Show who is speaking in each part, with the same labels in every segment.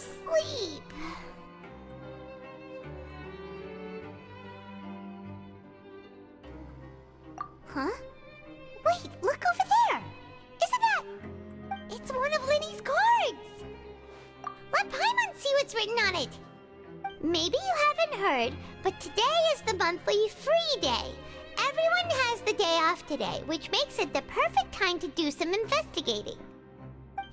Speaker 1: sleep. Huh? Wait, look over there! Isn't that... It's one of Linny's cards! Let Paimon see what's written on it! Maybe you haven't heard, but today is the monthly free day. Everyone has the day off today, which makes it the perfect time to do some investigating.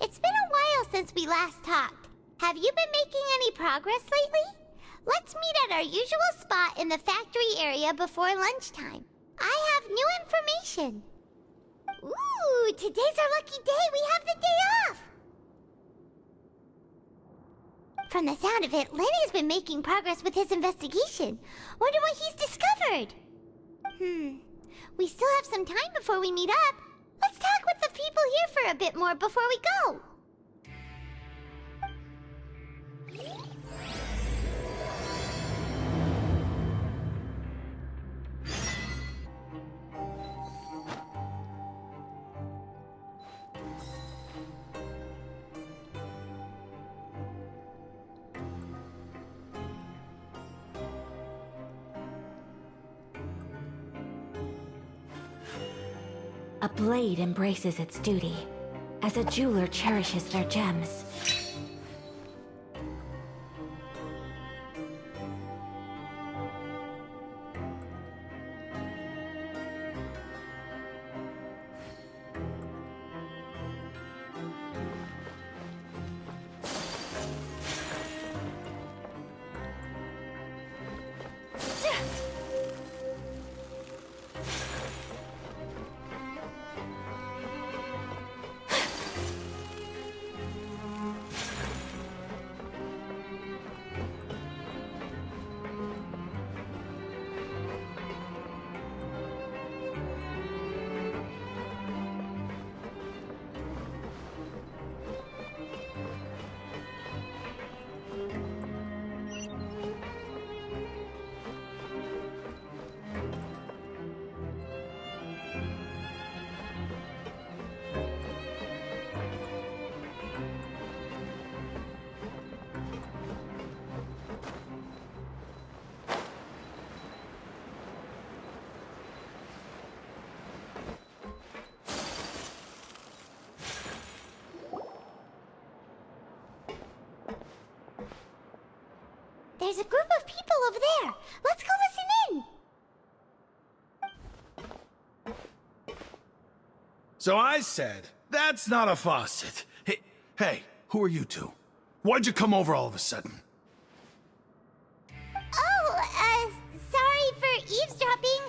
Speaker 1: It's been a while since we last talked. Have you been making any progress lately? Let's meet at our usual spot in the factory area before lunchtime. I have new information. Ooh, today's our lucky day. We have the day off. From the sound of it, Lenny's been making progress with his investigation. Wonder what he's discovered. We still have some time before we meet up. Let's talk with the people here for a bit more before we go.
Speaker 2: A blade embraces its duty, as a jeweler cherishes their gems.
Speaker 1: There's a group of people over there. Let's go listen in.
Speaker 3: So I said, that's not a faucet. Hey, who are you two? Why'd you come over all of a sudden?
Speaker 1: Oh, sorry for eavesdropping.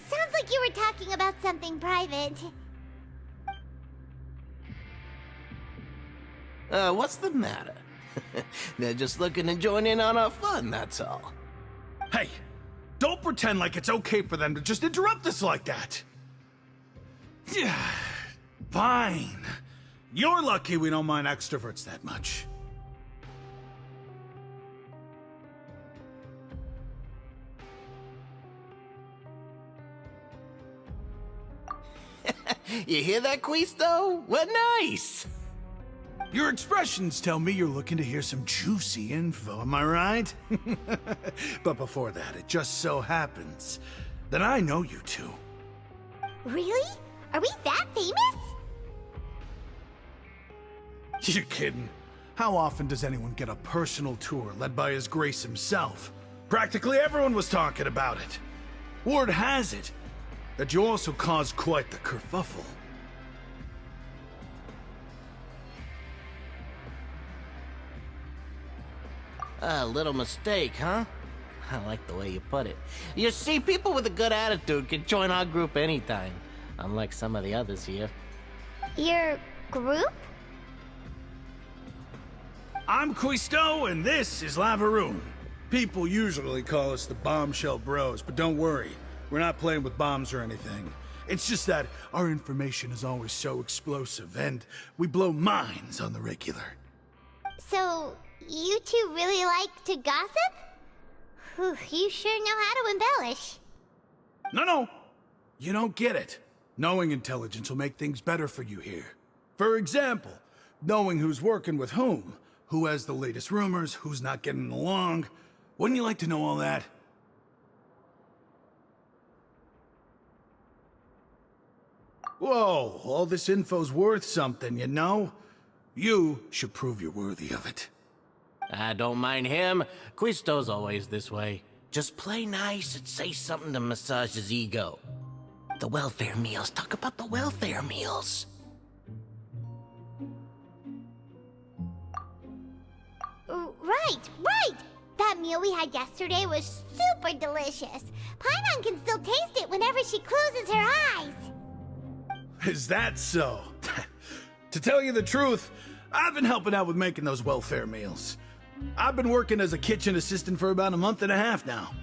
Speaker 1: Sounds like you were talking about something private.
Speaker 4: What's the matter? They're just looking to join in on our fun, that's all.
Speaker 3: Hey, don't pretend like it's okay for them to just interrupt us like that. Yeah, fine. You're lucky we don't mind extroverts that much.
Speaker 4: You hear that, Quisto? What nice!
Speaker 3: Your expressions tell me you're looking to hear some juicy info, am I right? But before that, it just so happens that I know you two.
Speaker 1: Really? Are we that famous?
Speaker 3: You're kidding. How often does anyone get a personal tour led by His Grace himself? Practically everyone was talking about it. Word has it that you also caused quite the kerfuffle.
Speaker 4: A little mistake, huh? I like the way you put it. You see, people with a good attitude can join our group anytime, unlike some of the others here.
Speaker 1: Your group?
Speaker 3: I'm Quisto, and this is Lavaroon. People usually call us the Bombshell Bros, but don't worry. We're not playing with bombs or anything. It's just that our information is always so explosive, and we blow minds on the regular.
Speaker 1: So, you two really like to gossip? Whew, you sure know how to embellish.
Speaker 3: No. You don't get it. Knowing intelligence will make things better for you here. For example, knowing who's working with whom, Who has the latest rumors, who's not getting along. Wouldn't you like to know all that? Whoa, all this info's worth something, you know? You should prove you're worthy of it.
Speaker 4: I don't mind him. Quisto's always this way. Just play nice and say something to massage his ego. The welfare meals. Talk about the welfare meals.
Speaker 1: Right! That meal we had yesterday was super delicious. Paimon can still taste it whenever she closes her eyes.
Speaker 3: Is that so? To tell you the truth, I've been helping out with making those welfare meals. I've been working as a kitchen assistant for about a month and a half now.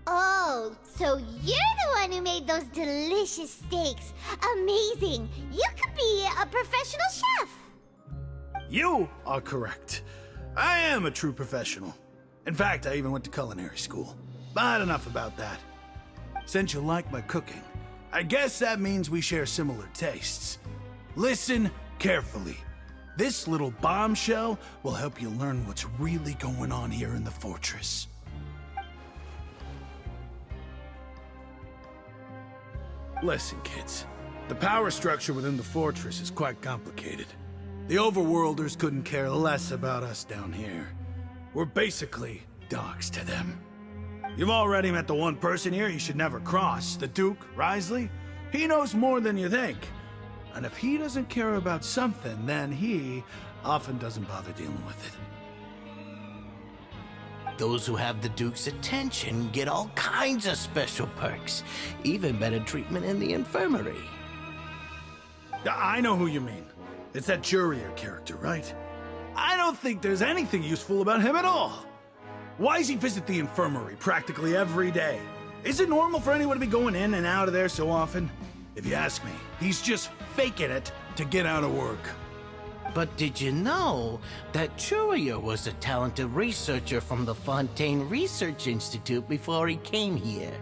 Speaker 1: Oh, so you're the one who made those delicious steaks. Amazing. You could be a professional chef.
Speaker 3: You are correct. I am a true professional. In fact, I even went to culinary school. But enough about that. Since you like my cooking, I guess that means we share similar tastes. Listen carefully. This little bombshell will help you learn what's really going on here in the fortress. Listen, kids. The power structure within the fortress is quite complicated. The Overworlders couldn't care less about us down here. We're basically dogs to them. You've already met the one person here you should never cross, the Duke, Risley. He knows more than you think. And if he doesn't care about something, then he often doesn't bother dealing with it.
Speaker 4: Those who have the Duke's attention get all kinds of special perks. Even better treatment in the infirmary.
Speaker 3: I know who you mean. It's that Jurier character, right? I don't think there's anything useful about him at all. Why does he visit the infirmary practically every day? Is it normal for anyone to be going in and out of there so often? If you ask me, he's just faking it to get out of work.
Speaker 4: But did you know that Jurier was a talented researcher from the Fontaine Research Institute before he came here?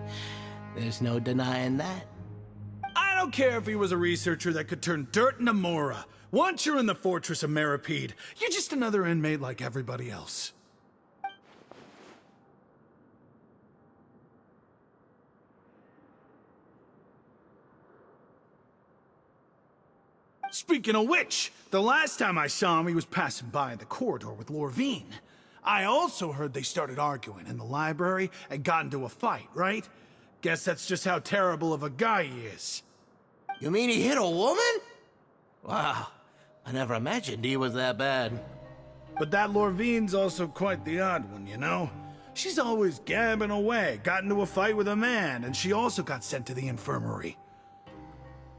Speaker 4: There's no denying that.
Speaker 3: I don't care if he was a researcher that could turn dirt into Mora. Once you're in the fortress of Meripede, you're just another inmate like everybody else. Speaking of which, the last time I saw him, he was passing by in the corridor with Lorvine. I also heard they started arguing in the library and got into a fight, right? Guess that's just how terrible of a guy he is.
Speaker 4: You mean he hit a woman? Wow, I never imagined he was that bad.
Speaker 3: But that Lorvine's also quite the odd one, you know? She's always gabbing away, got into a fight with a man, and she also got sent to the infirmary.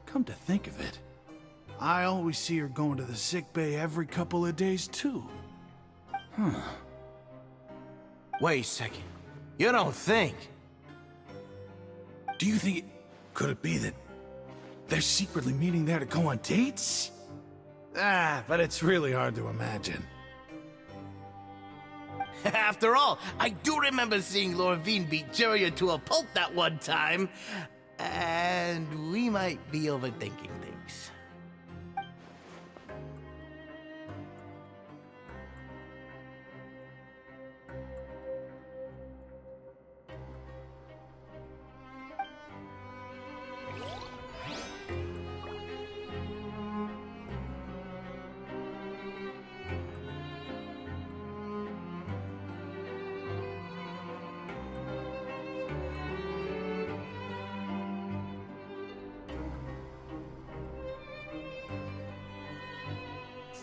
Speaker 3: Come to think of it, I always see her going to the sick bay every couple of days, too.
Speaker 4: Wait a second. You don't think?
Speaker 3: Do you think could it be that they're secretly meeting there to go on dates? But it's really hard to imagine.
Speaker 4: After all, I do remember seeing Lorvine beat Jurier to a pulp that one time. And we might be overthinking things.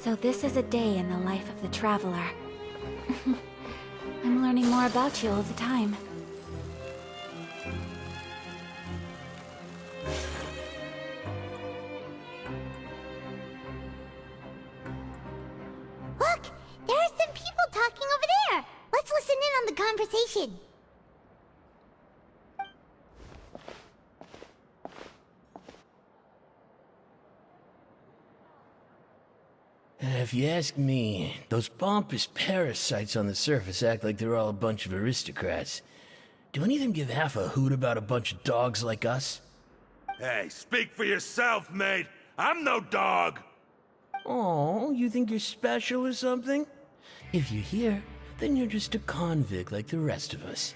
Speaker 2: So this is a day in the life of the Traveler. I'm learning more about you all the time.
Speaker 1: Look! There are some people talking over there! Let's listen in on the conversation.
Speaker 5: If you ask me, those pompous parasites on the surface act like they're all a bunch of aristocrats. Do any of them give half a hoot about a bunch of dogs like us?
Speaker 6: Hey, speak for yourself, mate. I'm no dog.
Speaker 5: Oh, you think you're special or something? If you're here, then you're just a convict like the rest of us.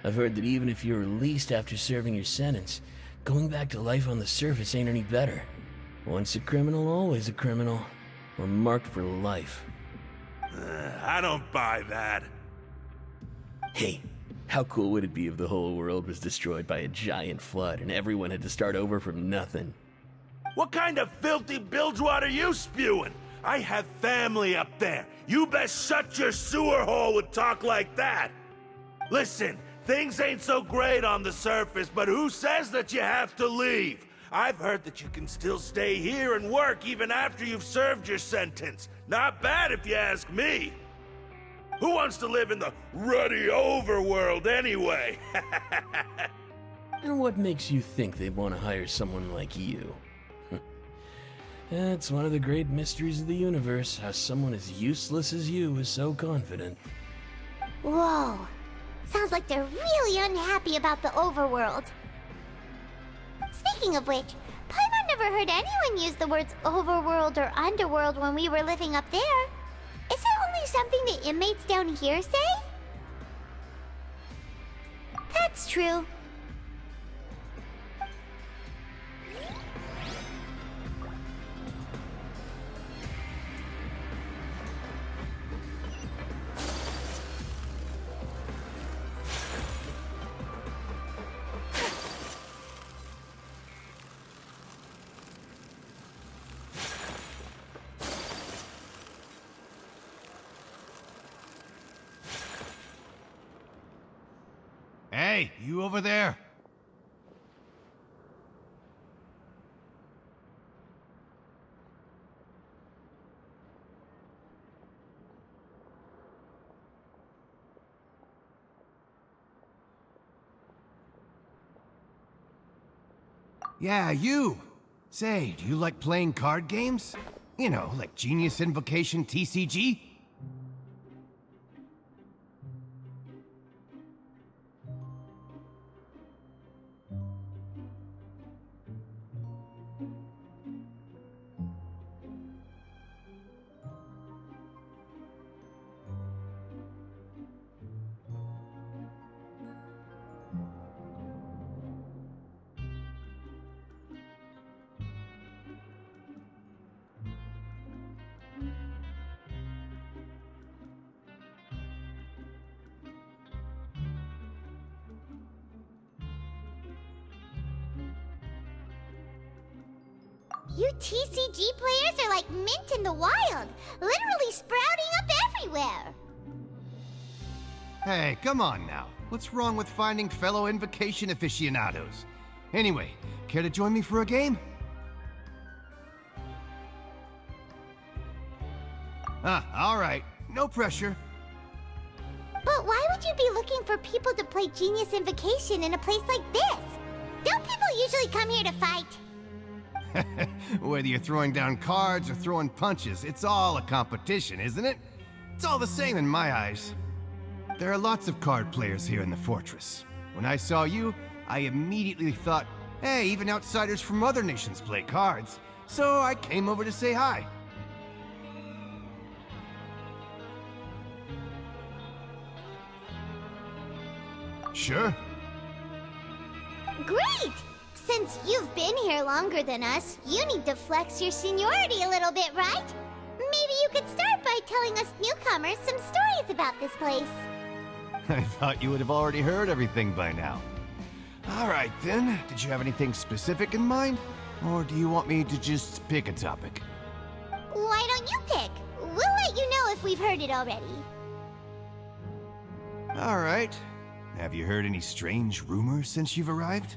Speaker 5: I've heard that even if you're released after serving your sentence, going back to life on the surface ain't any better. Once a criminal, always a criminal. We're marked for life.
Speaker 6: I don't buy that.
Speaker 5: Hey, how cool would it be if the whole world was destroyed by a giant flood and everyone had to start over from nothing?
Speaker 6: What kind of filthy bilgewater are you spewing? I have family up there. You best shut your sewer hole with talk like that. Listen, things ain't so great on the surface, but who says that you have to leave? I've heard that you can still stay here and work even after you've served your sentence. Not bad if you ask me. Who wants to live in the ruddy overworld anyway?
Speaker 5: And what makes you think they want to hire someone like you? That's one of the great mysteries of the universe, how someone as useless as you is so confident.
Speaker 1: Whoa. Sounds like they're really unhappy about the overworld. Speaking of which, Paimon never heard anyone use the words overworld or underworld when we were living up there. Is it only something the inmates down here say? That's true.
Speaker 7: Hey, you over there? Yeah, you! Say, do you like playing card games? You know, like Genius Invocation TCG?
Speaker 1: You TCG players are like mint in the wild, literally sprouting up everywhere.
Speaker 7: Hey, come on now. What's wrong with finding fellow invocation aficionados? Anyway, care to join me for a game? Alright. No pressure.
Speaker 1: But why would you be looking for people to play Genius Invocation in a place like this? Don't people usually come here to fight?
Speaker 7: Whether you're throwing down cards or throwing punches, it's all a competition, isn't it? It's all the same in my eyes. There are lots of card players here in the fortress. When I saw you, I immediately thought, hey, even outsiders from other nations play cards. So I came over to say hi. Sure.
Speaker 1: Great! Since you've been here longer than us, you need to flex your seniority a little bit, right? Maybe you could start by telling us newcomers some stories about this place.
Speaker 7: I thought you would have already heard everything by now. All right, then. Did you have anything specific in mind? Or do you want me to just pick a topic?
Speaker 1: Why don't you pick? We'll let you know if we've heard it already.
Speaker 7: All right. Have you heard any strange rumors since you've arrived?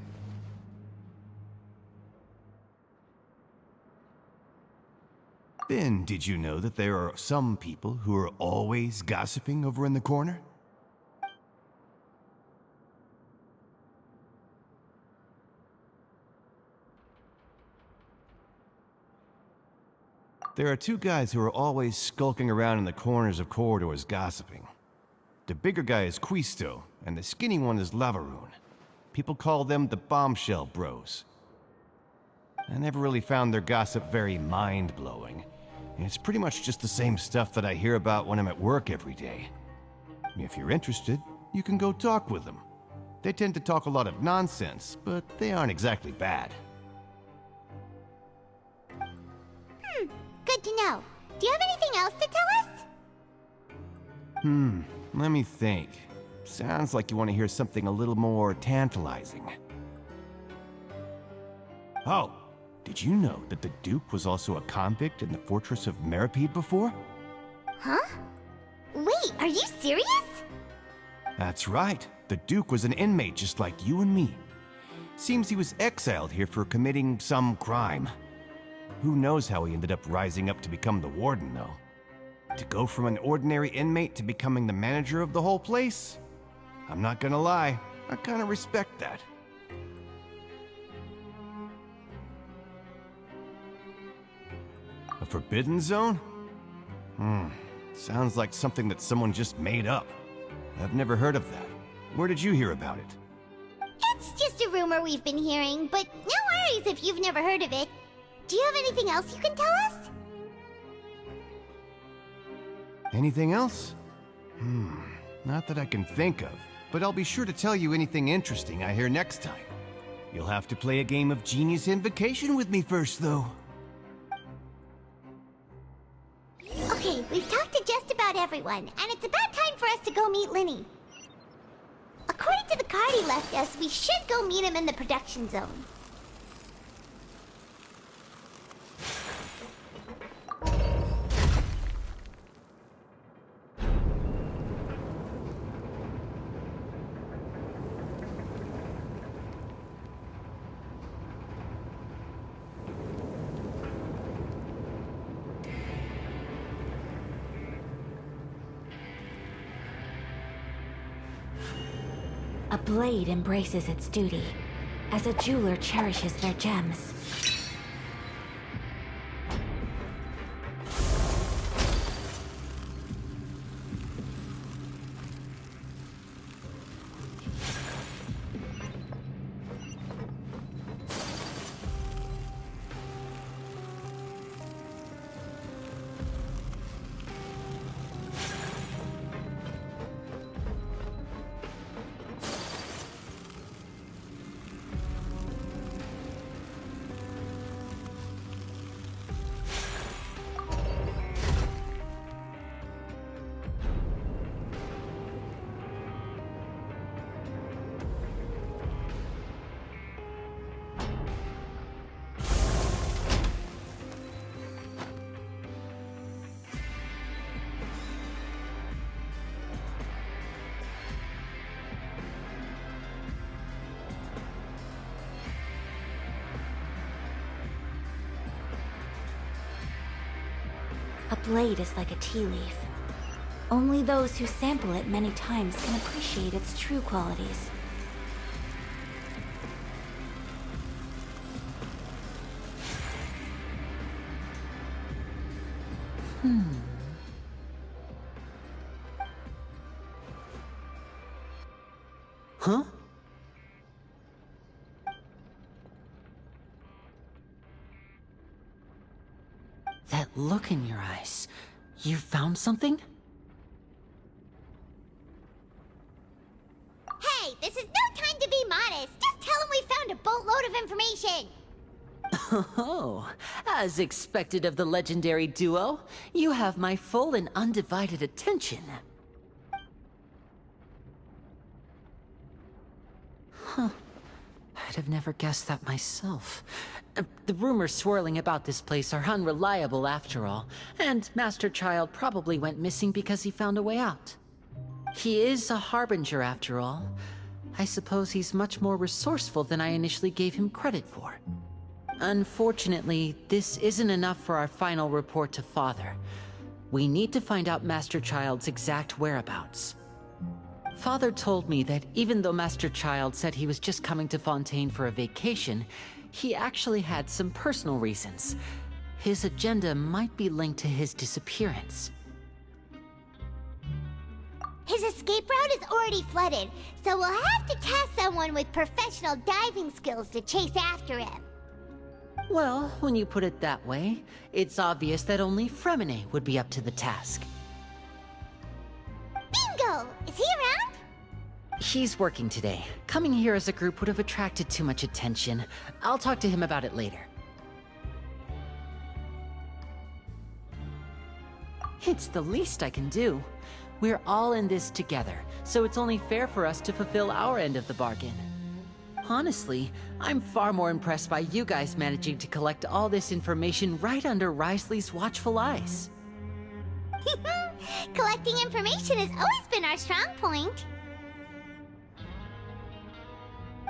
Speaker 7: Then, did you know that there are some people who are always gossiping over in the corner? There are two guys who are always skulking around in the corners of corridors gossiping. The bigger guy is Quisto, and the skinny one is Lavaroon. People call them the Bombshell Bros. I never really found their gossip very mind-blowing, It's pretty much just the same stuff that I hear about when I'm at work every day. If you're interested, you can go talk with them. They tend to talk a lot of nonsense, but they aren't exactly bad.
Speaker 1: Good to know. Do you have anything else to tell us?
Speaker 7: Let me think. Sounds like you want to hear something a little more tantalizing. Oh, did you know that the Duke was also a convict in the fortress of Meripede before?
Speaker 1: Huh? Wait, are you serious?
Speaker 7: That's right. The Duke was an inmate just like you and me. Seems he was exiled here for committing some crime. Who knows how he ended up rising up to become the warden, though. To go from an ordinary inmate to becoming the manager of the whole place? I'm not gonna lie, I kinda respect that. A forbidden zone? Sounds like something that someone just made up. I've never heard of that. Where did you hear about it?
Speaker 1: It's just a rumor we've been hearing, but no worries if you've never heard of it. Do you have anything else you can tell us?
Speaker 7: Anything else? Not that I can think of, but I'll be sure to tell you anything interesting I hear next time. You'll have to play a game of Genius Invocation with me first, though.
Speaker 1: Okay, we've talked to just about everyone, and it's about time for us to go meet Linny. According to the card he left us, we should go meet him in the production zone.
Speaker 2: A blade embraces its duty, as a jeweler cherishes their gems. A blade is like a tea leaf. Only those who sample it many times can appreciate its true qualities.
Speaker 8: Huh? That look in your eyes. You found something?
Speaker 1: Hey, this is no time to be modest. Just tell him we found a boatload of information.
Speaker 8: Oh, as expected of the legendary duo, you have my full and undivided attention. Huh. I'd have never guessed that myself. The rumors swirling about this place are unreliable after all, and Master Child probably went missing because he found a way out. He is a harbinger after all. I suppose he's much more resourceful than I initially gave him credit for. Unfortunately, this isn't enough for our final report to Father. We need to find out Master Child's exact whereabouts. Father told me that even though Master Child said he was just coming to Fontaine for a vacation, he actually had some personal reasons. His agenda might be linked to his disappearance.
Speaker 1: His escape route is already flooded, so we'll have to task someone with professional diving skills to chase after him.
Speaker 8: Well, when you put it that way, it's obvious that only Fremine would be up to the task.
Speaker 1: Bingo! Is he around?
Speaker 8: He's working today. Coming here as a group would have attracted too much attention. I'll talk to him about it later. It's the least I can do. We're all in this together, so it's only fair for us to fulfill our end of the bargain. Honestly, I'm far more impressed by you guys managing to collect all this information right under Wriothesley's watchful eyes.
Speaker 1: Collecting information has always been our strong point.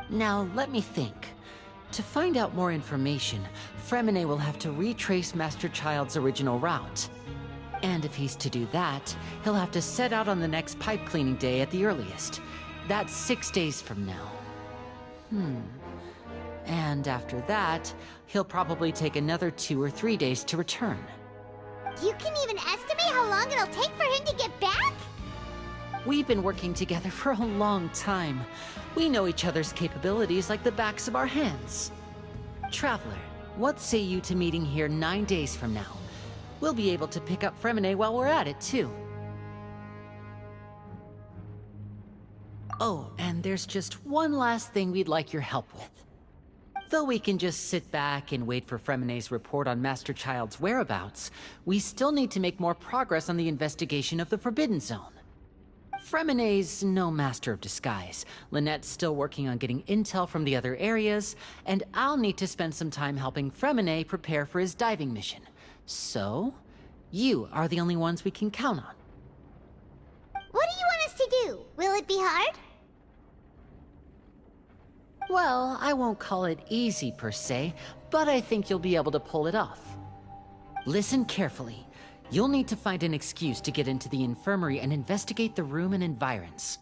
Speaker 8: Now, let me think. To find out more information, Fremine will have to retrace Master Child's original route. And if he's to do that, he'll have to set out on the next pipe cleaning day at the earliest. That's 6 days from now. And after that, he'll probably take another 2 or 3 days to return.
Speaker 1: You can even estimate how long it'll take for him to get back?
Speaker 8: We've been working together for a long time. We know each other's capabilities like the backs of our hands. Traveler, what say you to meeting here 9 days from now? We'll be able to pick up Fremine while we're at it, too. Oh, and there's just one last thing we'd like your help with. Though we can just sit back and wait for Fremine's report on Master Child's whereabouts, we still need to make more progress on the investigation of the Forbidden Zone. Fremine's no master of disguise. Lynette's still working on getting intel from the other areas, and I'll need to spend some time helping Fremine prepare for his diving mission. So, you are the only ones we can count on.
Speaker 1: What do you want us to do? Will it be hard?
Speaker 8: Well, I won't call it easy per se, but I think you'll be able to pull it off. Listen carefully. You'll need to find an excuse to get into the infirmary and investigate the room and environs.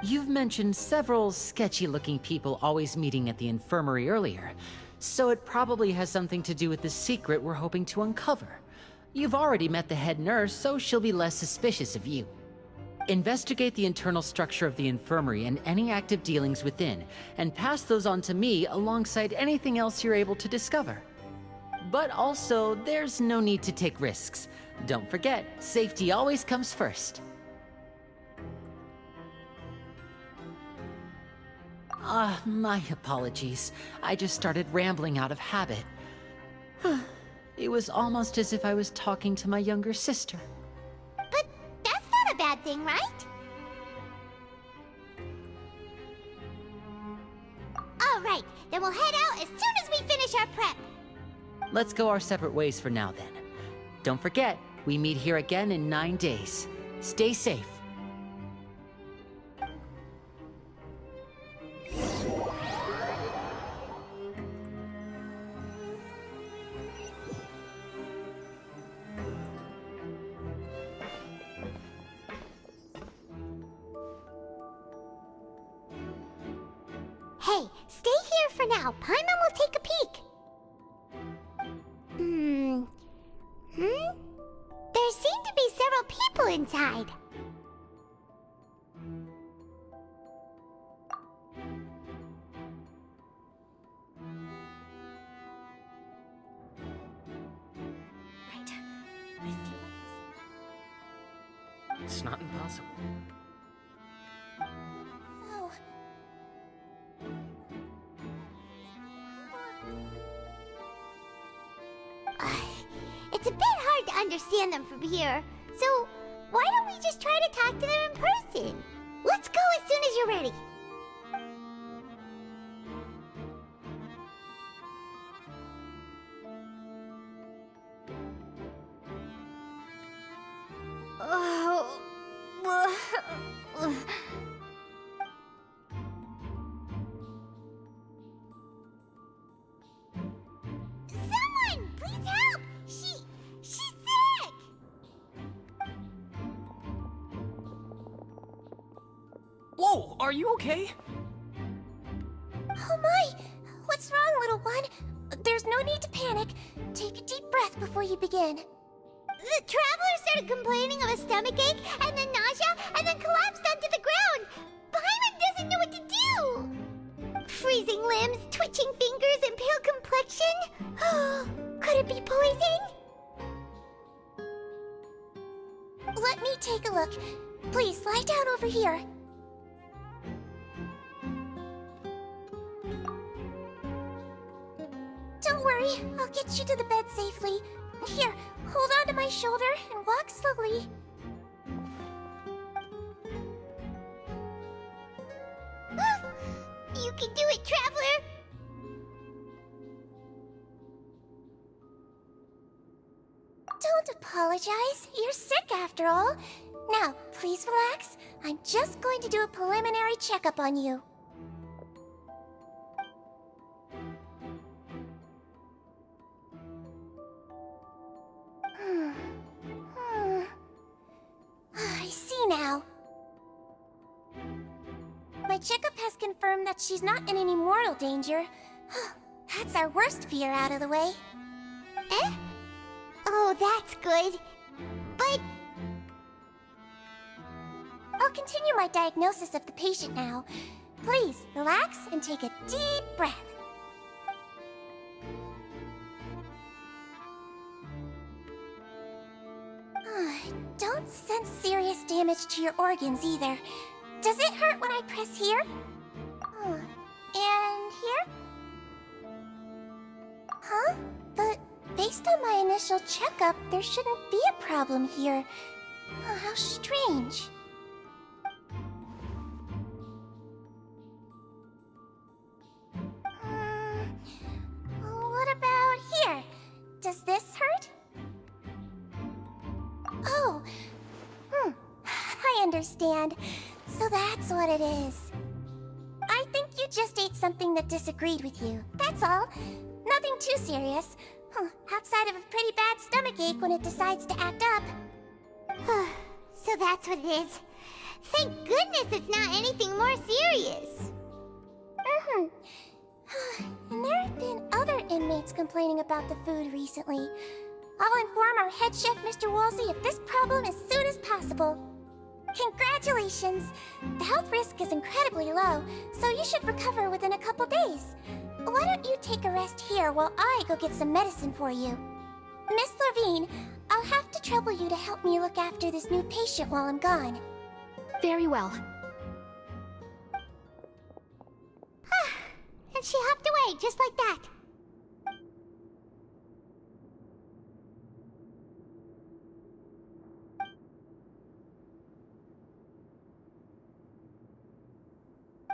Speaker 8: You've mentioned several sketchy-looking people always meeting at the infirmary earlier, so it probably has something to do with the secret we're hoping to uncover. You've already met the head nurse, so she'll be less suspicious of you. Investigate the internal structure of the infirmary and any active dealings within, and pass those on to me alongside anything else you're able to discover. But also, there's no need to take risks. Don't forget, safety always comes first. My apologies. I just started rambling out of habit. It was almost as if I was talking to my younger sister.
Speaker 1: But that's not a bad thing, right? All right, then we'll head out as soon as we finish our prep.
Speaker 8: Let's go our separate ways for now, then. Don't forget, we meet here again in 9 days. Stay safe.
Speaker 1: Hey, stay here for now. Paimon will take a peek. There seem to be several people inside.
Speaker 9: Right. I feel like
Speaker 10: It's not impossible.
Speaker 1: Oh. It's a bit hard to understand them from here, so why don't we just try to talk to them in person? Let's go as soon as you're ready. Someone, please help! She's sick!
Speaker 10: Whoa, are you okay?
Speaker 9: Oh my! What's wrong, little one? There's no need to panic. Take a deep breath before you begin.
Speaker 1: The traveler started complaining of a stomachache, and then nausea, and then collapsed onto the ground. Paimon doesn't know what to do. Freezing limbs, twitching fingers, and pale complexion.
Speaker 9: Look, please lie down over here. Don't worry, I'll get you to the bed safely. Here, hold on to my shoulder and walk slowly.
Speaker 1: You can do it, Traveler!
Speaker 9: Don't apologize. You're sick after all. Now, please relax. I'm just going to do a preliminary checkup on you. I see now. My checkup has confirmed that she's not in any mortal danger. That's our worst fear out of the way.
Speaker 1: Eh? Oh, that's good. But...
Speaker 9: I'll continue my diagnosis of the patient now. Please, relax and take a deep breath. Don't sense serious damage to your organs either. Does it hurt when I press here? And here? Huh? But based on my initial checkup, there shouldn't be a problem here. Oh, how strange. What about here? Does this hurt? Oh, I understand. So that's what it is. I think you just ate something that disagreed with you. That's all. Nothing too serious. Outside of a pretty bad stomachache when it decides to act up.
Speaker 1: So that's what it is. Thank goodness it's not anything more serious.
Speaker 9: And there have been other inmates complaining about the food recently. I'll inform our head chef, Mr. Woolsey, of this problem as soon as possible. Congratulations! The health risk is incredibly low, so you should recover within a couple days. Why don't you take a rest here while I go get some medicine for you? Miss Levine, I'll have to trouble you to help me look after this new patient while I'm gone.
Speaker 11: Very well.
Speaker 1: And she hopped away just like that.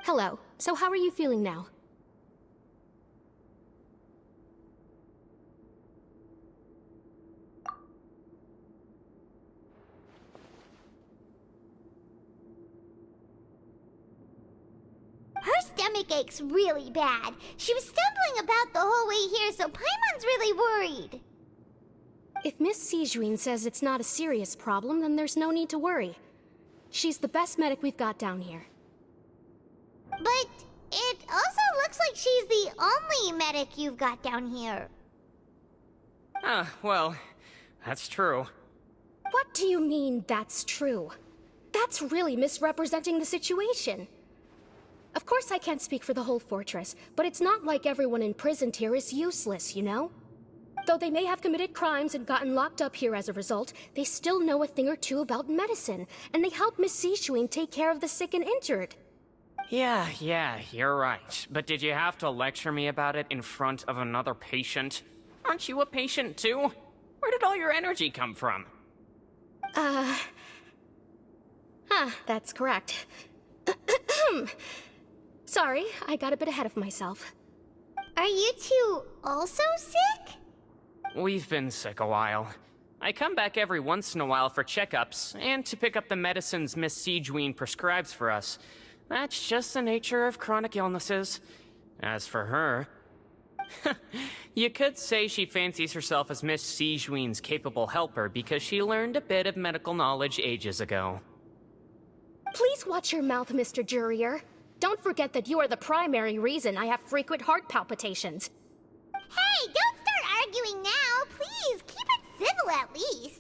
Speaker 11: Hello. So how are you feeling now?
Speaker 1: Her stomach aches really bad. She was stumbling about the whole way here, so Paimon's really worried.
Speaker 11: If Miss Sejuin says it's not a serious problem, then there's no need to worry. She's the best medic we've got down here.
Speaker 1: But it also looks like she's the only medic you've got down here.
Speaker 10: Well, that's true.
Speaker 11: What do you mean, that's true? That's really misrepresenting the situation. Of course I can't speak for the whole fortress, but it's not like everyone imprisoned here is useless, you know? Though they may have committed crimes and gotten locked up here as a result, they still know a thing or two about medicine, and they help Miss Sejuin take care of the sick and injured.
Speaker 10: Yeah, you're right. But did you have to lecture me about it in front of another patient? Aren't you a patient too? Where did all your energy come from?
Speaker 11: That's correct. Sorry, I got a bit ahead of myself.
Speaker 1: Are you two also sick?
Speaker 10: We've been sick a while. I come back every once in a while for checkups, and to pick up the medicines Miss Sejuin prescribes for us. That's just the nature of chronic illnesses. As for her... you could say she fancies herself as Miss Sejuin's capable helper because she learned a bit of medical knowledge ages ago.
Speaker 11: Please watch your mouth, Mr. Jurier. Don't forget that you are the primary reason I have frequent heart palpitations.
Speaker 1: Hey, don't start arguing now! Please, keep it civil at least!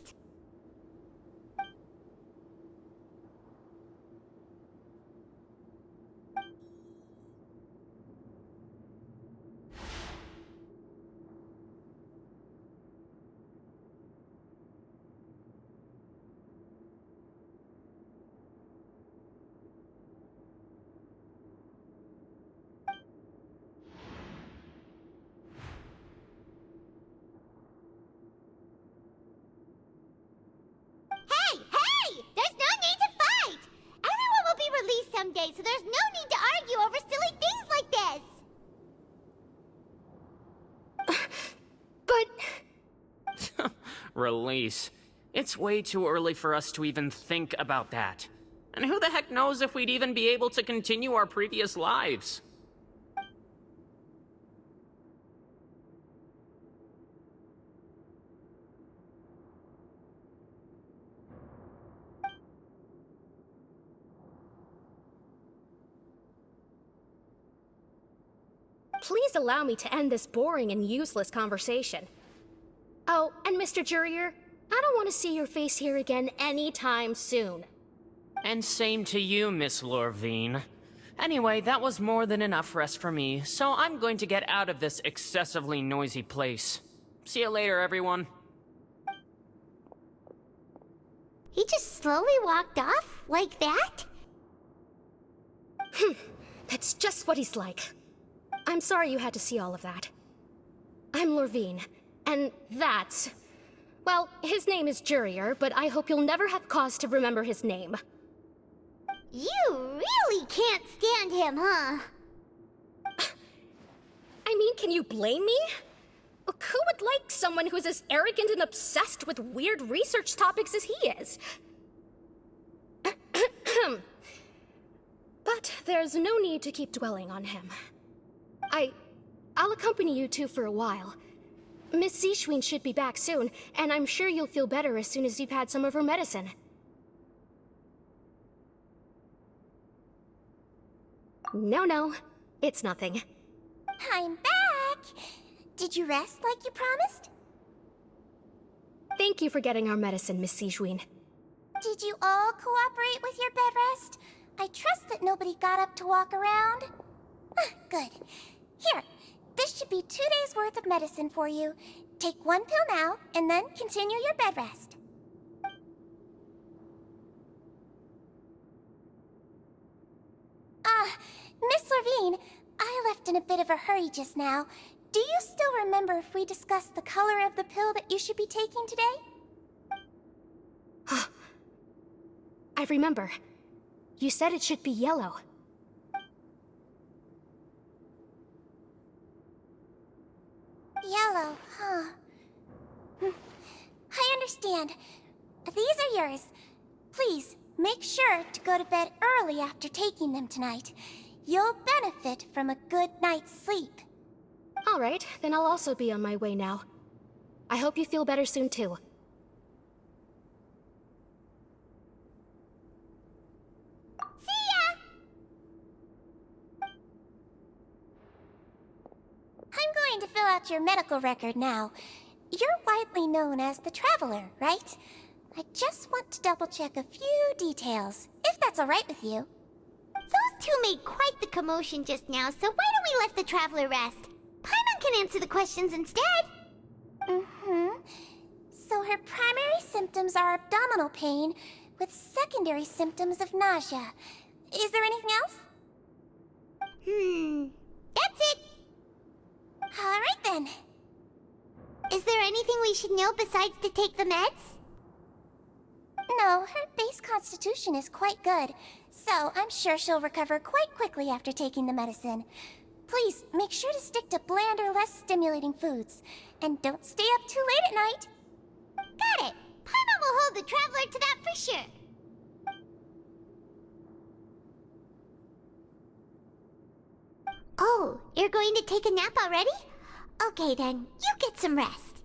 Speaker 10: Release. It's way too early for us to even think about that. And who the heck knows if we'd even be able to continue our previous lives?
Speaker 11: Please allow me to end this boring and useless conversation. Oh, and Mr. Jurier, I don't want to see your face here again anytime soon.
Speaker 10: And same to you, Miss Lorvine. Anyway, that was more than enough rest for me, so I'm going to get out of this excessively noisy place. See you later, everyone.
Speaker 1: He just slowly walked off like that?
Speaker 11: That's just what he's like. I'm sorry you had to see all of that. I'm Lorvine, and that's... Well, his name is Jurier, but I hope you'll never have cause to remember his name.
Speaker 1: You really can't stand him, huh?
Speaker 11: I mean, can you blame me? Who would like someone who's as arrogant and obsessed with weird research topics as he is? But there's no need to keep dwelling on him. I'll accompany you two for a while. Miss Zishwin should be back soon, and I'm sure you'll feel better as soon as you've had some of her medicine. No, it's nothing.
Speaker 9: I'm back! Did you rest like you promised?
Speaker 11: Thank you for getting our medicine, Miss Zishwin.
Speaker 9: Did you all cooperate with your bed rest? I trust that nobody got up to walk around. Good. Here, this should be 2 days' worth of medicine for you. Take 1 pill now, and then continue your bed rest. Miss Lorvine, I left in a bit of a hurry just now. Do you still remember if we discussed the color of the pill that you should be taking today?
Speaker 11: I remember. You said it should be yellow.
Speaker 9: Yellow, huh? I understand. These are yours. Please, make sure to go to bed early after taking them tonight. You'll benefit from a good night's sleep.
Speaker 11: All right, then I'll also be on my way now. I hope you feel better soon, too.
Speaker 1: See ya!
Speaker 9: I'm going to fill out your medical record now. You're widely known as the Traveler, right? I just want to double-check a few details, if that's all right with you.
Speaker 1: Those two made quite the commotion just now, so why don't we let the Traveler rest? Paimon can answer the questions instead.
Speaker 9: So her primary symptoms are abdominal pain, with secondary symptoms of nausea. Is there anything else?
Speaker 1: That's it.
Speaker 9: All right then.
Speaker 1: Is there anything we should know besides to take the meds?
Speaker 9: No, her base constitution is quite good, so I'm sure she'll recover quite quickly after taking the medicine. Please, make sure to stick to bland or less stimulating foods. And don't stay up too late at night.
Speaker 1: Got it. Paimon will hold the Traveler to that for sure. Oh, you're going to take a nap already? Okay then, you get some rest.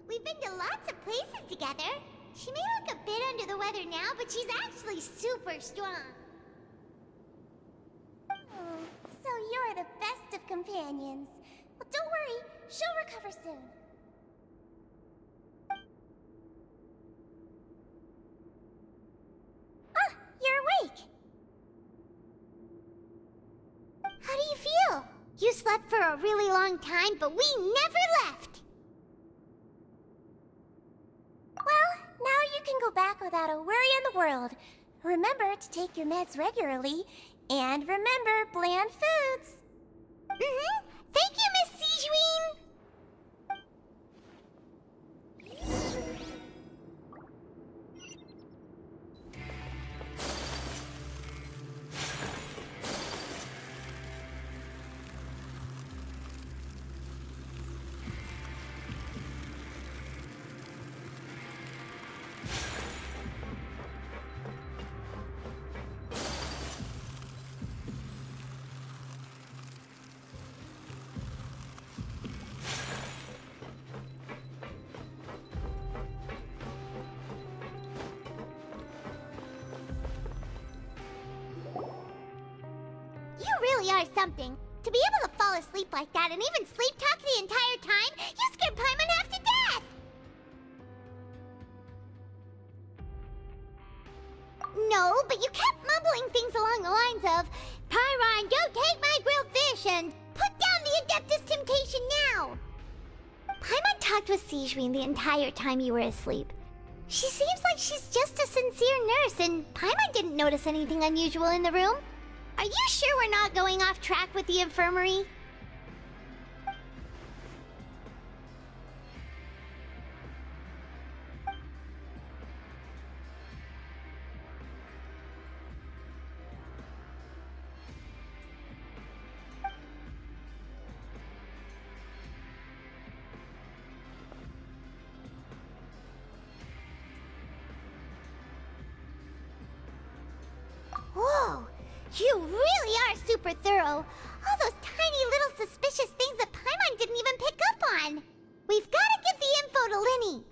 Speaker 1: We've been to lots of places together. She may look a bit under the weather now, but she's actually super strong.
Speaker 9: So you're the best of companions. Well, don't worry, she'll recover soon. You're awake.
Speaker 1: How do you feel? You slept for a really long time, but we never left.
Speaker 9: Well, now you can go back without a worry in the world. Remember to take your meds regularly, and remember bland foods.
Speaker 1: Thank you, Miss Zishwin. are something. To be able to fall asleep like that and even sleep talk the entire time, you scared Paimon half to death! No, but you kept mumbling things along the lines of, Pyron, go take my grilled fish and put down the Adeptus Temptation now! Paimon talked with Sigewinne the entire time you were asleep. She seems like she's just a sincere nurse, and Paimon didn't notice anything unusual in the room. Are you sure we're not going off track with the infirmary? Whoa! You really are super thorough. All those tiny little suspicious things that Paimon didn't even pick up on. We've got to give the info to Linny.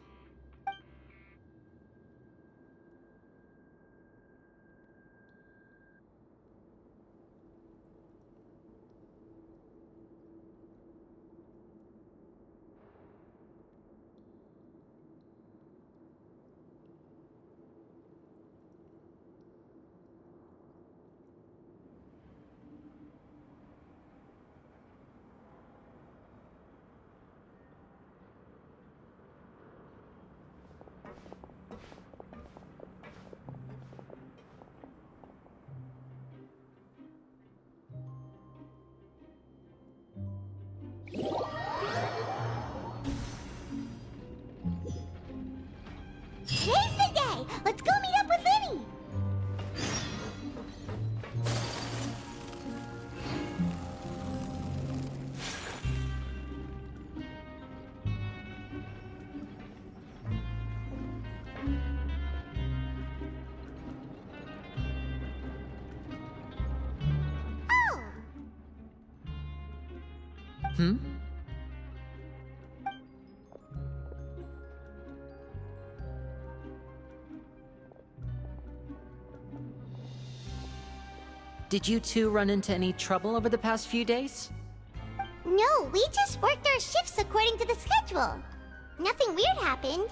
Speaker 1: Today's the day! Let's go meet up with Linny! Oh!
Speaker 8: Hmm? Did you two run into any trouble over the past few days?
Speaker 1: No, we just worked our shifts according to the schedule. Nothing weird happened.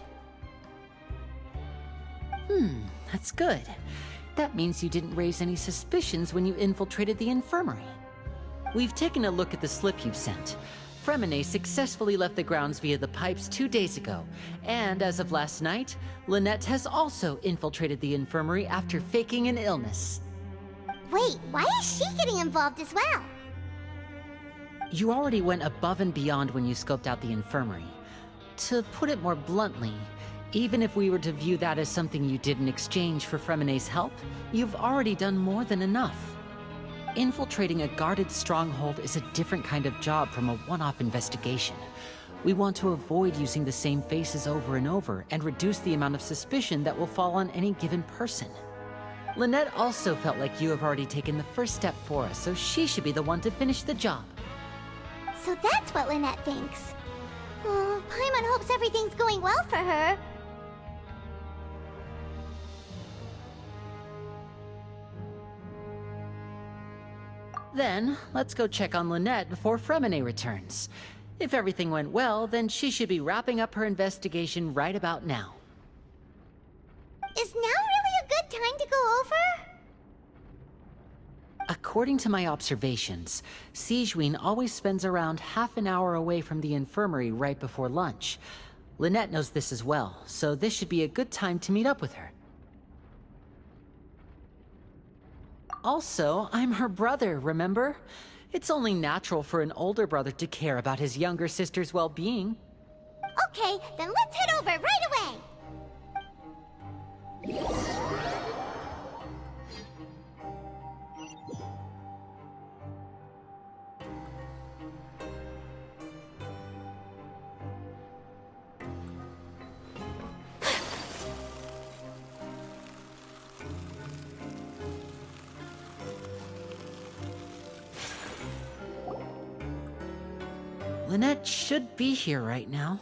Speaker 8: That's good. That means you didn't raise any suspicions when you infiltrated the infirmary. We've taken a look at the slip you've sent. Fremine successfully left the grounds via the pipes 2 days ago, and as of last night, Lynette has also infiltrated the infirmary after faking an illness.
Speaker 1: Wait, why is she getting involved as well?
Speaker 8: You already went above and beyond when you scoped out the infirmary. To put it more bluntly, even if we were to view that as something you did in exchange for Fremine's help, you've already done more than enough. Infiltrating a guarded stronghold is a different kind of job from a one-off investigation. We want to avoid using the same faces over and over and reduce the amount of suspicion that will fall on any given person. Lynette also felt like you have already taken the first step for us, so she should be the one to finish the job.
Speaker 1: So that's what Lynette thinks. Oh, Paimon hopes everything's going well for her.
Speaker 8: Then, let's go check on Lynette before Fremine returns. If everything went well, then she should be wrapping up her investigation right about now.
Speaker 1: Is now really a good time to go over?
Speaker 8: According to my observations, Sigewinne always spends around half an hour away from the infirmary right before lunch. Lynette knows this as well, so this should be a good time to meet up with her. Also, I'm her brother, remember? It's only natural for an older brother to care about his younger sister's well-being.
Speaker 1: Okay, then let's head over right away!
Speaker 8: Lynette should be here right now.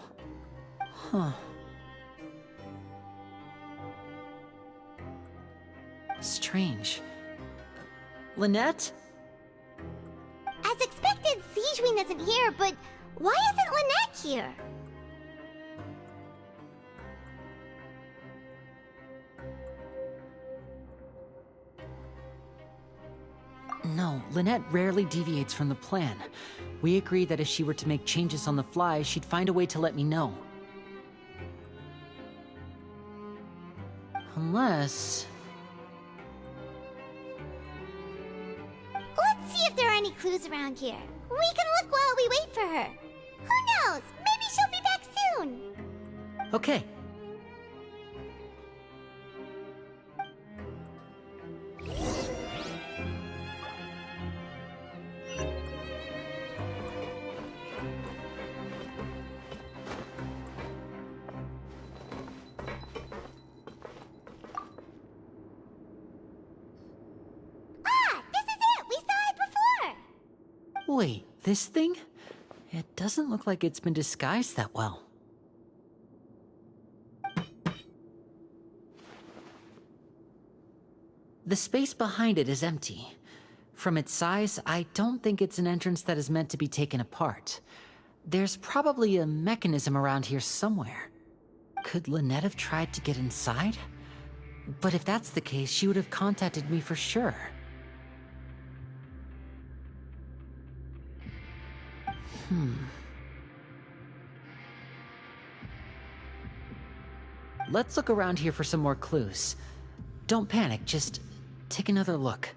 Speaker 8: Huh. Strange. Lynette?
Speaker 1: wasn't here, but why isn't Lynette here?
Speaker 8: No, Lynette rarely deviates from the plan. We agreed that if she were to make changes on the fly, she'd find a way to let me know. Unless...
Speaker 1: Let's see if there are any clues around here. We can look while we wait for her. Who knows? Maybe she'll be back soon.
Speaker 8: Okay. Wait, this thing? It doesn't look like it's been disguised that well. The space behind it is empty. From its size, I don't think it's an entrance that is meant to be taken apart. There's probably a mechanism around here somewhere. Could Lynette have tried to get inside? But if that's the case, she would have contacted me for sure. Let's look around here for some more clues. Don't panic, just take another look.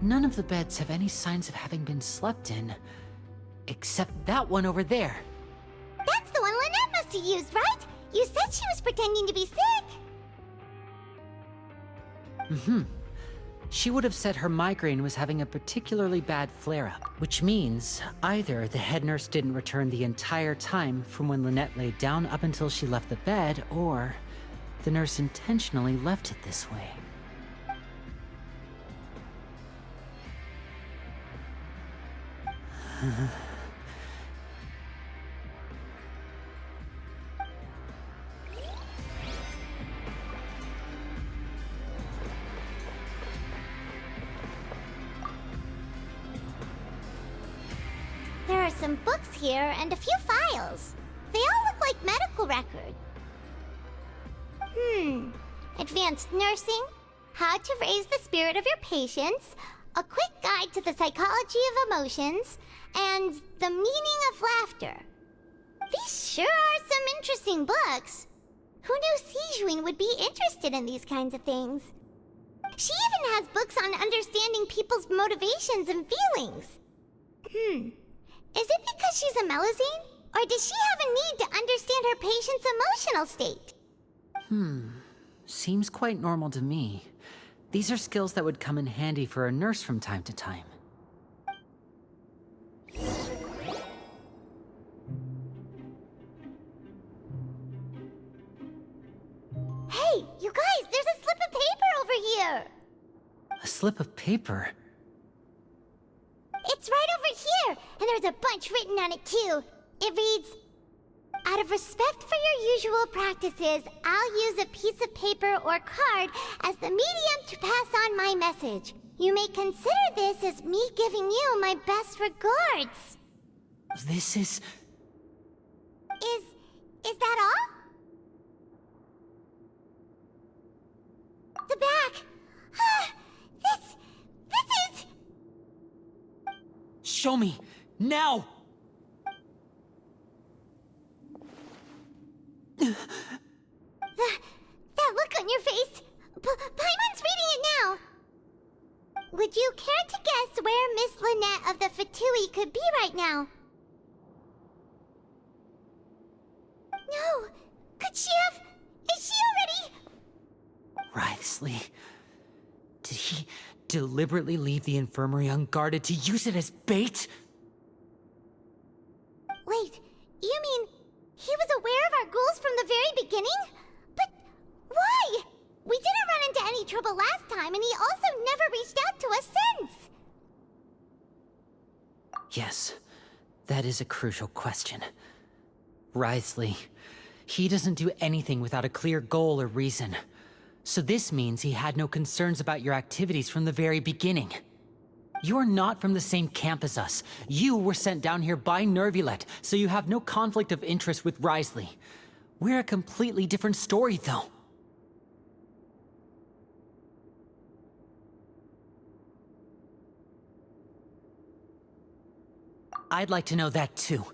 Speaker 8: None of the beds have any signs of having been slept in. Except that one over there.
Speaker 1: That's the one Lynette must have used, right? You said she was pretending to be sick.
Speaker 8: She would have said her migraine was having a particularly bad flare-up, which means either the head nurse didn't return the entire time from when Lynette laid down up until she left the bed, or the nurse intentionally left it this way.
Speaker 1: There are some books here and a few files. They all look like medical records. Advanced nursing, how to raise the spirit of your patients, a quick guide to the psychology of emotions, and the meaning of laughter. These sure are some interesting books. Who knew Sijuin would be interested in these kinds of things? She even has books on understanding people's motivations and feelings. Is it because she's a Melusine? Or does she have a need to understand her patient's emotional state?
Speaker 8: Seems quite normal to me. These are skills that would come in handy for a nurse from time to time.
Speaker 1: Hey, you guys, there's a slip of paper over here!
Speaker 8: A slip of paper?
Speaker 1: It's right over here, and there's a bunch written on it too. It reads, out of respect for your usual practices, I'll use a piece of paper or card as the medium to pass on my message. You may consider this as me giving you my best regards.
Speaker 8: This is...
Speaker 1: Is that all? The back. This is...
Speaker 8: Show me! Now!
Speaker 1: That look on your face. Paimon's reading it now. Would you care to guess where Miss Lynette of the Fatui could be right now? No. Could she have... Is she already...
Speaker 8: Writhsley. Did he deliberately leave the infirmary unguarded to use it as bait?
Speaker 1: Wait, you mean he was aware of our goals from the very beginning? But why? We didn't run into any trouble last time, and he also never reached out to us since!
Speaker 8: Yes, that is a crucial question. Wriothesley, he doesn't do anything without a clear goal or reason. So this means he had no concerns about your activities from the very beginning. You're not from the same camp as us. You were sent down here by Neuvillette, so you have no conflict of interest with Wriothesley. We're a completely different story, though. I'd like to know that too.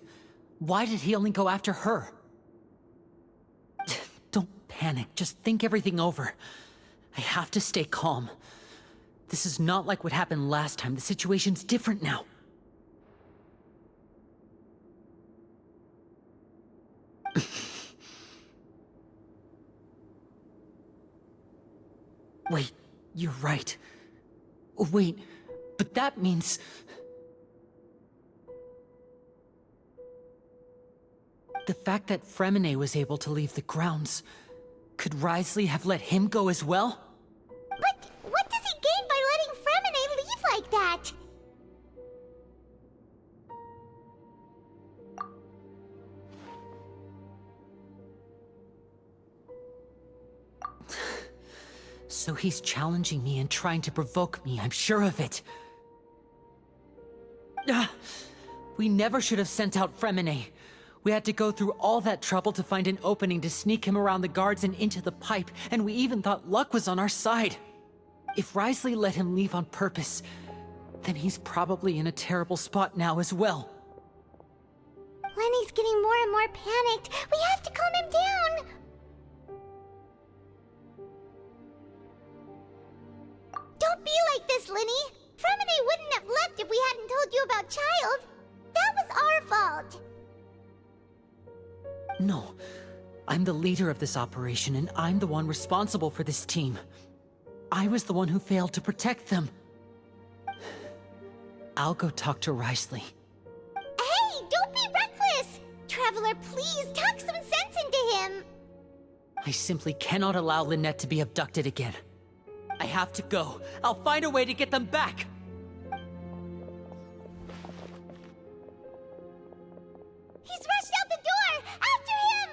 Speaker 8: Why did he only go after her? Don't panic, just think everything over. I have to stay calm. This is not like what happened last time. The situation's different now. Wait, you're right. Wait, but that means... The fact that Fremine was able to leave the grounds... Could Wriothesley have let him go as well?
Speaker 1: But what does he gain by letting Fremine leave like that?
Speaker 8: So he's challenging me and trying to provoke me, I'm sure of it. We never should have sent out Fremine. We had to go through all that trouble to find an opening to sneak him around the guards and into the pipe, and we even thought luck was on our side. If Wriothesley let him leave on purpose, then he's probably in a terrible spot now as well.
Speaker 1: Lenny's getting more and more panicked. We have to calm him down. Don't be like this, Lenny. Fremine wouldn't have left if we hadn't told you about Child. That was our fault.
Speaker 8: No. I'm the leader of this operation, and I'm the one responsible for this team. I was the one who failed to protect them. I'll go talk to Wriothesley.
Speaker 1: Hey, don't be reckless! Traveler, please, talk some sense into him!
Speaker 8: I simply cannot allow Lynette to be abducted again. I have to go. I'll find a way to get them back!
Speaker 1: He's rushed out the door! After him!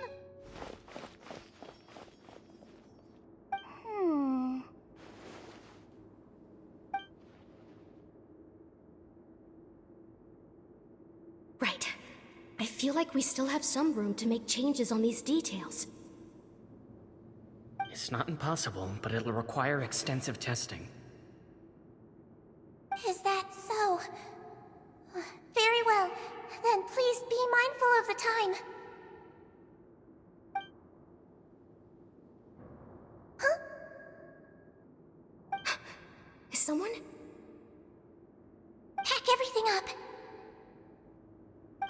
Speaker 11: Right. I feel like we still have some room to make changes on these details.
Speaker 10: It's not impossible, but it'll require extensive testing.
Speaker 9: Is that so? Very well. Then please be mindful of the time. Huh?
Speaker 11: Is someone?
Speaker 9: Pack everything up.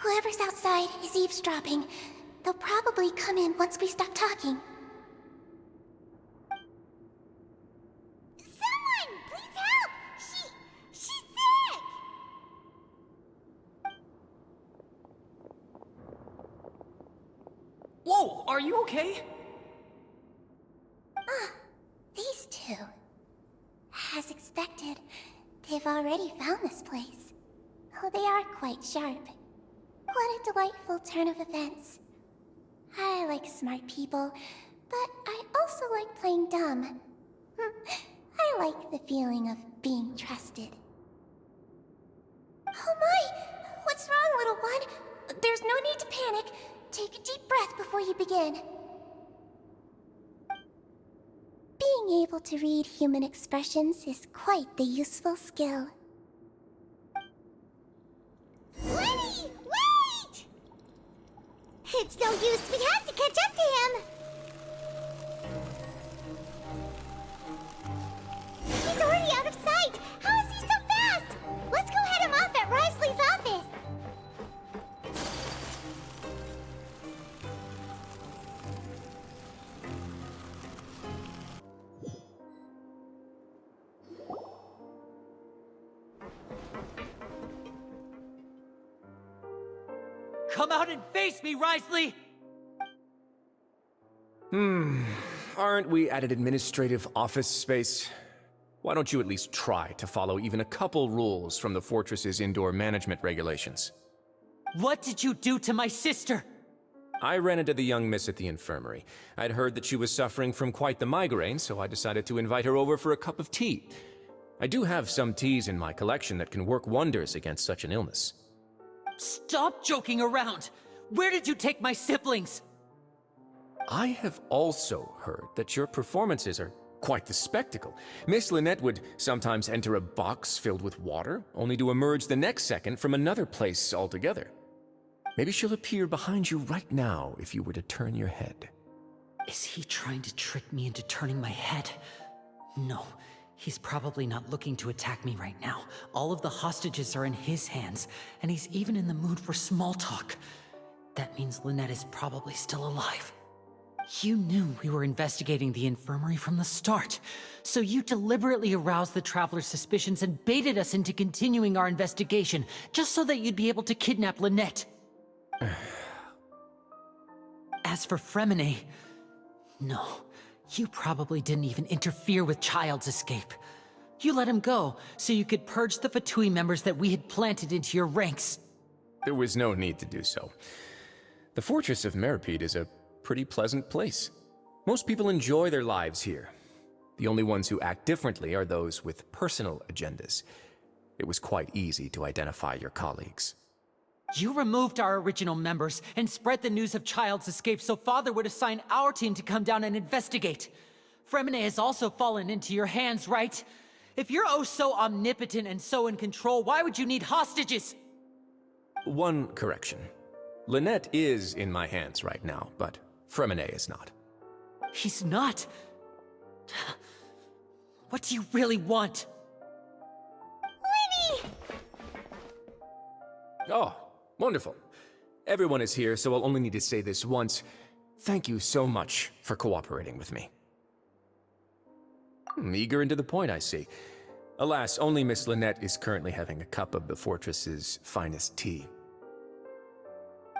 Speaker 9: Whoever's outside is eavesdropping. They'll probably come in once we stop talking.
Speaker 1: Someone! Please help! She's sick!
Speaker 10: Whoa, are you okay?
Speaker 9: These two. As expected, they've already found this place. Oh, they are quite sharp. What a delightful turn of events. I like smart people, but I also like playing dumb. I like the feeling of being trusted. Oh my! What's wrong, little one? There's no need to panic. Take a deep breath before you begin. Being able to read human expressions is quite the useful skill.
Speaker 1: Lenny! Wait! It's no use. We have to catch up to him. He's already out of sight. How is he so fast? Let's go head him off at Wriothesley's office.
Speaker 8: Come out and face me, Wriothesley!
Speaker 12: aren't we at an administrative office space? Why don't you at least try to follow even a couple rules from the fortress's indoor management regulations?
Speaker 8: What did you do to my sister?
Speaker 12: I ran into the young miss at the infirmary. I'd heard that she was suffering from quite the migraine, so I decided to invite her over for a cup of tea. I do have some teas in my collection that can work wonders against such an illness.
Speaker 8: Stop joking around! Where did you take my siblings?
Speaker 12: I have also heard that your performances are quite the spectacle. Miss Lynette would sometimes enter a box filled with water, only to emerge the next second from another place altogether. Maybe she'll appear behind you right now if you were to turn your head.
Speaker 8: Is he trying to trick me into turning my head? No, he's probably not looking to attack me right now. All of the hostages are in his hands, and he's even in the mood for small talk. That means Lynette is probably still alive. You knew we were investigating the infirmary from the start, so you deliberately aroused the Traveler's suspicions and baited us into continuing our investigation, just so that you'd be able to kidnap Lynette. As for Fremine, no, you probably didn't even interfere with Child's escape. You let him go, so you could purge the Fatui members that we had planted into your ranks.
Speaker 12: There was no need to do so. The Fortress of Meripede is a pretty pleasant place. Most people enjoy their lives here. The only ones who act differently are those with personal agendas. It was quite easy to identify your colleagues.
Speaker 8: You removed our original members and spread the news of Child's escape so Father would assign our team to come down and investigate. Fremine has also fallen into your hands, right? If you're oh so omnipotent and so in control, why would you need hostages?
Speaker 12: One correction. Lynette is in my hands right now, but Fremine is not.
Speaker 8: He's not? What do you really want?
Speaker 1: Lenny!
Speaker 12: Oh, wonderful. Everyone is here, so I'll only need to say this once. Thank you so much for cooperating with me. Eager and to the point, I see. Alas, only Miss Lynette is currently having a cup of the fortress's finest tea.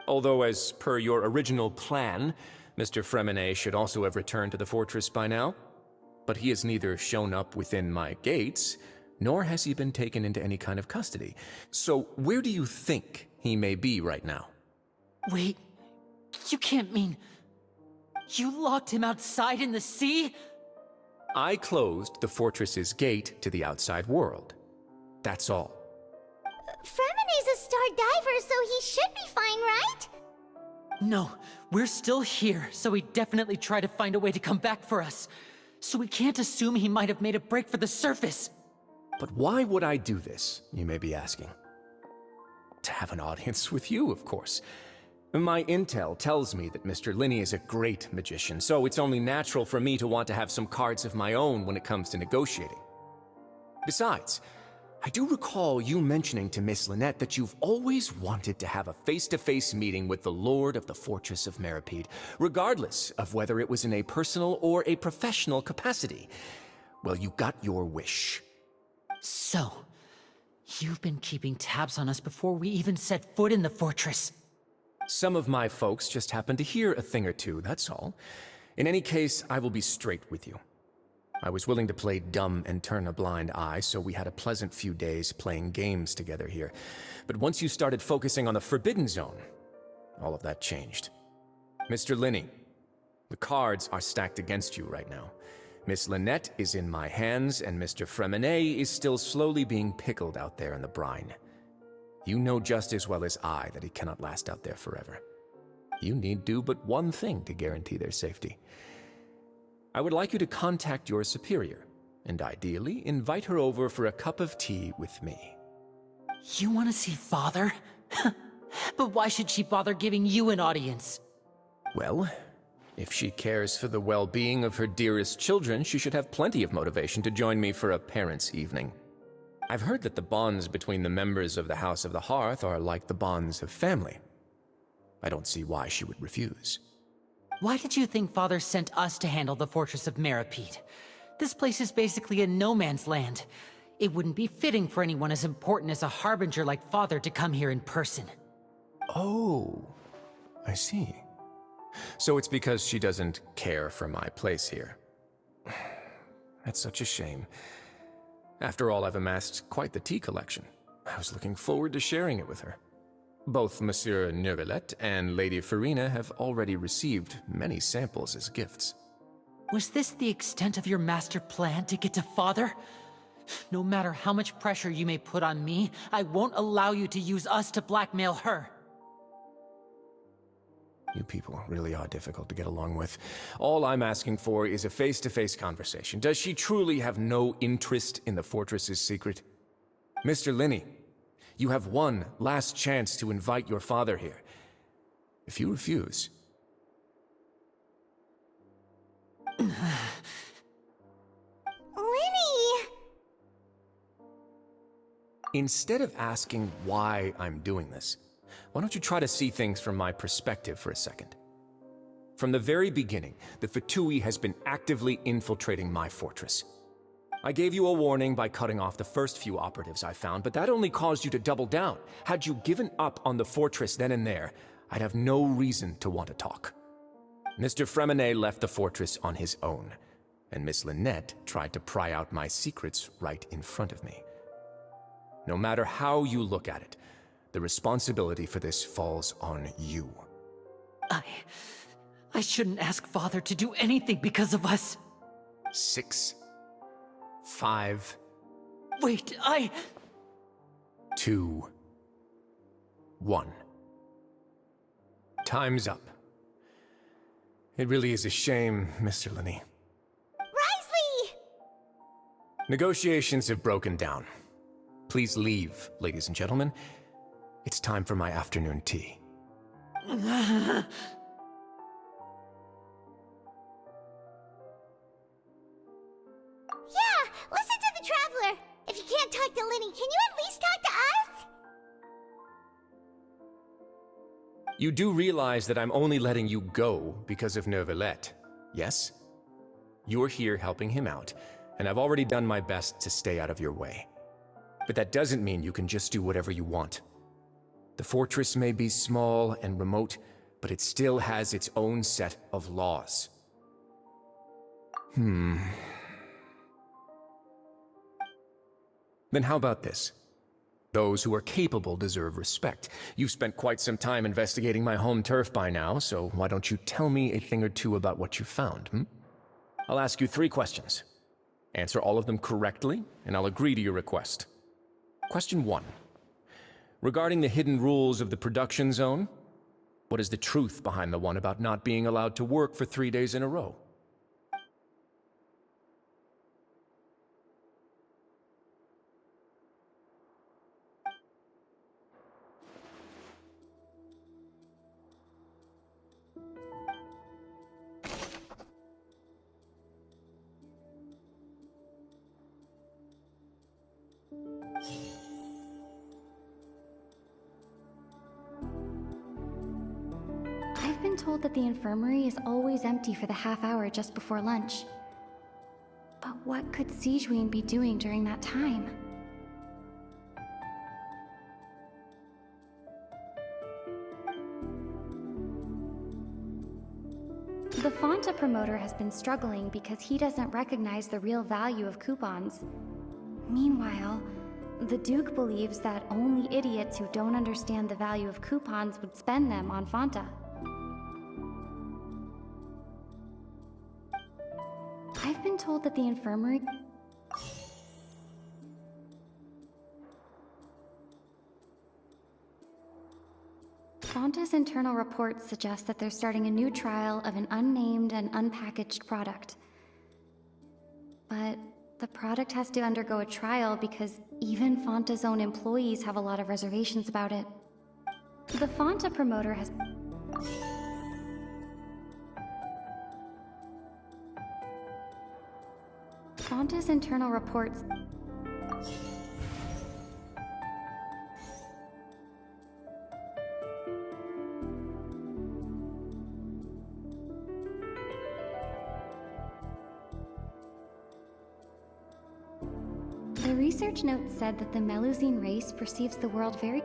Speaker 12: Although, as per your original plan, Mr. Fremine should also have returned to the fortress by now. But he has neither shown up within my gates, nor has he been taken into any kind of custody. So where do you think he may be right now?
Speaker 8: Wait, you can't mean... You locked him outside in the sea?
Speaker 12: I closed the fortress's gate to the outside world. That's all.
Speaker 1: Fremine's a star diver, so he should be fine, right?
Speaker 8: No, we're still here, so he definitely tried to find a way to come back for us. So we can't assume he might have made a break for the surface.
Speaker 12: But why would I do this, you may be asking? To have an audience with you, of course. My intel tells me that Mr. Linney is a great magician, so it's only natural for me to want to have some cards of my own when it comes to negotiating. Besides, I do recall you mentioning to Miss Lynette that you've always wanted to have a face-to-face meeting with the Lord of the Fortress of Meripede, regardless of whether it was in a personal or a professional capacity. Well, you got your wish.
Speaker 8: So, you've been keeping tabs on us before we even set foot in the fortress.
Speaker 12: Some of my folks just happened to hear a thing or two, that's all. In any case, I will be straight with you. I was willing to play dumb and turn a blind eye, so we had a pleasant few days playing games together here. But once you started focusing on the Forbidden Zone, all of that changed. Mr. Linney, the cards are stacked against you right now. Miss Lynette is in my hands, and Mr. Fremine is still slowly being pickled out there in the brine. You know just as well as I that he cannot last out there forever. You need do but one thing to guarantee their safety. I would like you to contact your superior, and ideally invite her over for a cup of tea with me.
Speaker 8: You want to see Father? But why should she bother giving you an audience?
Speaker 12: Well, if she cares for the well-being of her dearest children, she should have plenty of motivation to join me for a parents' evening. I've heard that the bonds between the members of the House of the Hearth are like the bonds of family. I don't see why she would refuse.
Speaker 8: Why did you think Father sent us to handle the Fortress of Meripede? This place is basically a no-man's land. It wouldn't be fitting for anyone as important as a harbinger like Father to come here in person.
Speaker 12: Oh, I see. So it's because she doesn't care for my place here. That's such a shame. After all, I've amassed quite the tea collection. I was looking forward to sharing it with her. Both Monsieur Neuvillette and Lady Farina have already received many samples as gifts.
Speaker 8: Was this the extent of your master plan to get to Father? No matter how much pressure you may put on me, I won't allow you to use us to blackmail her.
Speaker 12: You people really are difficult to get along with. All I'm asking for is a face-to-face conversation. Does she truly have no interest in the fortress's secret? Mr. Linney, you have one last chance to invite your father here. If you refuse...
Speaker 1: Linny!
Speaker 12: Instead of asking why I'm doing this, why don't you try to see things from my perspective for a second? From the very beginning, the Fatui has been actively infiltrating my fortress. I gave you a warning by cutting off the first few operatives I found, but that only caused you to double down. Had you given up on the fortress then and there, I'd have no reason to want to talk. Mr. Fremenet left the fortress on his own, and Miss Lynette tried to pry out my secrets right in front of me. No matter how you look at it, the responsibility for this falls on you.
Speaker 8: I shouldn't ask Father to do anything because of us.
Speaker 12: 6, 5...
Speaker 8: Wait,
Speaker 12: 2, 1. Time's up. It really is a shame, Mr. Linney.
Speaker 1: Risley!
Speaker 12: Negotiations have broken down. Please leave, ladies and gentlemen. It's time for my afternoon tea.
Speaker 1: Yeah, listen to the Traveler! If you can't talk to Linny, can you at least talk to us?
Speaker 12: You do realize that I'm only letting you go because of Neuvillette, yes? You're here helping him out, and I've already done my best to stay out of your way. But that doesn't mean you can just do whatever you want. The fortress may be small and remote, but it still has its own set of laws. Then how about this? Those who are capable deserve respect. You've spent quite some time investigating my home turf by now, so why don't you tell me a thing or two about what you found, I'll ask you 3 questions. Answer all of them correctly, and I'll agree to your request. Question 1. Regarding the hidden rules of the production zone, what is the truth behind the one about not being allowed to work for 3 days in a row?
Speaker 2: I've been told that the infirmary is always empty for the half hour just before lunch. But what could Sigewinne be doing during that time? The Fanta promoter has been struggling because he doesn't recognize the real value of coupons. Meanwhile, the Duke believes that only idiots who don't understand the value of coupons would spend them on Fanta. I've been told that the infirmary... Fanta's internal reports suggest that they're starting a new trial of an unnamed and unpackaged product. But the product has to undergo a trial because even Fanta's own employees have a lot of reservations about it. The Fanta promoter has... Fanta's internal reports... The research note said that the Melusine race perceives the world very...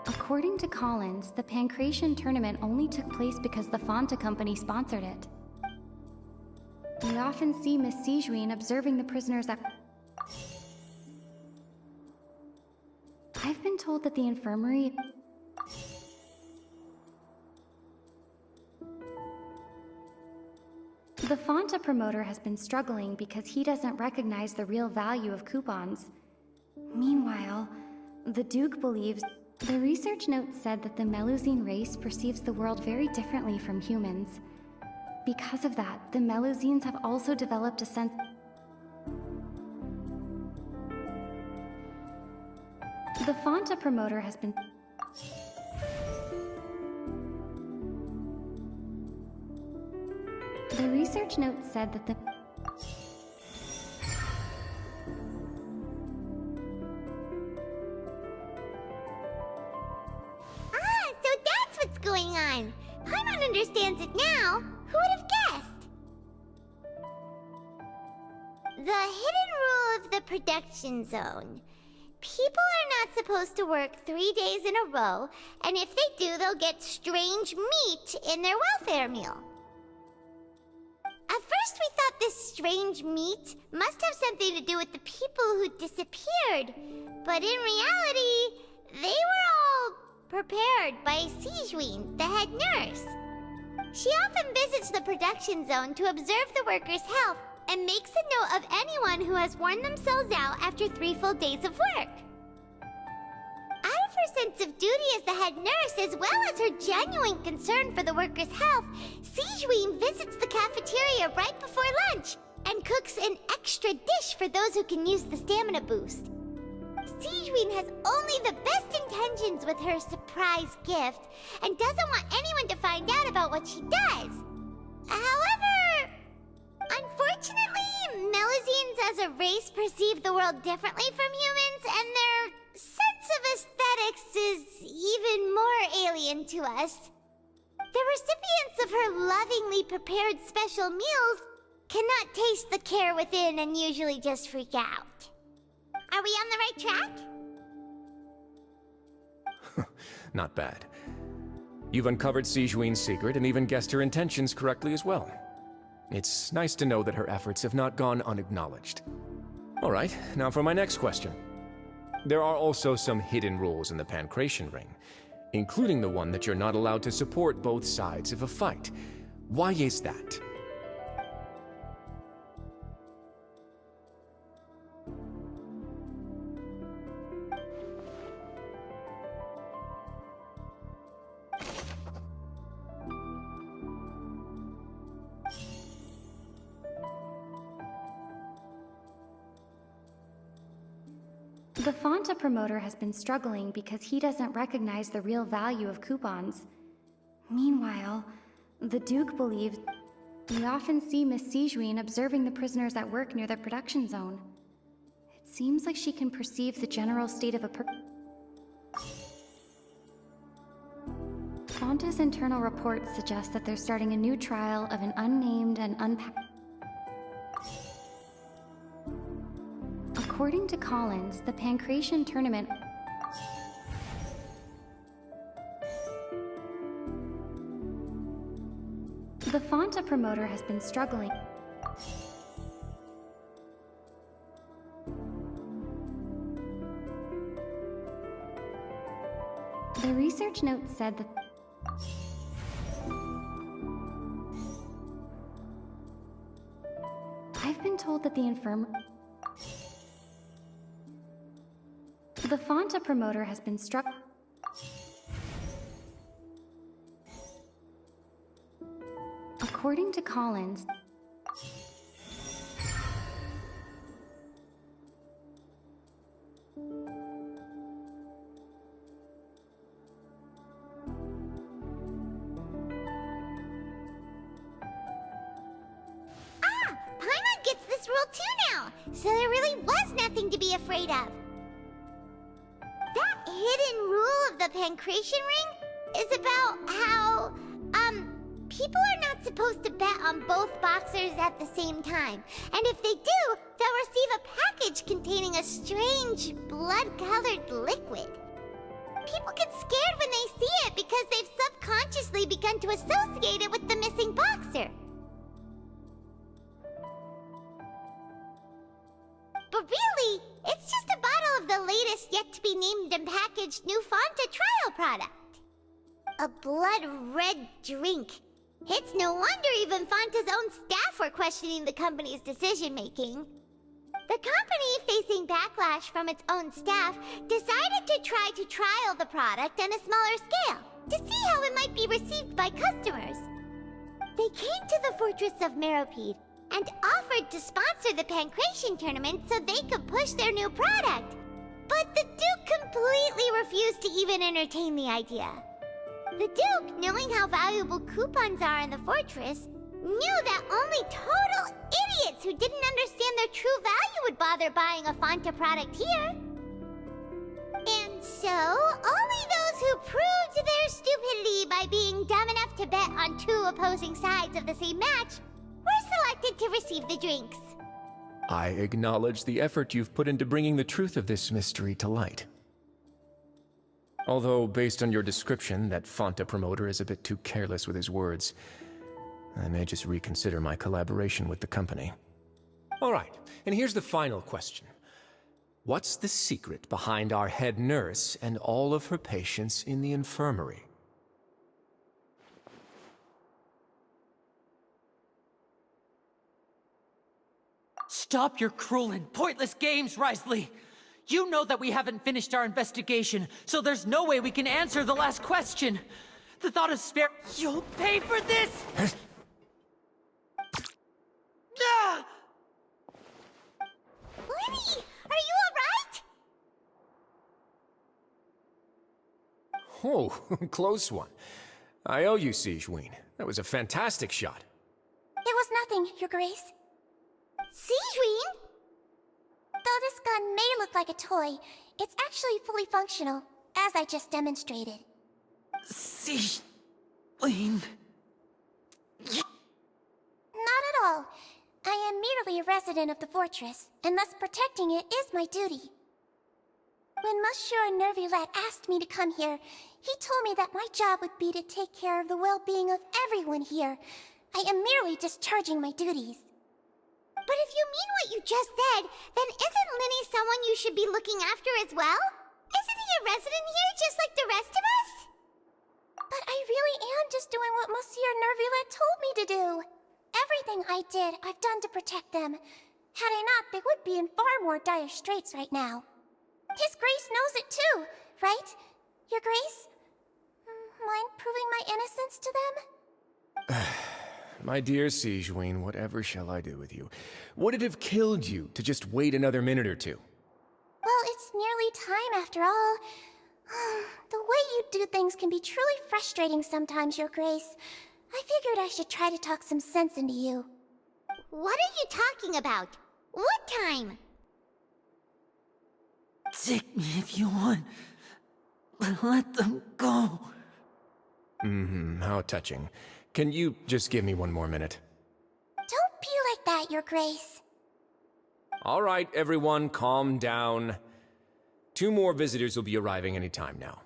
Speaker 2: According to Collins, the Pancration tournament only took place because the Fanta company sponsored it. We often see Miss Sijuin observing the prisoners at... I've been told that the infirmary... The Fanta promoter has been struggling because he doesn't recognize the real value of coupons. Meanwhile, the Duke believes... The research note said that the Melusine race perceives the world very differently from humans. Because of that, the Melusines have also developed a sense... The Fanta promoter has been... The research note said that the...
Speaker 1: So that's what's going on. Paimon understands it now. Who would have guessed? The hidden rule of the production zone. People are not supposed to work 3 days in a row, and if they do, they'll get strange meat in their welfare meal. At first we thought this strange meat must have something to do with the people who disappeared, but in reality, they were all prepared by Sijuin, the head nurse. She often visits the production zone to observe the workers' health and makes a note of anyone who has worn themselves out after 3 full days of work. Out of her sense of duty as the head nurse, as well as her genuine concern for the workers' health, Sijuin visits the cafeteria right before lunch and cooks an extra dish for those who can use the stamina boost. Sijuin has only the best intentions with her surprise gift and doesn't want anyone to find out about what she does. However, unfortunately, Melusines as a race perceive the world differently from humans, and their sense of aesthetics is even more alien to us. The recipients of her lovingly prepared special meals cannot taste the care within and usually just freak out. Are we on the right track?
Speaker 12: Not bad. You've uncovered Sijuin's secret and even guessed her intentions correctly as well. It's nice to know that her efforts have not gone unacknowledged. All right, now for my next question. There are also some hidden rules in the Pancration Ring, including the one that you're not allowed to support both sides of a fight. Why is that?
Speaker 2: The Fanta promoter has been struggling because he doesn't recognize the real value of coupons. Meanwhile, the Duke believes... We often see Miss Sijuin observing the prisoners at work near the production zone. It seems like she can perceive the general state of a Fanta's internal reports suggest that they're starting a new trial of an unnamed and According to Collins, the Pancration tournament... The Fanta promoter has been struggling... The research note said that... I've been told that the The Fanta promoter has been struck... According to Collins...
Speaker 1: Paimon gets this rule too now, so there really was nothing to be afraid of. That hidden rule of the Pancration Ring is about how, people are not supposed to bet on both boxers at the same time. And if they do, they'll receive a package containing a strange, blood-colored liquid. People can scan because they've subconsciously begun to associate it with the missing boxer. But really, it's just a bottle of the latest yet-to-be-named and packaged new Fanta trial product. A blood-red drink. It's no wonder even Fanta's own staff were questioning the company's decision-making. The company, facing backlash from its own staff, decided to try to trial the product on a smaller scale, to see how it might be received by customers. They came to the Fortress of Meropide and offered to sponsor the Pancration tournament so they could push their new product. But the Duke completely refused to even entertain the idea. The Duke, knowing how valuable coupons are in the fortress, knew that only total idiots who didn't understand their true value would bother buying a Fanta product here. And so, only those who proved their stupidity by being dumb enough to bet on two opposing sides of the same match were selected to receive the drinks.
Speaker 12: I acknowledge the effort you've put into bringing the truth of this mystery to light. Although, based on your description, that Fanta promoter is a bit too careless with his words, I may just reconsider my collaboration with the company.
Speaker 13: All right, and here's the final question. What's the secret behind our head nurse and all of her patients in the infirmary?
Speaker 8: Stop your cruel and pointless games, Risley! You know that we haven't finished our investigation, so there's no way we can answer the last question. The thought of spare... You'll pay for this! Ah!
Speaker 1: Lenny, are you alright?
Speaker 13: Oh, close one. I owe you, Sigewinne. That was a fantastic shot.
Speaker 9: It was nothing, Your Grace.
Speaker 1: Sigewinne?
Speaker 9: Though this gun may look like a toy, it's actually fully functional, as I just demonstrated.
Speaker 8: Sigewinne...
Speaker 9: Not at all. I am merely a resident of the fortress, and thus protecting it is my duty. When Monsieur Neuvillette asked me to come here, he told me that my job would be to take care of the well-being of everyone here. I am merely discharging my duties.
Speaker 1: But if you mean what you just said, then isn't Lenny someone you should be looking after as well? Isn't he a resident here just like the rest of us?
Speaker 9: But I really am just doing what Monsieur Neuvillette told me to do. Everything I did, I've done to protect them. Had I not, they would be in far more dire straits right now. His Grace knows it too, right? Your Grace? Mind proving my innocence to them?
Speaker 13: My dear Sigewinne, whatever shall I do with you? Would it have killed you to just wait another minute or two?
Speaker 9: Well, it's nearly time after all. The way you do things can be truly frustrating sometimes, Your Grace. I figured I should try to talk some sense into you.
Speaker 1: What are you talking about? What time?
Speaker 8: Take me if you want, but let them go.
Speaker 13: How touching. Can you just give me one more minute?
Speaker 9: Don't be like that, Your Grace.
Speaker 13: All right, everyone, calm down. 2 more visitors will be arriving any time now.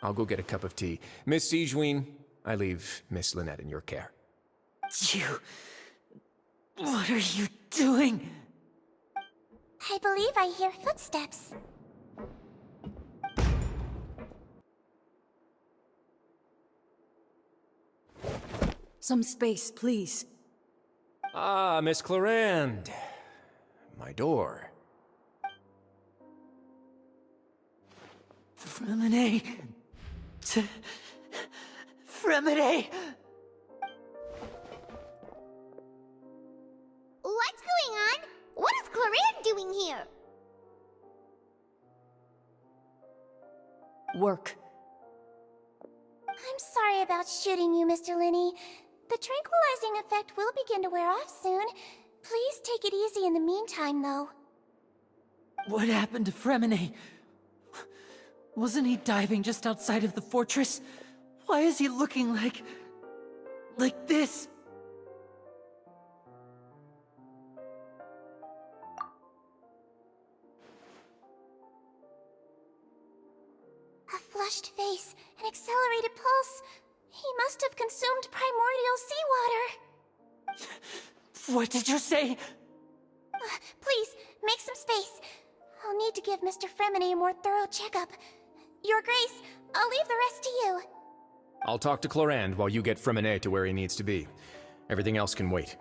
Speaker 13: I'll go get a cup of tea. Miss Sigewinne, I leave Miss Lynette in your care.
Speaker 8: You... What are you doing?
Speaker 9: I believe I hear footsteps.
Speaker 14: Some space, please.
Speaker 13: Ah, Miss Clarande. My door.
Speaker 8: Fremine... Fremine...
Speaker 1: What's going on? What is Clarande doing here?
Speaker 14: Work.
Speaker 9: I'm sorry about shooting you, Mr. Linney. The tranquilizing effect will begin to wear off soon. Please take it easy in the meantime, though.
Speaker 8: What happened to Fremine? Wasn't he diving just outside of the fortress? Why is he looking like this?
Speaker 9: A flushed face, an accelerated pulse. He must have consumed primordial seawater.
Speaker 8: What did you say?
Speaker 9: Please, make some space. I'll need to give Mr. Fremine a more thorough checkup. Your Grace, I'll leave the rest to you.
Speaker 12: I'll talk to Clorand while you get Fremine to where he needs to be. Everything else can wait.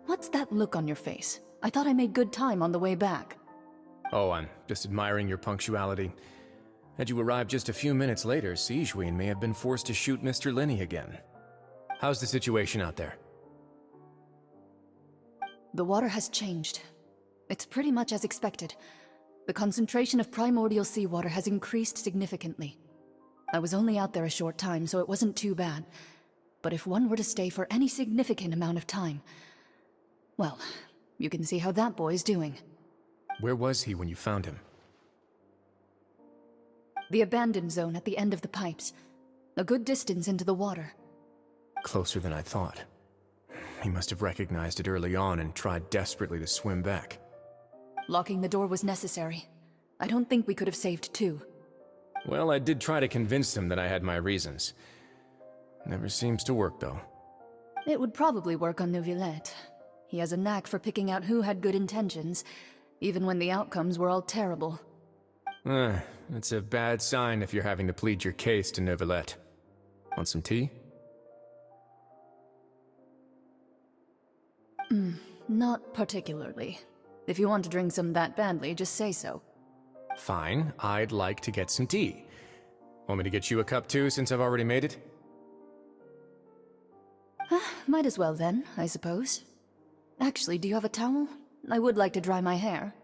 Speaker 14: What's that look on your face? I thought I made good time on the way back.
Speaker 12: Oh, I'm just admiring your punctuality. Had you arrived just a few minutes later, Sigewinne may have been forced to shoot Mr. Lenny again. How's the situation out there?
Speaker 14: The water has changed. It's pretty much as expected. The concentration of primordial seawater has increased significantly. I was only out there a short time, so it wasn't too bad. But if one were to stay for any significant amount of time... well, you can see how that boy's doing.
Speaker 12: Where was he when you found him?
Speaker 14: The abandoned zone at the end of the pipes. A good distance into the water.
Speaker 12: Closer than I thought. He must have recognized it early on and tried desperately to swim back.
Speaker 14: Locking the door was necessary. I don't think we could have saved two.
Speaker 12: Well, I did try to convince him that I had my reasons. Never seems to work, though.
Speaker 14: It would probably work on Neuvillette. He has a knack for picking out who had good intentions, even when the outcomes were all terrible.
Speaker 12: It's a bad sign if you're having to plead your case to Neuvillette. Want some tea?
Speaker 14: Not particularly. If you want to drink some that badly, just say so.
Speaker 12: Fine, I'd like to get some tea. Want me to get you a cup too, since I've already made it?
Speaker 14: Might as well then, I suppose. Actually, do you have a towel? I would like to dry my hair.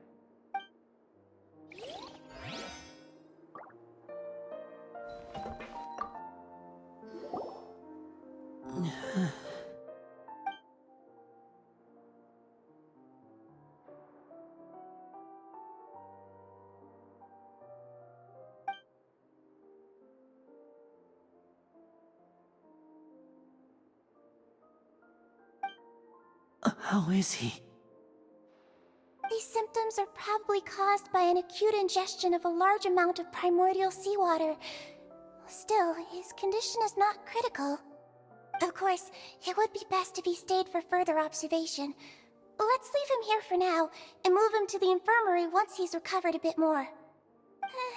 Speaker 8: How is he?
Speaker 9: These symptoms are probably caused by an acute ingestion of a large amount of primordial seawater. Still, his condition is not critical. Of course, it would be best if he stayed for further observation. Let's leave him here for now, and move him to the infirmary once he's recovered a bit more.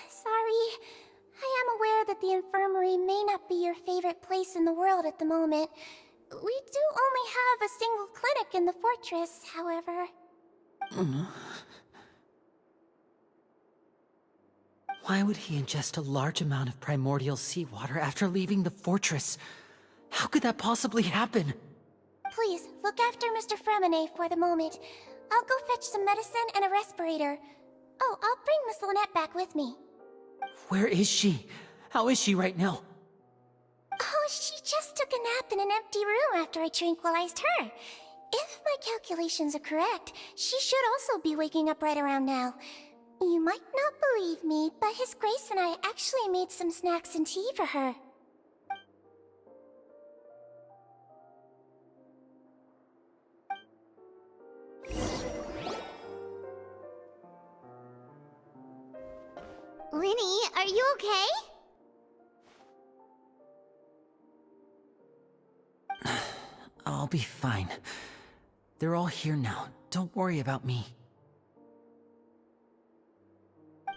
Speaker 9: Sorry. I am aware that the infirmary may not be your favorite place in the world at the moment. We do only have a single clinic in the fortress, however.
Speaker 8: Why would he ingest a large amount of primordial seawater after leaving the fortress? How could that possibly happen?
Speaker 9: Please, look after Mr. Fremine for the moment. I'll go fetch some medicine and a respirator. Oh, I'll bring Miss Lynette back with me.
Speaker 8: Where is she? How is she right now?
Speaker 9: Oh, she just took a nap in an empty room after I tranquilized her. If my calculations are correct, she should also be waking up right around now. You might not believe me, but His Grace and I actually made some snacks and tea for her.
Speaker 1: Linny, are you okay?
Speaker 8: I'll be fine. They're all here now. Don't worry about me.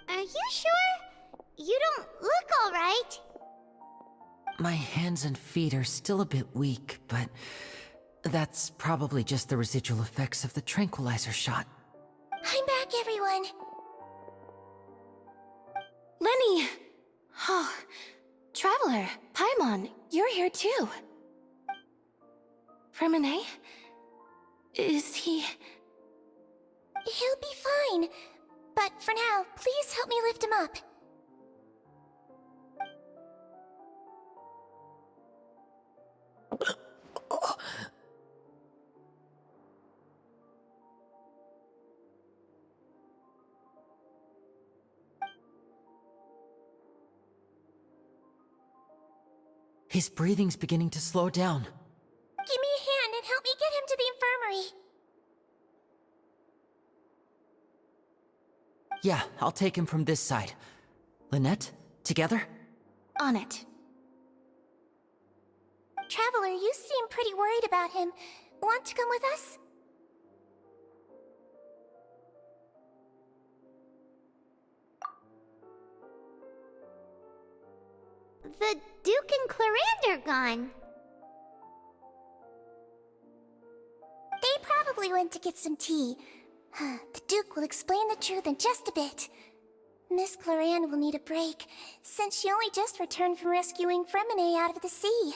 Speaker 1: Are you sure? You don't look alright.
Speaker 8: My hands and feet are still a bit weak, but that's probably just the residual effects of the tranquilizer shot.
Speaker 9: I'm back, everyone.
Speaker 11: Lenny! Oh, Traveler, Paimon, you're here too. Fremine? Is he...
Speaker 9: He'll be fine. But for now, please help me lift him up.
Speaker 8: His breathing's beginning to slow down.
Speaker 9: Give me a hand and help me get him to the infirmary.
Speaker 8: Yeah, I'll take him from this side. Lynette, together?
Speaker 2: On it.
Speaker 9: Traveler, you seem pretty worried about him. Want to come with us?
Speaker 1: The Duke and Clarande are gone.
Speaker 9: They probably went to get some tea. The Duke will explain the truth in just a bit. Miss Clarande will need a break, since she only just returned from rescuing Fremine out of the sea.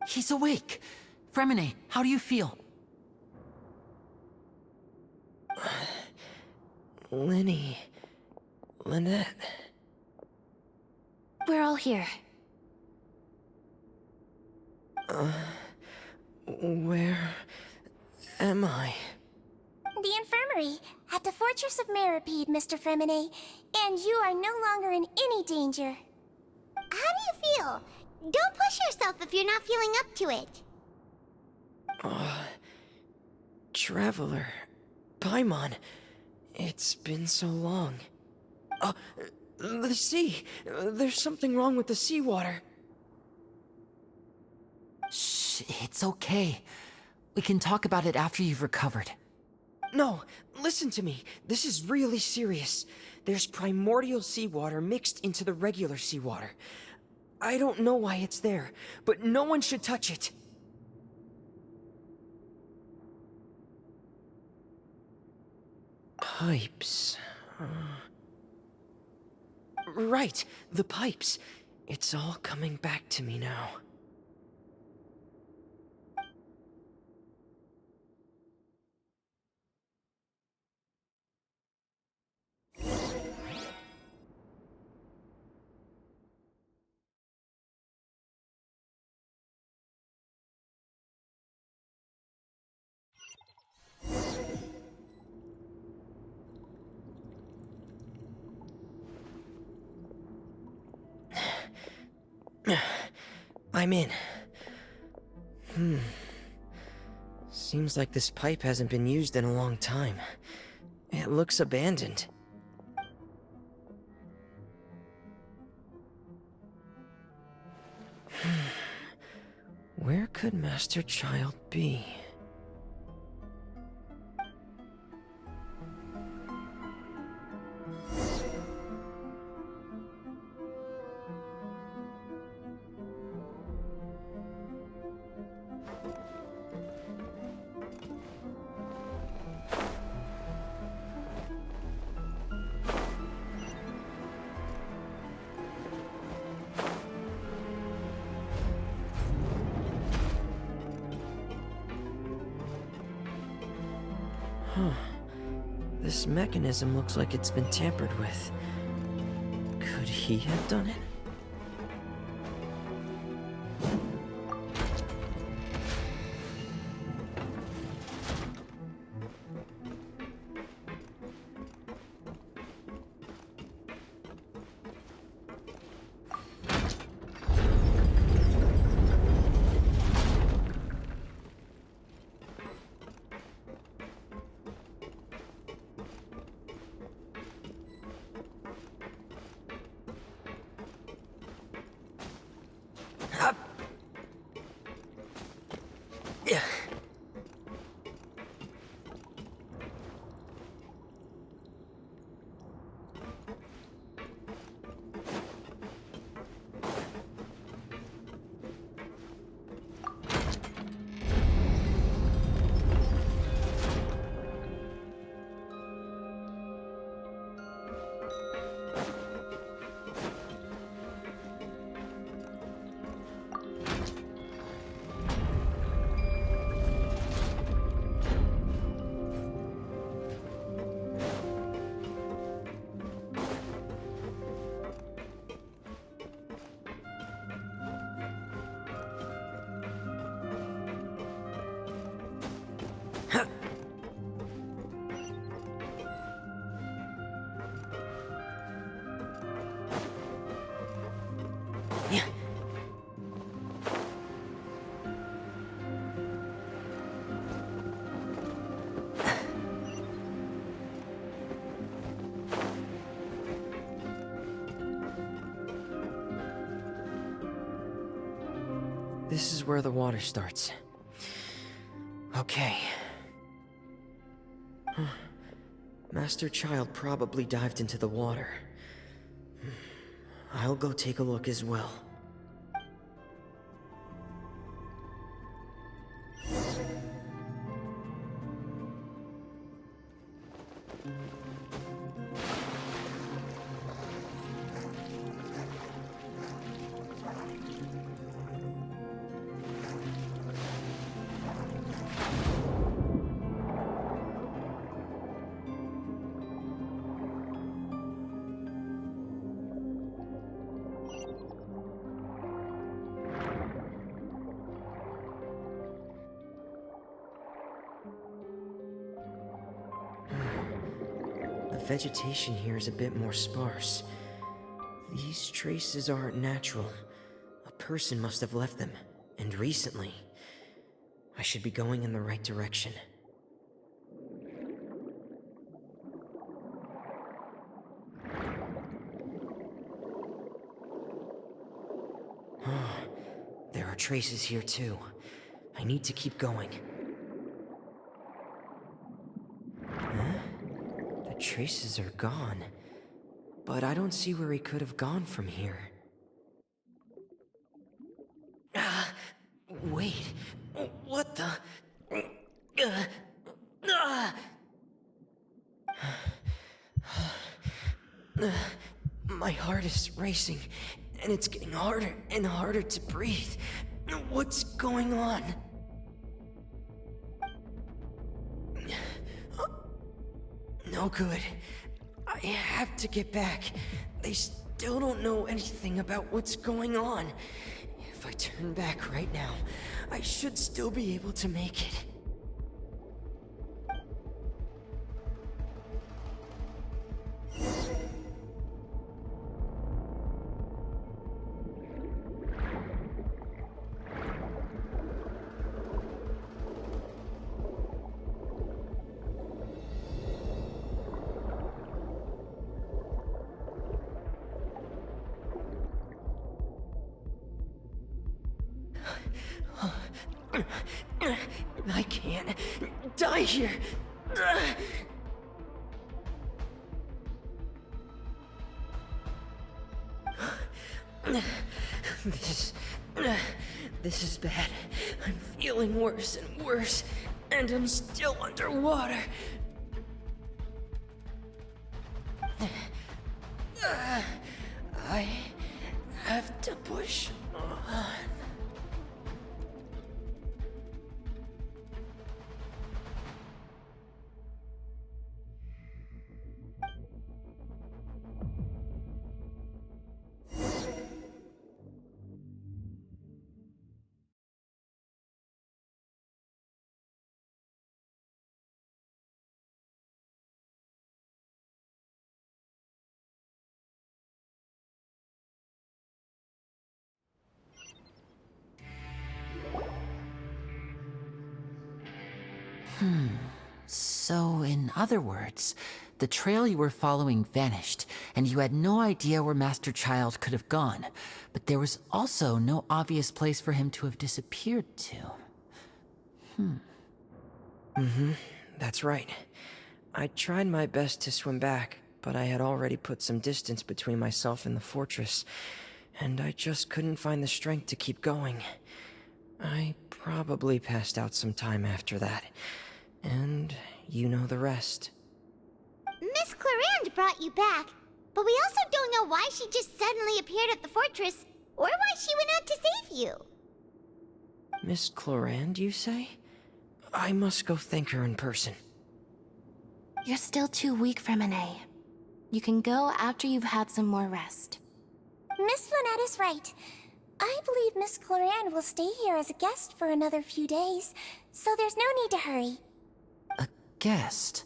Speaker 8: He's awake. Fremine, how do you feel?
Speaker 15: Lynette.
Speaker 2: We're all here.
Speaker 15: Where am I?
Speaker 9: The infirmary, at the Fortress of Meripede, Mr. Fremine, and you are no longer in any danger.
Speaker 1: How do you feel? Don't push yourself if you're not feeling up to it.
Speaker 15: Traveler. Paimon. It's been so long. The sea. There's something wrong with the seawater.
Speaker 8: Shh, it's okay. We can talk about it after you've recovered.
Speaker 15: No, listen to me. This is really serious. There's primordial seawater mixed into the regular seawater. I don't know why it's there, but no one should touch it. Pipes. Right, the pipes. It's all coming back to me now. I'm in. Seems like this pipe hasn't been used in a long time. It looks abandoned. Where could Master Child be? This mechanism looks like it's been tampered with. Could he have done it? This is where the water starts. Okay. Master Child probably dived into the water. I'll go take a look as well. The vegetation here is a bit more sparse. These traces aren't natural. A person must have left them, and recently. I should be going in the right direction. There are traces here too. I need to keep going. The traces are gone, but I don't see where he could have gone from here. Wait, what the? My heart is racing, and it's getting harder and harder to breathe. What's going on? No good. I have to get back. They still don't know anything about what's going on. If I turn back right now, I should still be able to make it. I can't die here. This is bad. I'm feeling worse and worse, and I'm still underwater. I have to push on.
Speaker 8: So, in other words, the trail you were following vanished, and you had no idea where Master Child could have gone. But there was also no obvious place for him to have disappeared to.
Speaker 15: That's right. I tried my best to swim back, but I had already put some distance between myself and the fortress, and I just couldn't find the strength to keep going. I probably passed out some time after that, and you know the rest.
Speaker 1: Miss Clarand brought you back, but we also don't know why she just suddenly appeared at the fortress, or why she went out to save you.
Speaker 15: Miss Clarand, you say? I must go thank her in person.
Speaker 16: You're still too weak for Monet. You can go after you've had some more rest.
Speaker 9: Miss Lynette is right. I believe Miss Clarand will stay here as a guest for another few days, so there's no need to hurry.
Speaker 8: A guest?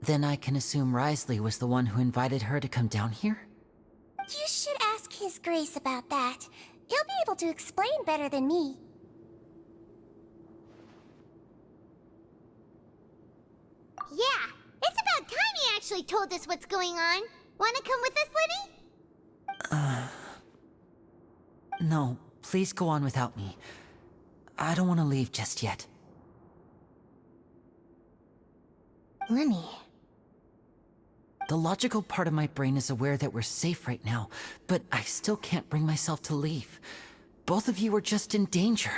Speaker 8: Then I can assume Risley was the one who invited her to come down here?
Speaker 9: You should ask His Grace about that. He'll be able to explain better than me.
Speaker 1: Yeah, it's about time he actually told us what's going on. Wanna come with us, Lenny?
Speaker 8: No, please go on without me. I don't want to leave just yet.
Speaker 16: Lenny.
Speaker 8: The logical part of my brain is aware that we're safe right now, but I still can't bring myself to leave. Both of you are just in danger.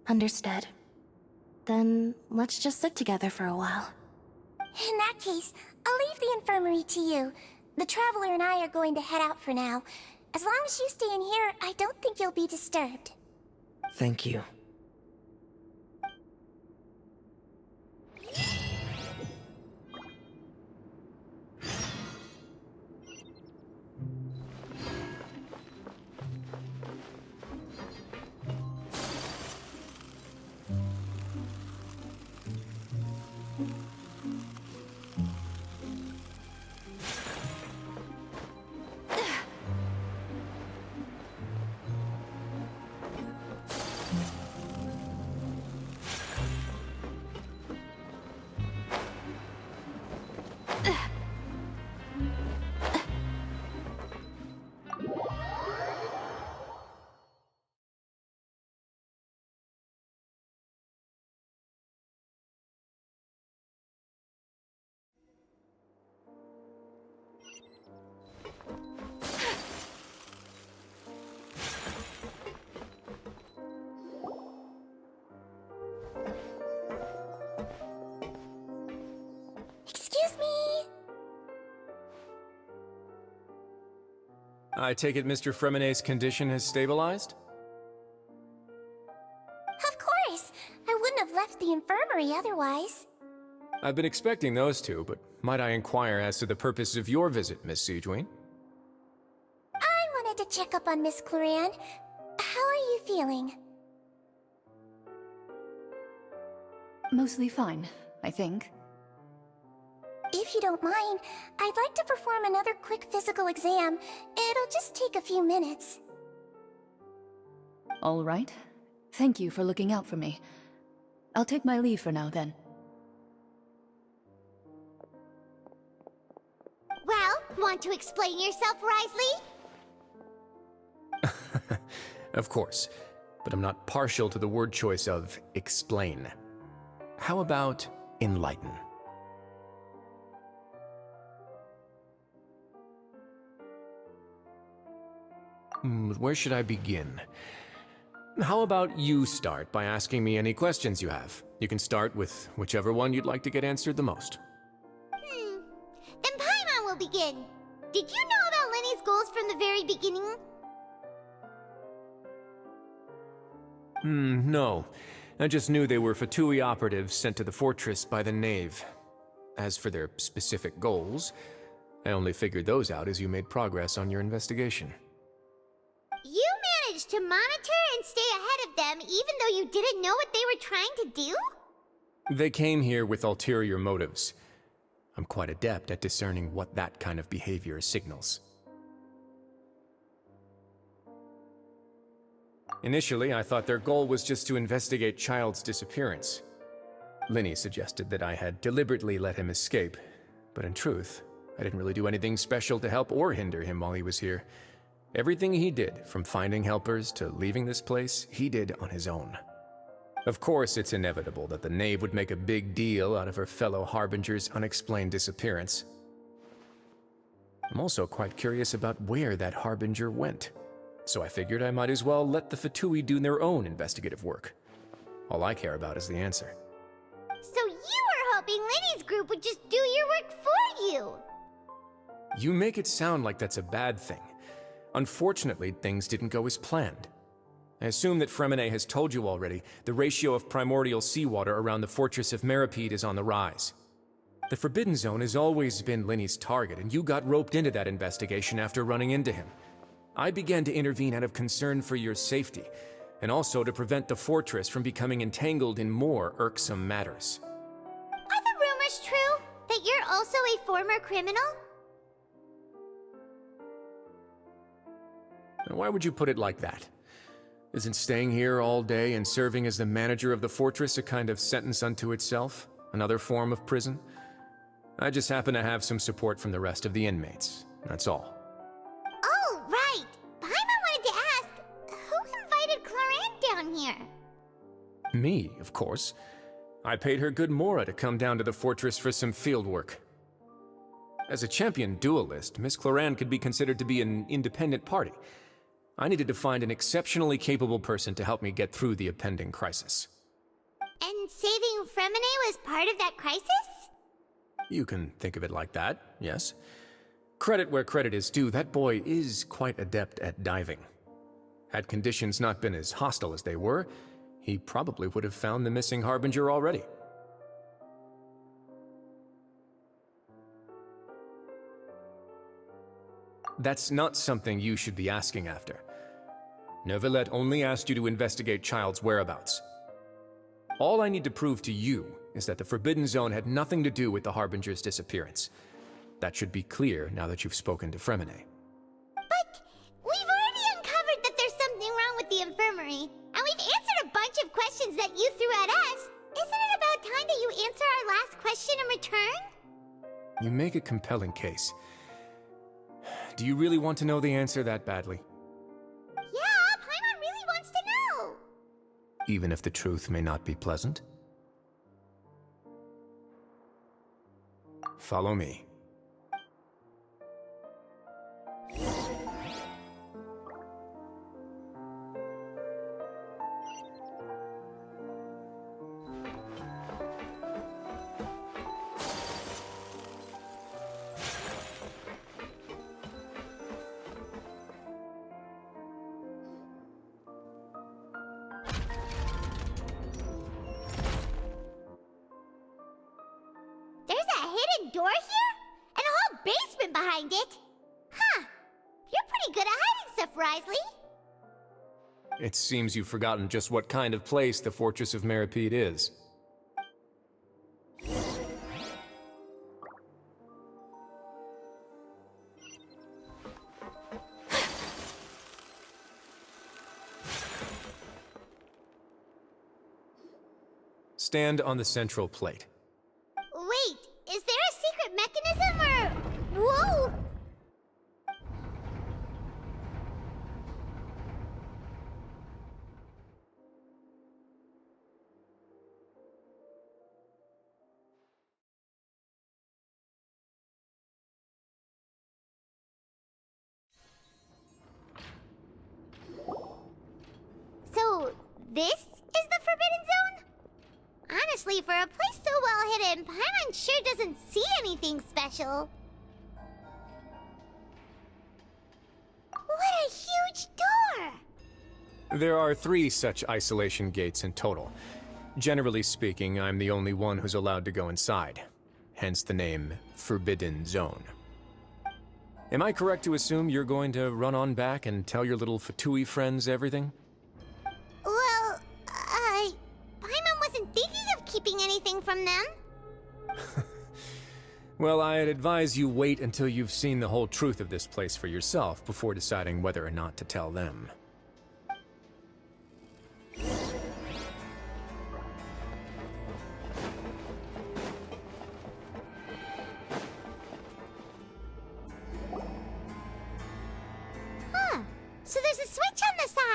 Speaker 16: Understood. Then let's just sit together for a while.
Speaker 9: In that case, I'll leave the infirmary to you. The Traveler and I are going to head out for now. As long as you stay in here, I don't think you'll be disturbed.
Speaker 15: Thank you.
Speaker 9: Excuse me!
Speaker 12: I take it Mr. Fremonet's condition has stabilized?
Speaker 9: Of course! I wouldn't have left the infirmary otherwise.
Speaker 12: I've been expecting those two, but might I inquire as to the purpose of your visit, Miss Sidgeween?
Speaker 9: I wanted to check up on Miss Clarand. How are you feeling?
Speaker 14: Mostly fine, I think.
Speaker 9: If you don't mind, I'd like to perform another quick physical exam. It'll just take a few minutes.
Speaker 14: All right. Thank you for looking out for me. I'll take my leave for now, then.
Speaker 1: Well, want to explain yourself, Risley?
Speaker 12: Of course, but I'm not partial to the word choice of explain. How about enlighten? Where should I begin? How about you start by asking me any questions you have? You can start with whichever one you'd like to get answered the most.
Speaker 1: Then Paimon will begin. Did you know about Lenny's goals from the very beginning?
Speaker 12: No. I just knew they were Fatui operatives sent to the fortress by the Knave. As for their specific goals, I only figured those out as you made progress on your investigation.
Speaker 1: You managed to monitor and stay ahead of them even though you didn't know what they were trying to do?
Speaker 12: They came here with ulterior motives. I'm quite adept at discerning what that kind of behavior signals. Initially, I thought their goal was just to investigate Child's disappearance. Linny suggested that I had deliberately let him escape, but in truth, I didn't really do anything special to help or hinder him while he was here. Everything he did, from finding helpers to leaving this place, he did on his own. Of course, it's inevitable that the Knave would make a big deal out of her fellow Harbinger's unexplained disappearance. I'm also quite curious about where that Harbinger went, so I figured I might as well let the Fatui do their own investigative work. All I care about is the answer.
Speaker 1: So you were hoping Linny's group would just do your work for you!
Speaker 12: You make it sound like that's a bad thing. Unfortunately, things didn't go as planned. I assume that Fremine has told you already, the ratio of primordial seawater around the fortress of Meripede is on the rise. The Forbidden Zone has always been Linny's target, and you got roped into that investigation after running into him. I began to intervene out of concern for your safety, and also to prevent the fortress from becoming entangled in more irksome matters.
Speaker 1: Are the rumors true? That you're also a former criminal?
Speaker 12: Now, why would you put it like that? Isn't staying here all day and serving as the manager of the fortress a kind of sentence unto itself? Another form of prison? I just happen to have some support from the rest of the inmates, that's all.
Speaker 1: Oh, right! Paimon wanted to ask, who invited Clorant down here?
Speaker 12: Me, of course. I paid her good mora to come down to the fortress for some field work. As a champion duelist, Miss Clorant could be considered to be an independent party. I needed to find an exceptionally capable person to help me get through the impending crisis.
Speaker 1: And saving Fremine was part of that crisis?
Speaker 12: You can think of it like that, yes. Credit where credit is due, that boy is quite adept at diving. Had conditions not been as hostile as they were, he probably would have found the missing Harbinger already. That's not something you should be asking after. Neuvillette only asked you to investigate Child's whereabouts. All I need to prove to you is that the Forbidden Zone had nothing to do with the Harbinger's disappearance. That should be clear now that you've spoken to Fremine.
Speaker 1: But we've already uncovered that there's something wrong with the infirmary, and we've answered a bunch of questions that you threw at us. Isn't it about time that you answer our last question in return?
Speaker 12: You make a compelling case. Do you really want to know the answer that badly?
Speaker 1: Yeah, Paimon really wants to know!
Speaker 12: Even if the truth may not be pleasant? Follow me.
Speaker 1: Door here? And a whole basement behind it? Huh. You're pretty good at hiding stuff, Risley.
Speaker 12: It seems you've forgotten just what kind of place the Fortress of Meripede is. Stand on the central plate.
Speaker 1: Wait, is there a secret mechanism or... Whoa! So, this is the Forbidden Zone? Honestly, for a place so well hidden, Paimon sure doesn't see anything special. What a huge door!
Speaker 12: There are 3 such isolation gates in total. Generally speaking, I'm the only one who's allowed to go inside. Hence the name Forbidden Zone. Am I correct to assume you're going to run on back and tell your little Fatui friends everything?
Speaker 1: Well, Paimon wasn't thinking of keeping anything from them.
Speaker 12: Well, I'd advise you wait until you've seen the whole truth of this place for yourself before deciding whether or not to tell them.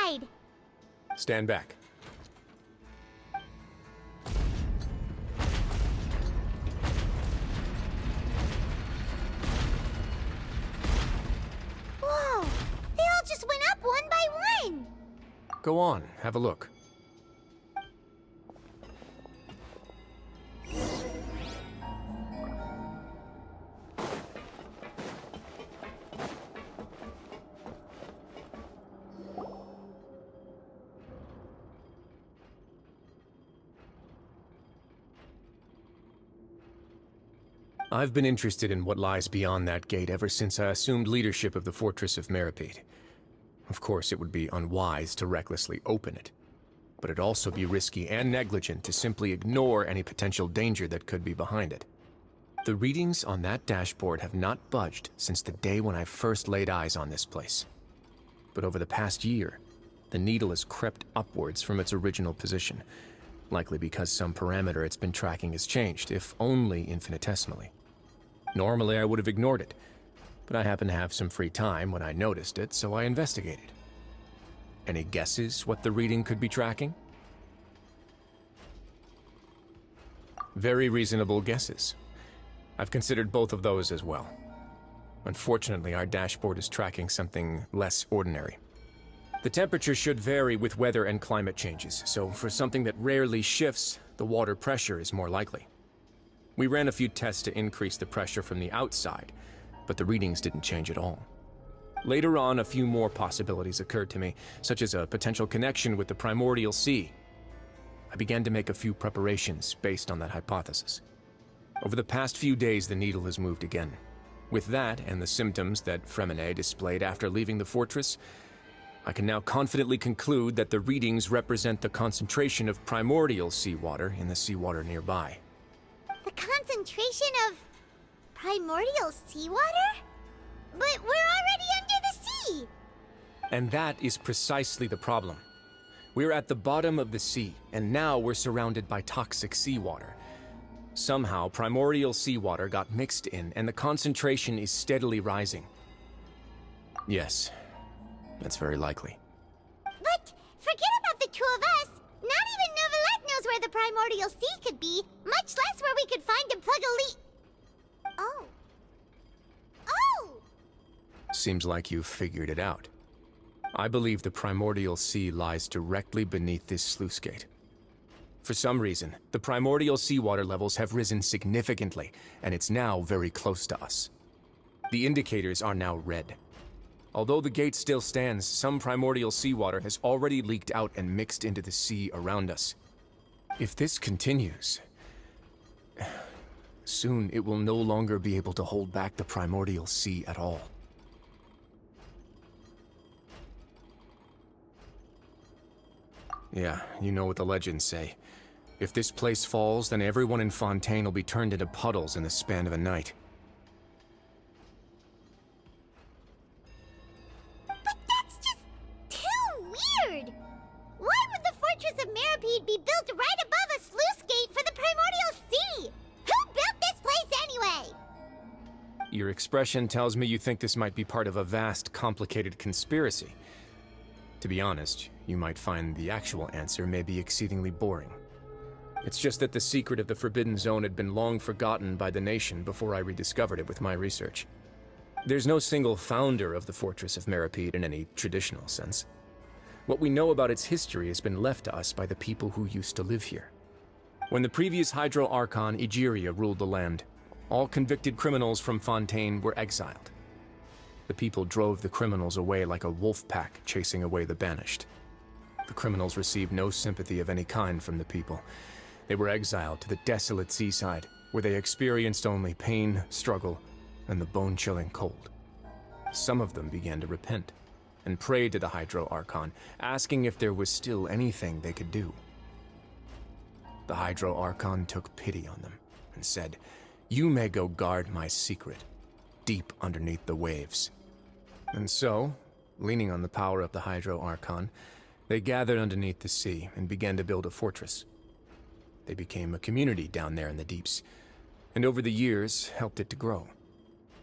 Speaker 1: inside.
Speaker 12: Stand back.
Speaker 1: Whoa! They all just went up one by one!
Speaker 12: Go on, have a look. I've been interested in what lies beyond that gate ever since I assumed leadership of the Fortress of Meripede. Of course, it would be unwise to recklessly open it, but it'd also be risky and negligent to simply ignore any potential danger that could be behind it. The readings on that dashboard have not budged since the day when I first laid eyes on this place. But over the past year, the needle has crept upwards from its original position, likely because some parameter it's been tracking has changed, if only infinitesimally. Normally, I would have ignored it, but I happened to have some free time when I noticed it, so I investigated. Any guesses what the reading could be tracking? Very reasonable guesses. I've considered both of those as well. Unfortunately, our dashboard is tracking something less ordinary. The temperature should vary with weather and climate changes, so for something that rarely shifts, the water pressure is more likely. We ran a few tests to increase the pressure from the outside, but the readings didn't change at all. Later on, a few more possibilities occurred to me, such as a potential connection with the primordial sea. I began to make a few preparations based on that hypothesis. Over the past few days, the needle has moved again. With that, and the symptoms that Fremine displayed after leaving the fortress, I can now confidently conclude that the readings represent the concentration of primordial seawater in the seawater nearby.
Speaker 1: The concentration of primordial seawater? But we're already under the sea!
Speaker 12: And that is precisely the problem. We're at the bottom of the sea, and now we're surrounded by toxic seawater. Somehow, primordial seawater got mixed in, and the concentration is steadily rising. Yes, that's very likely.
Speaker 1: But forget about the two of us! Not even Neuvillette knows where the primordial sea could be, much less where we could find and plug a leak. Oh. Oh!
Speaker 12: Seems like you've figured it out. I believe the primordial sea lies directly beneath this sluice gate. For some reason, the primordial seawater levels have risen significantly, and it's now very close to us. The indicators are now red. Although the gate still stands, some primordial seawater has already leaked out and mixed into the sea around us. If this continues, soon it will no longer be able to hold back the primordial sea at all. Yeah, you know what the legends say. If this place falls, then everyone in Fontaine will be turned into puddles in the span of a night.
Speaker 1: But that's just too weird! Why would the Fortress of Meripede be built right above a sluice gate for the primordial sea? Who built this place anyway?
Speaker 12: Your expression tells me you think this might be part of a vast, complicated conspiracy. To be honest, you might find the actual answer may be exceedingly boring. It's just that the secret of the Forbidden Zone had been long forgotten by the nation before I rediscovered it with my research. There's no single founder of the Fortress of Meripede in any traditional sense. What we know about its history has been left to us by the people who used to live here. When the previous Hydro Archon Egeria ruled the land, all convicted criminals from Fontaine were exiled. The people drove the criminals away like a wolf pack chasing away the banished. The criminals received no sympathy of any kind from the people. They were exiled to the desolate seaside, where they experienced only pain, struggle, and the bone-chilling cold. Some of them began to repent, and prayed to the Hydro Archon, asking if there was still anything they could do. The Hydro Archon took pity on them, and said, "You may go guard my secret, deep underneath the waves." And so, leaning on the power of the Hydro Archon, they gathered underneath the sea and began to build a fortress. They became a community down there in the deeps, and over the years helped it to grow.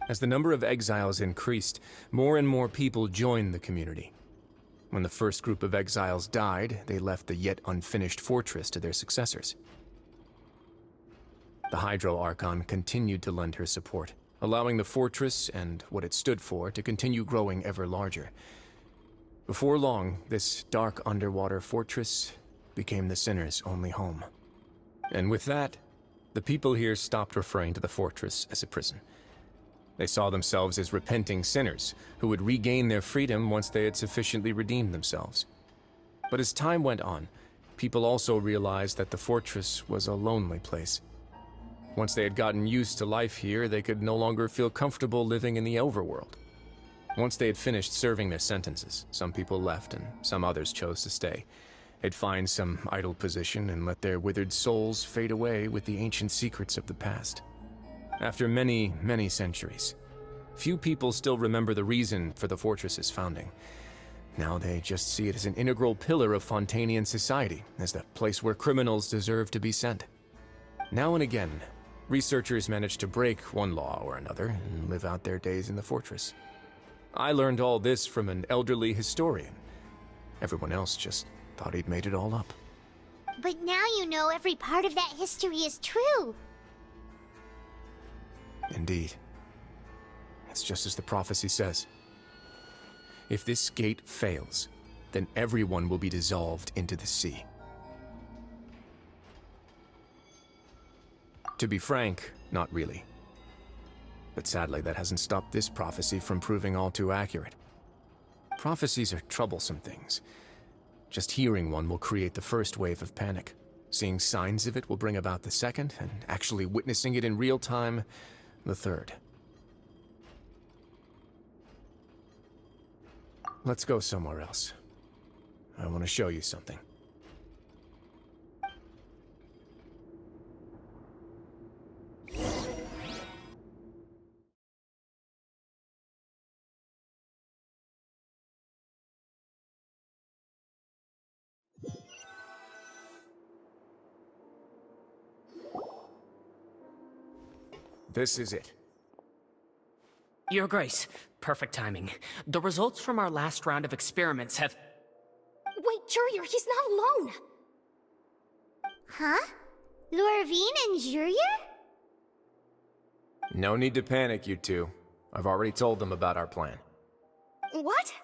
Speaker 12: As the number of exiles increased, more and more people joined the community. When the first group of exiles died, they left the yet unfinished fortress to their successors. The Hydro Archon continued to lend her support, allowing the fortress and what it stood for to continue growing ever larger. Before long, this dark underwater fortress became the Sinner's only home. And with that, the people here stopped referring to the fortress as a prison. They saw themselves as repenting sinners who would regain their freedom once they had sufficiently redeemed themselves. But as time went on, people also realized that the fortress was a lonely place. Once they had gotten used to life here, they could no longer feel comfortable living in the overworld. Once they had finished serving their sentences, some people left and some others chose to stay. They'd find some idle position and let their withered souls fade away with the ancient secrets of the past. After many, many centuries, few people still remember the reason for the fortress's founding. Now they just see it as an integral pillar of Fontainian society, as the place where criminals deserve to be sent. Now and again, researchers manage to break one law or another and live out their days in the fortress. I learned all this from an elderly historian. Everyone else just thought he'd made it all up.
Speaker 1: But now you know every part of that history is true.
Speaker 12: Indeed. It's just as the prophecy says. If this gate fails, then everyone will be dissolved into the sea. To be frank, not really. But sadly, that hasn't stopped this prophecy from proving all too accurate. Prophecies are troublesome things. Just hearing one will create the first wave of panic. Seeing signs of it will bring about the second, and actually witnessing it in real time, the third. Let's go somewhere else. I want to show you something. This is it.
Speaker 10: Your Grace, perfect timing. The results from our last round of experiments have...
Speaker 11: Wait, Jurier, he's not alone!
Speaker 1: Huh? Lorvine and Jurier?
Speaker 12: No need to panic, you two. I've already told them about our plan.
Speaker 11: What?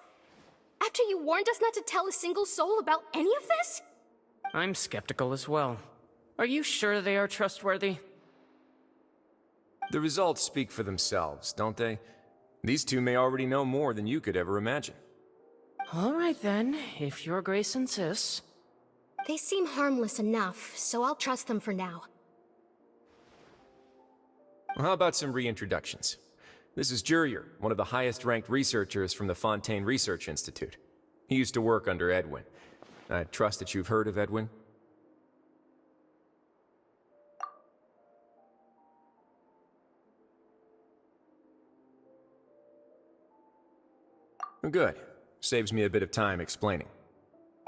Speaker 11: After you warned us not to tell a single soul about any of this?
Speaker 10: I'm skeptical as well. Are you sure they are trustworthy?
Speaker 12: The results speak for themselves, don't they? These two may already know more than you could ever imagine.
Speaker 10: All right then, if Your Grace insists.
Speaker 11: They seem harmless enough, so I'll trust them for now.
Speaker 12: Well, how about some reintroductions? This is Jurier, one of the highest-ranked researchers from the Fontaine Research Institute. He used to work under Edwin. I trust that you've heard of Edwin? Good. Saves me a bit of time explaining.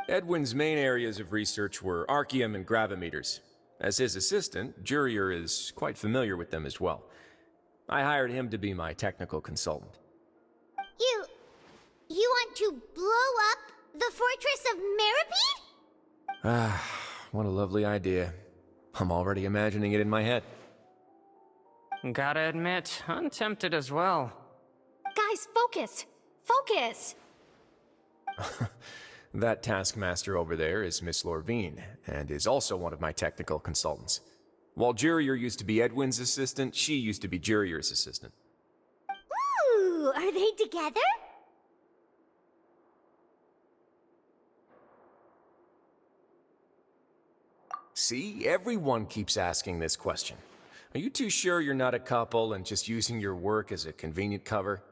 Speaker 12: Edwin's main areas of research were archaeum and gravimeters. As his assistant, Jurier is quite familiar with them as well. I hired him to be my technical consultant.
Speaker 1: You want to blow up the fortress of Meripede?
Speaker 12: Ah, what a lovely idea. I'm already imagining it in my head.
Speaker 10: Gotta admit, I'm tempted as well.
Speaker 11: Guys, focus! Focus!
Speaker 12: That taskmaster over there is Miss Lorvine, and is also one of my technical consultants. While Jurier used to be Edwin's assistant, she used to be Jurier's assistant.
Speaker 1: Ooh, are they together?
Speaker 12: See, everyone keeps asking this question. Are you too sure you're not a couple and just using your work as a convenient cover?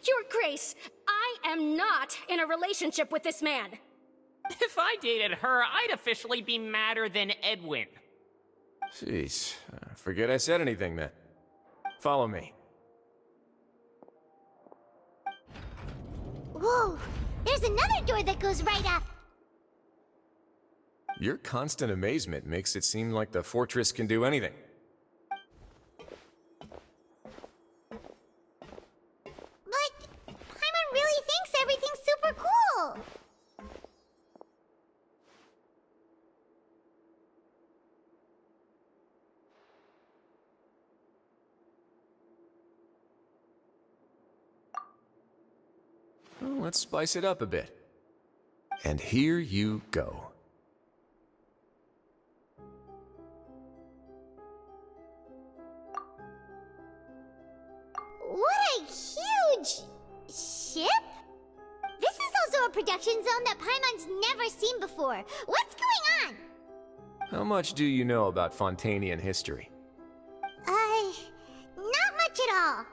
Speaker 11: Your Grace, I am not in a relationship with this man.
Speaker 10: If I dated her, I'd officially be madder than Edwin.
Speaker 12: Jeez, forget I said anything then. Follow me.
Speaker 1: Whoa, there's another door that goes right up.
Speaker 12: Your constant amazement makes it seem like the fortress can do anything.
Speaker 1: But Paimon really thinks everything
Speaker 12: let's spice it up a bit. And here you go.
Speaker 1: What a huge ship? This is also a production zone that Paimon's never seen before. What's going on?
Speaker 12: How much do you know about Fontanian history?
Speaker 1: Not much at all.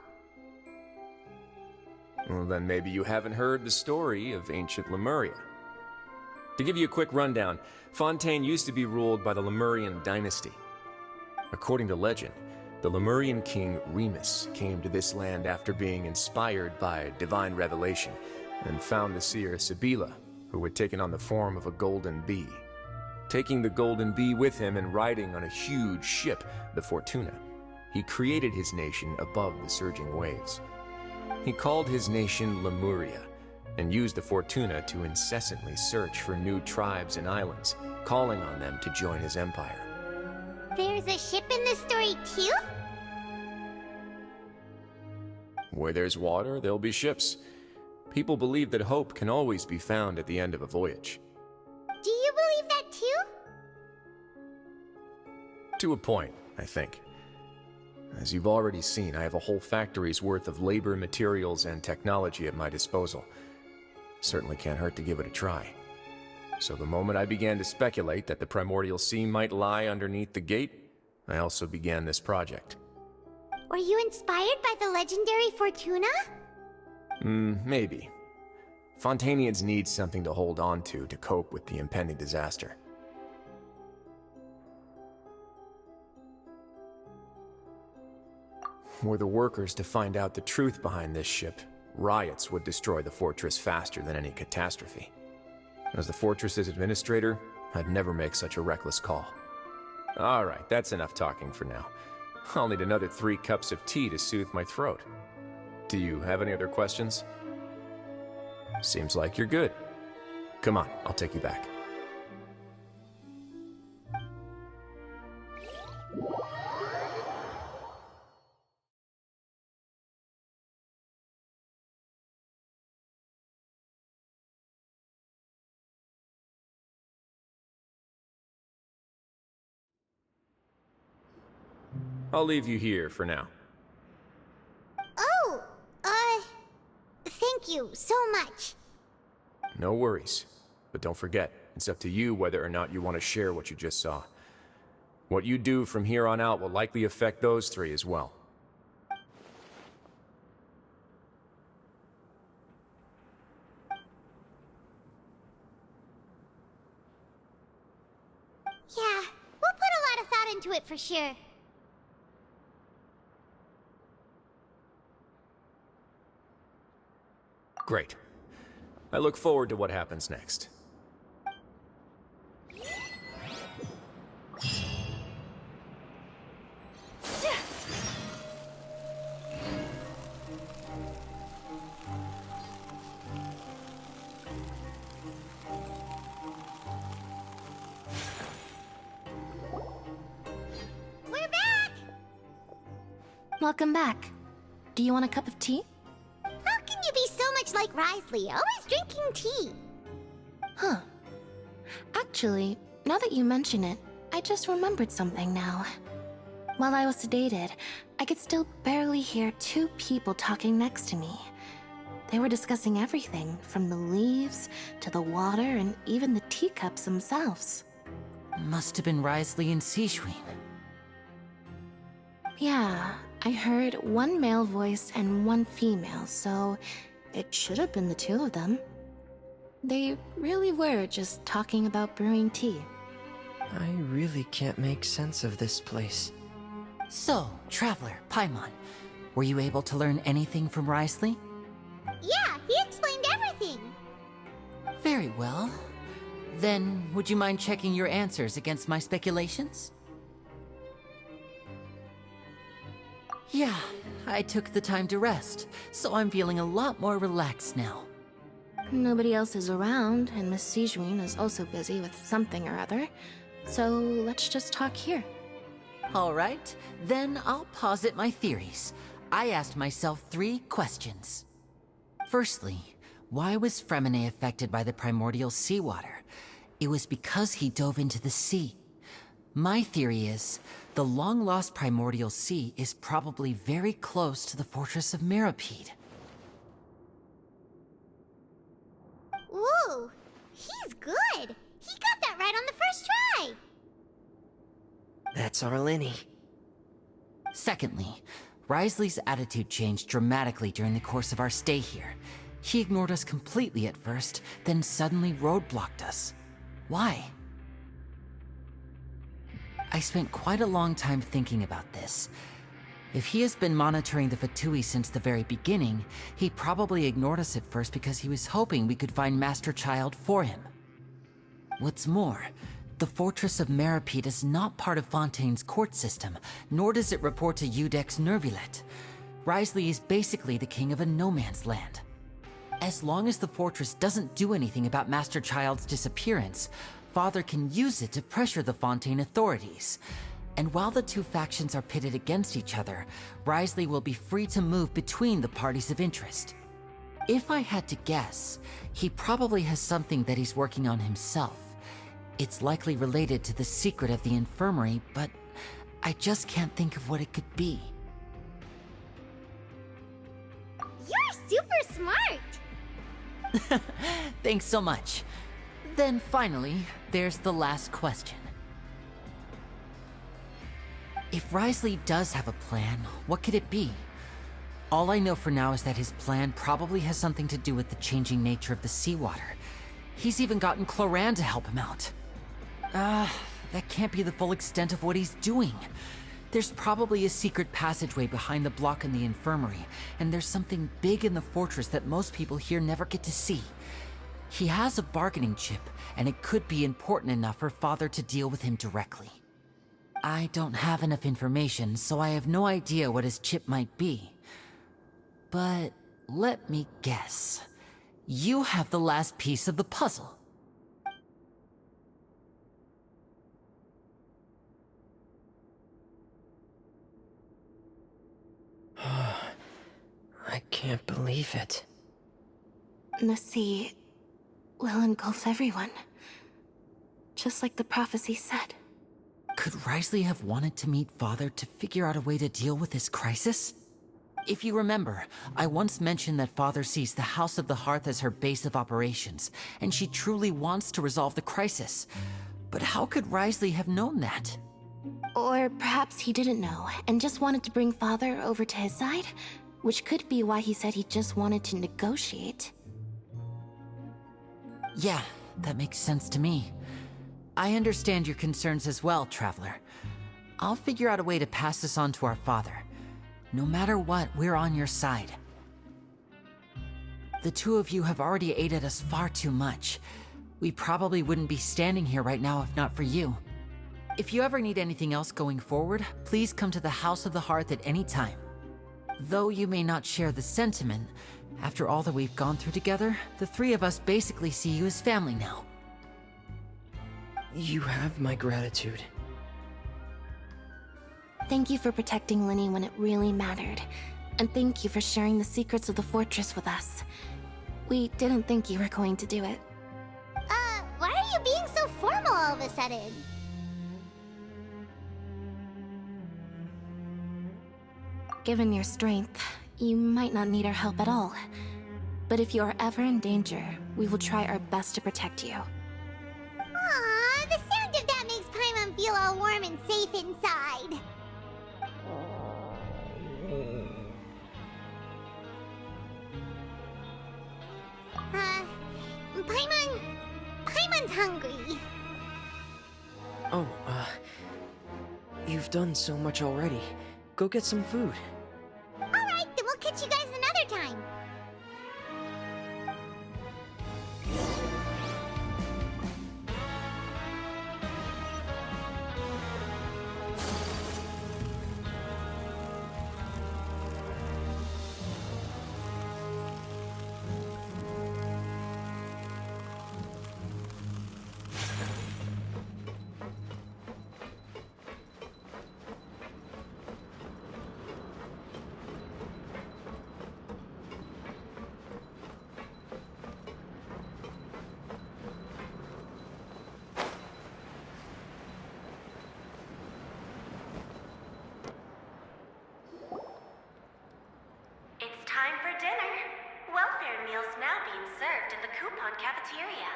Speaker 12: Well, then maybe you haven't heard the story of ancient Lemuria. To give you a quick rundown, Fontaine used to be ruled by the Lemurian dynasty. According to legend, the Lemurian king Remus came to this land after being inspired by divine revelation and found the seer Sibila, who had taken on the form of a golden bee. Taking the golden bee with him and riding on a huge ship, the Fortuna, he created his nation above the surging waves. He called his nation Lemuria, and used the Fortuna to incessantly search for new tribes and islands, calling on them to join his empire.
Speaker 1: There's a ship in this story too?
Speaker 12: Where there's water, there'll be ships. People believe that hope can always be found at the end of a voyage.
Speaker 1: Do you believe that too?
Speaker 12: To a point, I think. As you've already seen, I have a whole factory's worth of labor, materials, and technology at my disposal. Certainly can't hurt to give it a try. So the moment I began to speculate that the Primordial Sea might lie underneath the gate, I also began this project.
Speaker 1: Were you inspired by the legendary Fortuna?
Speaker 12: Maybe. Fontanians need something to hold on to cope with the impending disaster. Were the workers to find out the truth behind this ship, riots would destroy the fortress faster than any catastrophe. As the fortress's administrator, I'd never make such a reckless call. Alright, that's enough talking for now. I'll need another 3 cups of tea to soothe my throat. Do you have any other questions? Seems like you're good. Come on, I'll take you back. I'll leave you here for now.
Speaker 1: Oh, thank you so much.
Speaker 12: No worries. But don't forget, it's up to you whether or not you want to share what you just saw. What you do from here on out will likely affect those 3 as well.
Speaker 1: Yeah, we'll put a lot of thought into it for sure.
Speaker 12: Great. I look forward to what happens next.
Speaker 1: We're back!
Speaker 16: Welcome back. Do you want a cup of tea?
Speaker 1: How can you be so much like Risley, always drinking tea?
Speaker 16: Huh. Actually, now that you mention it, I just remembered something now. While I was sedated, I could still barely hear 2 people talking next to me. They were discussing everything, from the leaves, to the water, and even the teacups themselves.
Speaker 8: Must have been Risley and Sejuin.
Speaker 16: Yeah, I heard 1 male voice and 1 female, so it should have been the 2 of them. They really were just talking about brewing tea.
Speaker 15: I really can't make sense of this place.
Speaker 8: So, Traveler, Paimon, were you able to learn anything from Risley?
Speaker 1: Yeah, he explained everything.
Speaker 8: Very well. Then, would you mind checking your answers against my speculations? Yeah, I took the time to rest, so I'm feeling a lot more relaxed now.
Speaker 16: Nobody else is around, and Miss Sejuin is also busy with something or other, so let's just talk here.
Speaker 8: All right, then I'll posit my theories. I asked myself 3 questions. Firstly, Why was Fremine affected by the primordial seawater? It was because he dove into the sea. My theory is, the long-lost primordial sea is probably very close to the fortress of Meropide.
Speaker 1: Ooh, he's good. He got that right on the first try.
Speaker 15: That's our Lenny.
Speaker 8: Secondly, Wriothesley's attitude changed dramatically during the course of our stay here. He ignored us completely at first, then suddenly roadblocked us. Why? I spent quite a long time thinking about this. If he has been monitoring the Fatui since the very beginning, he probably ignored us at first because he was hoping we could find Master Child for him. What's more, the Fortress of Meropide is not part of Fontaine's court system, nor does it report to Iudex Neuvillette. Wriothesley is basically the king of a no-man's land. As long as the fortress doesn't do anything about Master Child's disappearance, Father can use it to pressure the Fontaine authorities. And while the two factions are pitted against each other, Wriothesley will be free to move between the parties of interest. If I had to guess, he probably has something that he's working on himself. It's likely related to the secret of the infirmary, but I just can't think of what it could be.
Speaker 1: You're super smart!
Speaker 8: Thanks so much. Then finally, there's the last question. If Wriothesley does have a plan, what could it be? All I know for now is that his plan probably has something to do with the changing nature of the seawater. He's even gotten Cloran to help him out. That can't be the full extent of what he's doing. There's probably a secret passageway behind the block in the infirmary, and there's something big in the fortress that most people here never get to see. He has a bargaining chip, and it could be important enough for Father to deal with him directly. I don't have enough information, so I have no idea what his chip might be. But let me guess. You have the last piece of the puzzle.
Speaker 15: I can't believe it.
Speaker 16: The sea will engulf everyone. Just like the prophecy said.
Speaker 8: Could Wriothesley have wanted to meet Father to figure out a way to deal with this crisis? If you remember, I once mentioned that Father sees the House of the Hearth as her base of operations, and she truly wants to resolve the crisis. But how could Wriothesley have known that?
Speaker 16: Or perhaps he didn't know, and just wanted to bring Father over to his side? Which could be why he said he just wanted to negotiate.
Speaker 8: Yeah, that makes sense to me. I understand your concerns as well, Traveler. I'll figure out a way to pass this on to our father. No matter what, we're on your side. The two of you have already aided us far too much. We probably wouldn't be standing here right now if not for you. If you ever need anything else going forward, please come to the House of the Hearth at any time. Though you may not share the sentiment, after all that we've gone through together, the three of us basically see you as family now.
Speaker 15: You have my gratitude.
Speaker 16: Thank you for protecting Lenny when it really mattered. And thank you for sharing the secrets of the fortress with us. We didn't think you were going to do it.
Speaker 1: Why are you being so formal all of a sudden?
Speaker 16: Given your strength, you might not need our help at all. But if you are ever in danger, we will try our best to protect you.
Speaker 1: Aww, the sound of that makes Paimon feel all warm and safe inside. Paimon's hungry.
Speaker 15: Oh, you've done so much already. Go get some food.
Speaker 1: Alright, then we'll catch you guys another time. Archon cafeteria.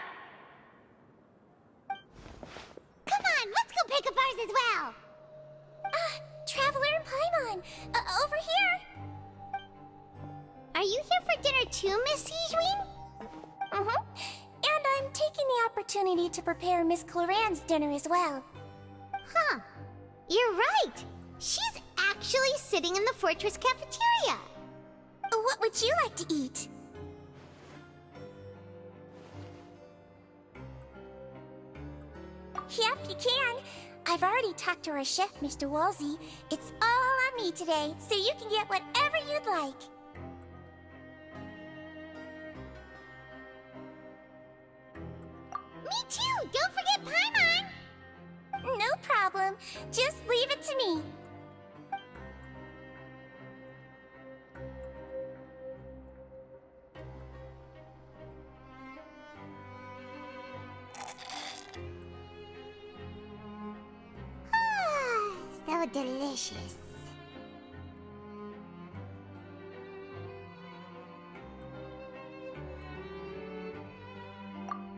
Speaker 1: Come on, let's go pick up ours as well!
Speaker 9: Traveler and Paimon! Over here!
Speaker 1: Are you here for dinner too, Miss Sijween?
Speaker 9: Mm-hmm. And I'm taking the opportunity to prepare Miss Cloran's dinner as well.
Speaker 1: Huh. You're right. She's actually sitting in the fortress cafeteria.
Speaker 9: What would you like to eat? Yep, you can. I've already talked to our chef, Mr. Wolsey. It's all on me today, so you can get whatever you'd like.
Speaker 1: Me too! Don't forget Paimon!
Speaker 9: No problem. Just leave it to me.
Speaker 1: So delicious.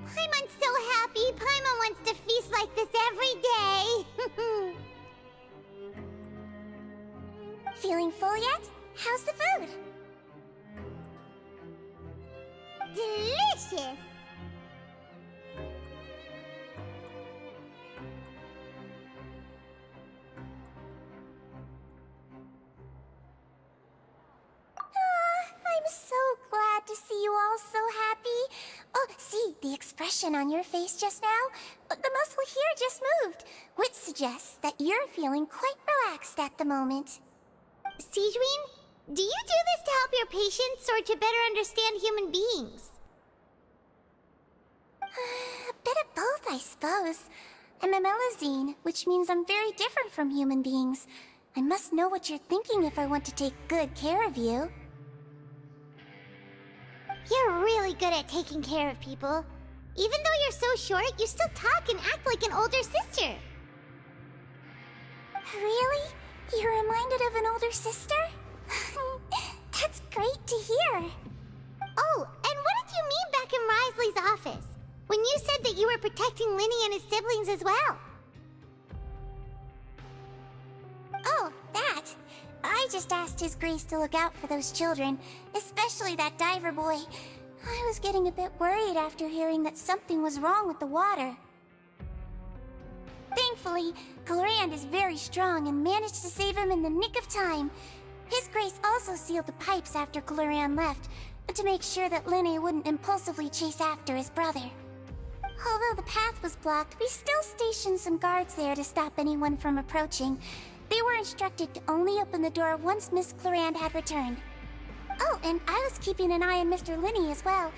Speaker 1: Paimon's so happy. Paimon wants to feast like this every day.
Speaker 9: Feeling full yet? How's the food?
Speaker 1: Delicious.
Speaker 9: I'm so glad to see you all so happy. Oh, see, the expression on your face just now? The muscle here just moved, which suggests that you're feeling quite relaxed at the moment.
Speaker 1: Sijween, do you do this to help your patients or to better understand human beings?
Speaker 9: A bit of both, I suppose. I'm a Melazine, which means I'm very different from human beings. I must know what you're thinking if I want to take good care of you.
Speaker 1: You're really good at taking care of people. Even though you're so short, you still talk and act like an older sister.
Speaker 9: Really? You're reminded of an older sister? That's great to hear.
Speaker 1: Oh, and what did you mean back in Risley's office? When you said that you were protecting Linny and his siblings as well?
Speaker 9: Oh, that. I just asked His Grace to look out for those children, especially that diver boy. I was getting a bit worried after hearing that something was wrong with the water. Thankfully, Clorand is very strong and managed to save him in the nick of time. His Grace also sealed the pipes after Clorand left, to make sure that Linny wouldn't impulsively chase after his brother. Although the path was blocked, we still stationed some guards there to stop anyone from approaching. They were instructed to only open the door once Miss Clorand had returned. Oh, and I was keeping an eye on Mr. Linny as well.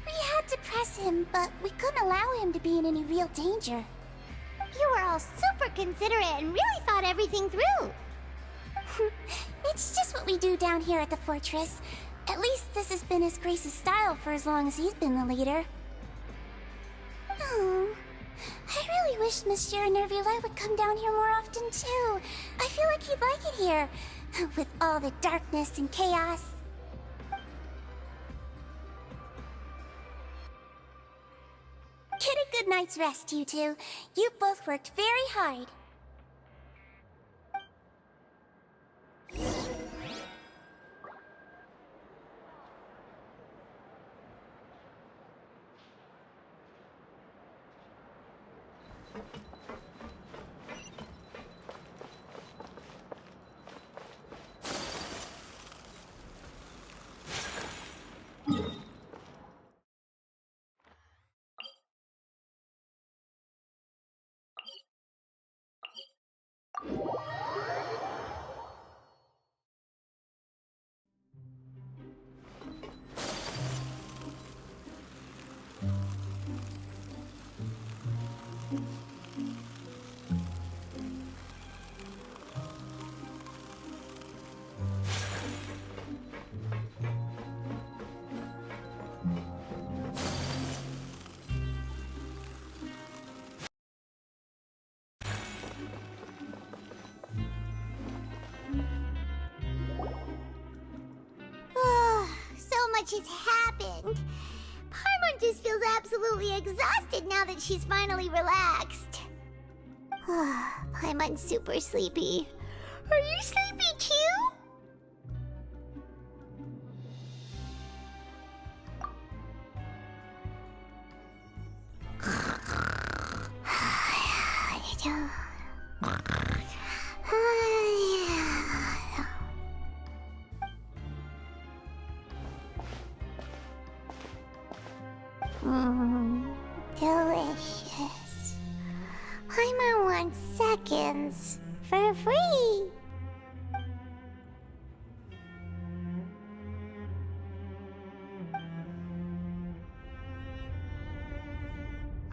Speaker 9: We had to press him, but we couldn't allow him to be in any real danger.
Speaker 1: You were all super considerate and really thought everything through.
Speaker 9: It's just what we do down here at the fortress. At least this has been His Grace's style for as long as he's been the leader. Oh, I really wish Monsieur Neuvillette would come down here more often too. I feel like he'd like it here, with all the darkness and chaos. Get a good night's rest, you two. You both worked very hard.
Speaker 1: So much has happened. Paimon Paimon just feels absolutely exhausted now that she's finally relaxed. Paimon's super sleepy. Are you sleepy too? Delicious. Paimon wants seconds for free.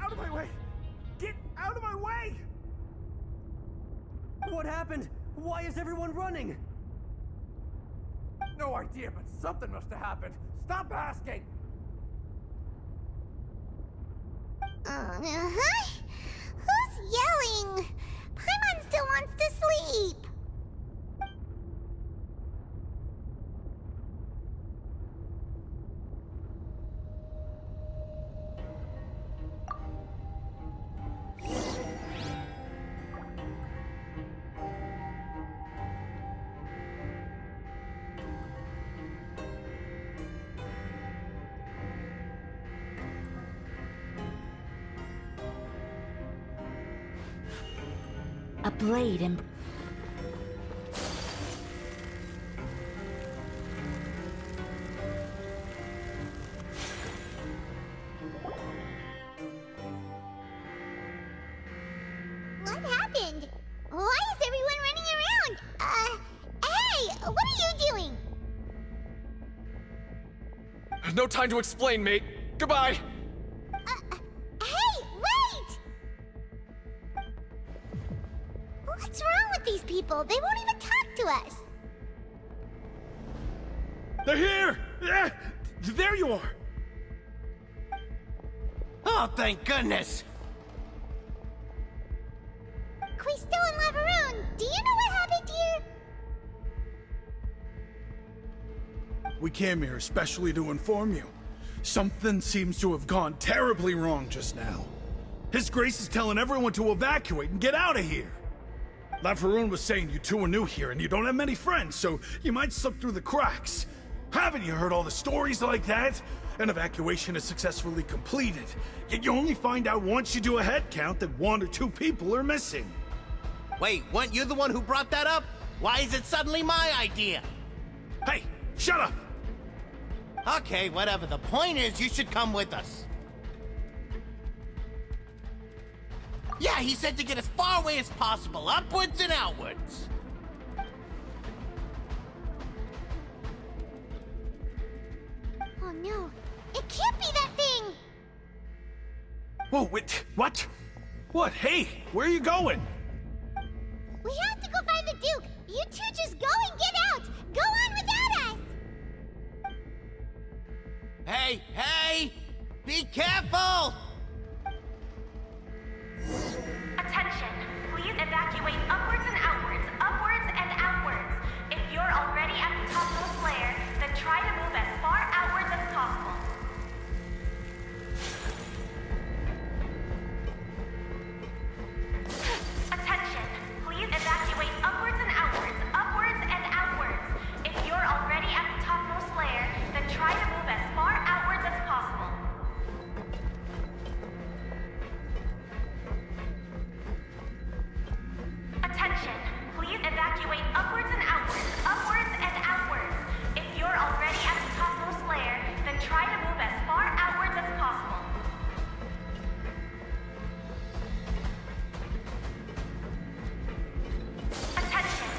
Speaker 17: Out of my way! Get out of my way! What happened? Why is everyone running? No idea, but something must have happened. Stop asking!
Speaker 1: Who's yelling? Paimon still wants to sleep.
Speaker 18: A blade and...
Speaker 1: What happened? Why is everyone running around? Hey! What are you doing?
Speaker 12: No time to explain, mate. Goodbye!
Speaker 1: Hey! Wait! What's wrong with these people? They won't even talk to us.
Speaker 3: They're here! Yeah, there you are!
Speaker 4: Oh, thank goodness!
Speaker 1: Quisto and Lavaroon, do you know what happened here?
Speaker 3: We came here especially to inform you. Something seems to have gone terribly wrong just now. His Grace is telling everyone to evacuate and get out of here. Lavaroon was saying you two are new here and you don't have many friends, so you might slip through the cracks. Haven't you heard all the stories like that? An evacuation is successfully completed, yet you only find out once you do a head count that 1 or 2 people are missing.
Speaker 4: Wait, weren't you the one who brought that up? Why is it suddenly my idea?
Speaker 3: Hey, shut up!
Speaker 4: Okay, whatever. The point is, you should come with us. Yeah, he said to get as far away as possible, upwards and outwards.
Speaker 1: Oh no, it can't be that thing!
Speaker 3: Whoa, wait, what? What? Hey, where are you going?
Speaker 1: We have to go find the Duke! You two just go and get out! Go on without us!
Speaker 4: Hey, hey! Be careful!
Speaker 18: Attention! Please evacuate upwards and outwards, upwards and outwards. If you're already at the topmost layer, then try to move as far outwards as possible. Attention! Please evacuate upwards and outwards, upwards and outwards. If you're already at the topmost layer, then try to move as far outwards as possible. Attention! Please evacuate upwards and outwards, upwards and outwards. If you're already at the topmost layer, then try to move as far outwards as possible. Attention!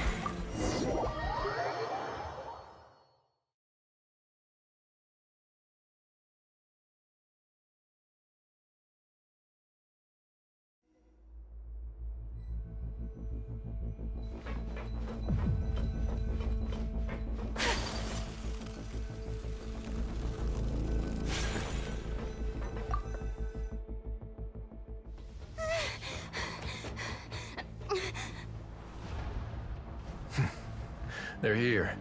Speaker 12: They're here.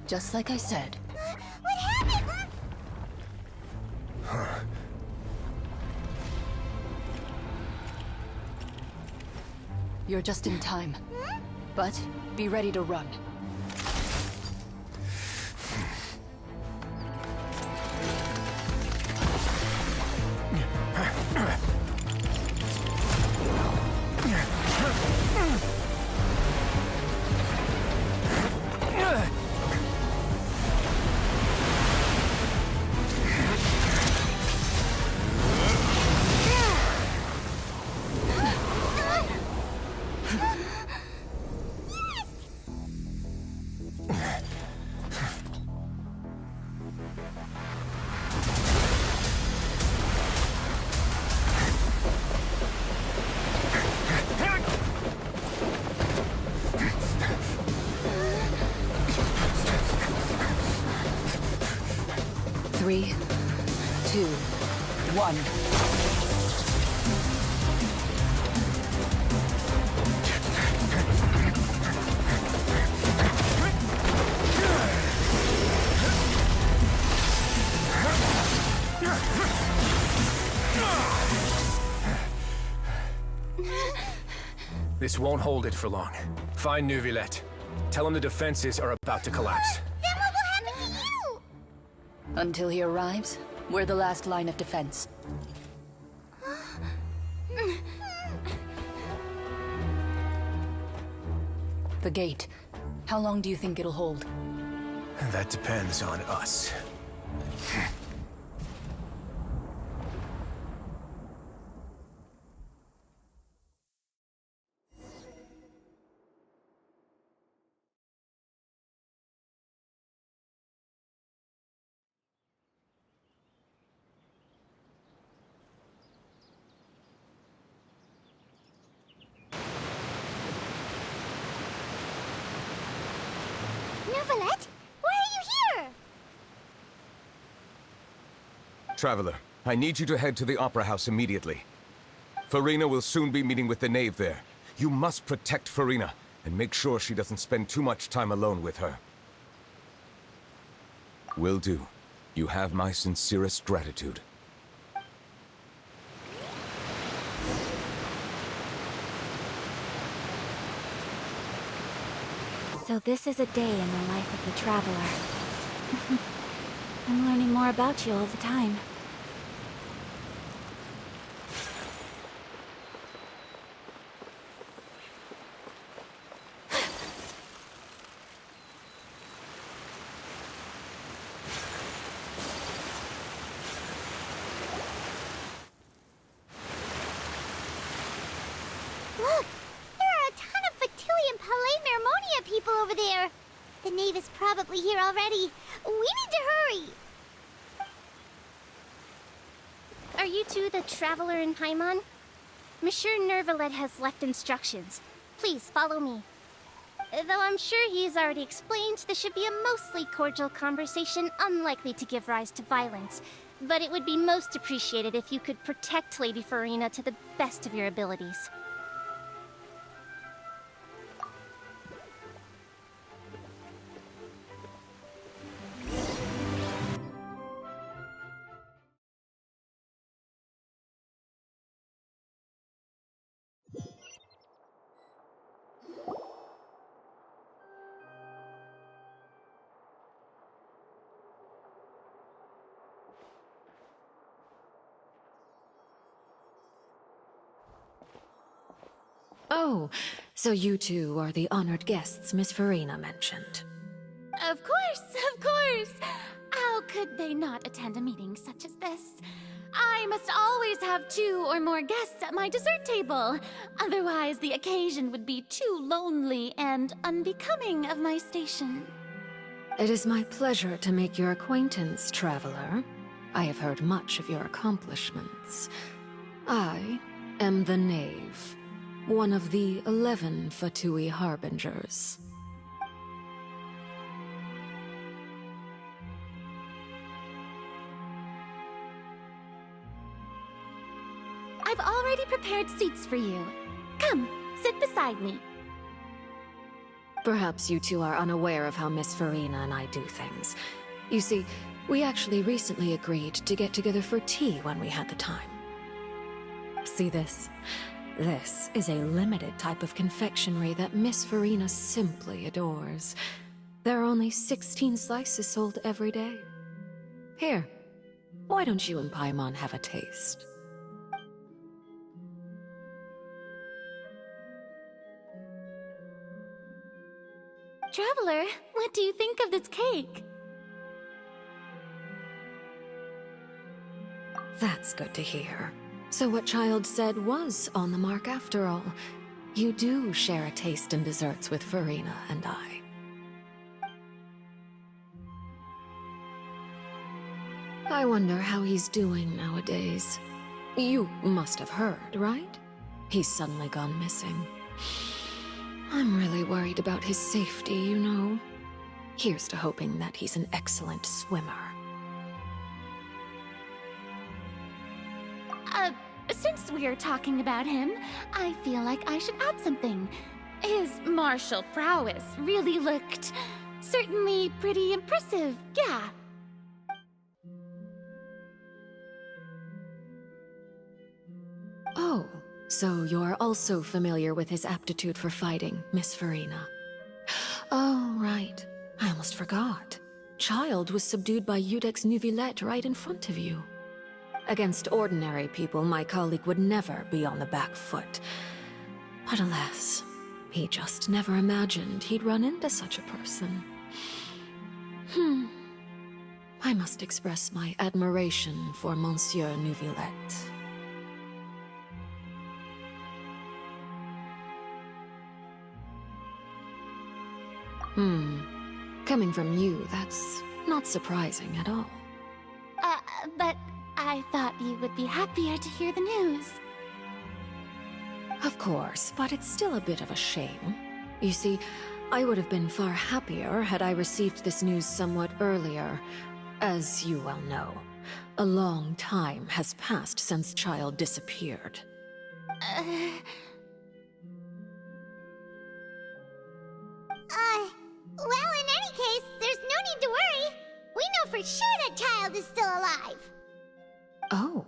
Speaker 14: Just like I said.
Speaker 1: What happened?
Speaker 14: You're just in time. But be ready to run. Three, two, one.
Speaker 12: This won't hold it for long. Find Neuvillette. Tell him the defenses are about to collapse.
Speaker 1: Then what will happen to you?
Speaker 14: Until he arrives, we're the last line of defense. The gate. How long do you think it'll hold?
Speaker 12: That depends on us.
Speaker 1: Neuvillette, why are you here?
Speaker 19: Traveler, I need you to head to the Opera House immediately. Farina will soon be meeting with the knave there. You must protect Farina, and make sure she doesn't spend too much time alone with her. Will do. You have my sincerest gratitude.
Speaker 20: So this is a day in the life of the Traveler. I'm learning more about you all the time.
Speaker 1: Look! There are a ton of Fatilian Palais Mermonia people over there! The knave is probably here already. We need to hurry!
Speaker 11: Are you two the Traveler in Paimon? Monsieur Neuvillette has left instructions. Please follow me. Though I'm sure he's already explained, this should be a mostly cordial conversation, unlikely to give rise to violence. But it would be most appreciated if you could protect Lady Farina to the best of your abilities.
Speaker 21: Oh, so you two are the honored guests Miss Farina mentioned.
Speaker 2: Of course, of course! How could they not attend a meeting such as this? I must always have 2 or more guests at my dessert table. Otherwise, the occasion would be too lonely and unbecoming of my station.
Speaker 21: It is my pleasure to make your acquaintance, Traveler. I have heard much of your accomplishments. I am the Knave, one of the 11 Fatui Harbingers.
Speaker 2: I've already prepared seats for you. Come, sit beside me.
Speaker 21: Perhaps you two are unaware of how Miss Farina and I do things. You see, we actually recently agreed to get together for tea when we had the time. See this? This is a limited type of confectionery that Miss Farina simply adores. There are only 16 slices sold every day. Here, why don't you and Paimon have a taste?
Speaker 20: Traveler, what do you think of this cake?
Speaker 21: That's good to hear. So what Child said was on the mark after all. You do share a taste in desserts with Farina and I. I wonder how he's doing nowadays. You must have heard, right? He's suddenly gone missing. I'm really worried about his safety, you know. Here's to hoping that he's an excellent swimmer.
Speaker 20: Since we're talking about him, I feel like I should add something. His martial prowess really looked certainly pretty impressive, yeah.
Speaker 21: Oh, so you're also familiar with his aptitude for fighting, Miss Farina. Oh, right. I almost forgot. Child was subdued by Eudex's Neuvillette right in front of you. Against ordinary people, my colleague would never be on the back foot. But alas, he just never imagined he'd run into such a person. I must express my admiration for Monsieur Neuvillette. Coming from you, that's not surprising at all.
Speaker 20: But I thought you would be happier to hear the news.
Speaker 21: Of course, but it's still a bit of a shame. You see, I would have been far happier had I received this news somewhat earlier. As you well know, a long time has passed since Child disappeared.
Speaker 1: Well, in any case, there's no need to worry. We know for sure that Child is still alive.
Speaker 21: Oh,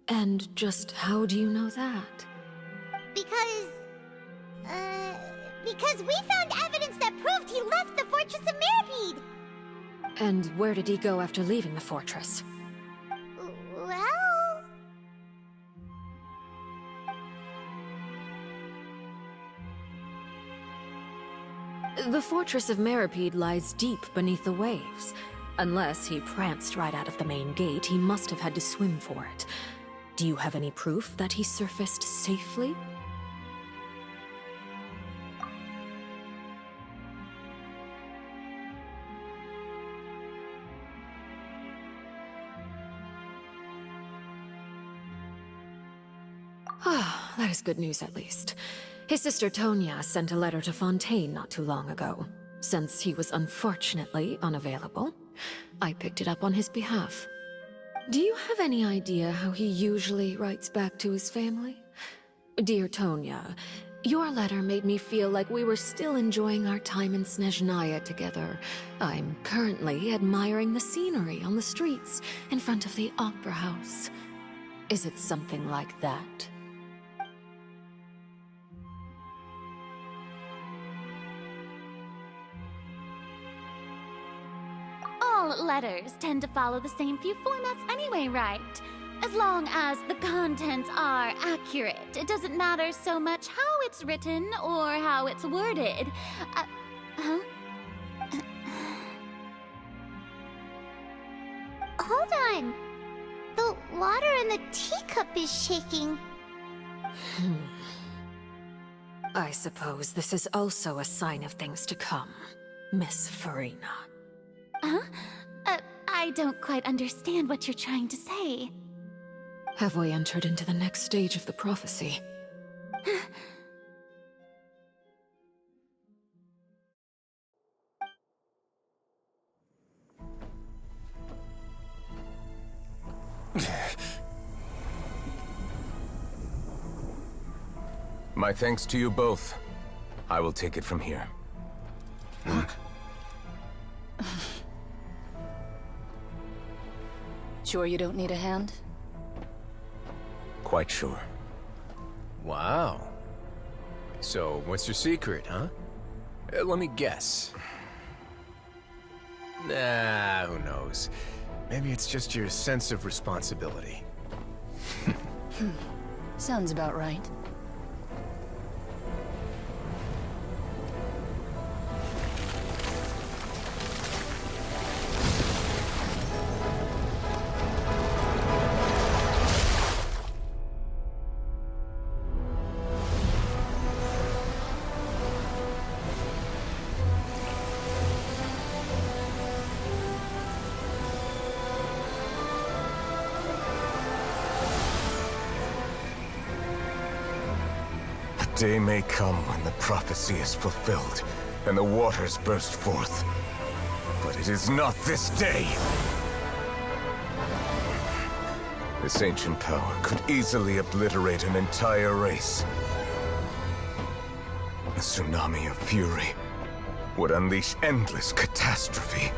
Speaker 21: and just how do you know that?
Speaker 1: Because we found evidence that proved he left the Fortress of Meripede.
Speaker 21: And where did he go after leaving the fortress?
Speaker 1: Well...
Speaker 21: The Fortress of Meripede lies deep beneath the waves. Unless he pranced right out of the main gate, he must have had to swim for it. Do you have any proof that he surfaced safely? Ah, that is good news at least. His sister Tonya sent a letter to Fontaine not too long ago. Since he was unfortunately unavailable, I picked it up on his behalf. Do you have any idea how he usually writes back to his family? Dear Tonya, your letter made me feel like we were still enjoying our time in Snezhnaya together. I'm currently admiring the scenery on the streets in front of the Opera House. Is it something like that?
Speaker 20: All letters tend to follow the same few formats anyway, right? As long as the contents are accurate, it doesn't matter so much how it's written or how it's worded.
Speaker 1: Hold on. The water in the teacup is shaking.
Speaker 21: I suppose this is also a sign of things to come, Miss Farina.
Speaker 20: Huh? I don't quite understand what you're trying to say.
Speaker 21: Have we entered into the next stage of the prophecy?
Speaker 19: My thanks to you both. I will take it from here.
Speaker 14: Sure you don't need a hand?
Speaker 19: Quite sure.
Speaker 12: Wow. So, what's your secret, huh? Let me guess. Nah, who knows? Maybe it's just your sense of responsibility.
Speaker 14: Sounds about right.
Speaker 19: The day may come when the prophecy is fulfilled, and the waters burst forth. But it is not this day! This ancient power could easily obliterate an entire race. A tsunami of fury would unleash endless catastrophe.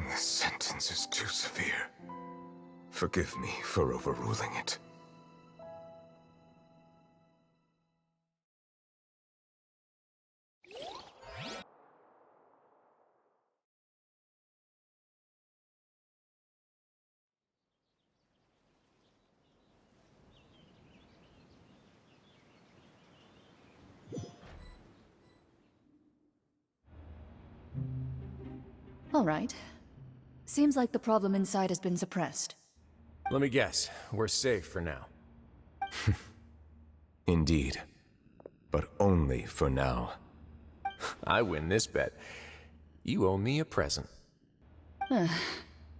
Speaker 19: This sentence is too severe. Forgive me for overruling it.
Speaker 14: All right. Seems like the problem inside has been suppressed.
Speaker 12: Let me guess, we're safe for now.
Speaker 19: Indeed. But only for now.
Speaker 12: I win this bet. You owe me a present.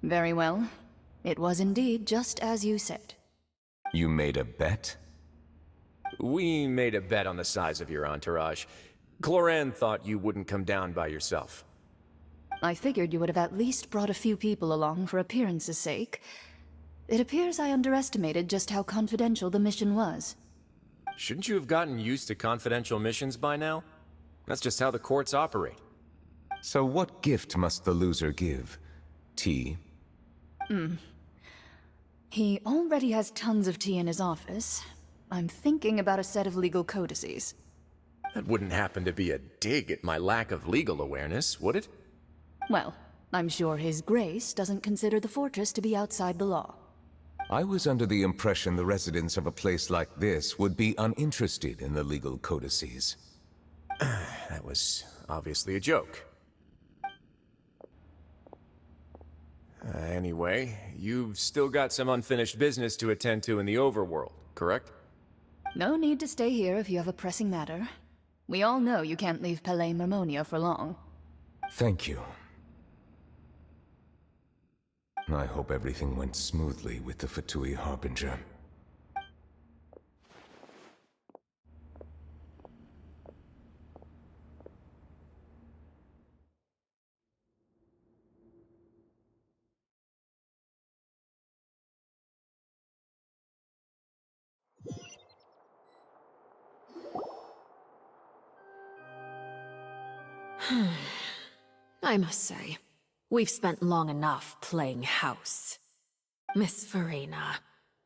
Speaker 14: Very well. It was indeed just as you said.
Speaker 19: You made a bet?
Speaker 12: We made a bet on the size of your entourage. Cloran thought you wouldn't come down by yourself.
Speaker 14: I figured you would have at least brought a few people along for appearance's sake. It appears I underestimated just how confidential the mission was.
Speaker 12: Shouldn't you have gotten used to confidential missions by now? That's just how the courts operate.
Speaker 19: So what gift must the loser give? Tea?
Speaker 14: He already has tons of tea in his office. I'm thinking about a set of legal codices.
Speaker 12: That wouldn't happen to be a dig at my lack of legal awareness, would it?
Speaker 14: Well, I'm sure His Grace doesn't consider the fortress to be outside the law.
Speaker 19: I was under the impression the residents of a place like this would be uninterested in the legal codices.
Speaker 12: That was obviously a joke. Anyway, you've still got some unfinished business to attend to in the overworld, correct?
Speaker 14: No need to stay here if you have a pressing matter. We all know you can't leave Palais Mermonia for long.
Speaker 19: Thank you. I hope everything went smoothly with the Fatui Harbinger.
Speaker 21: I must say, we've spent long enough playing house. Miss Farina,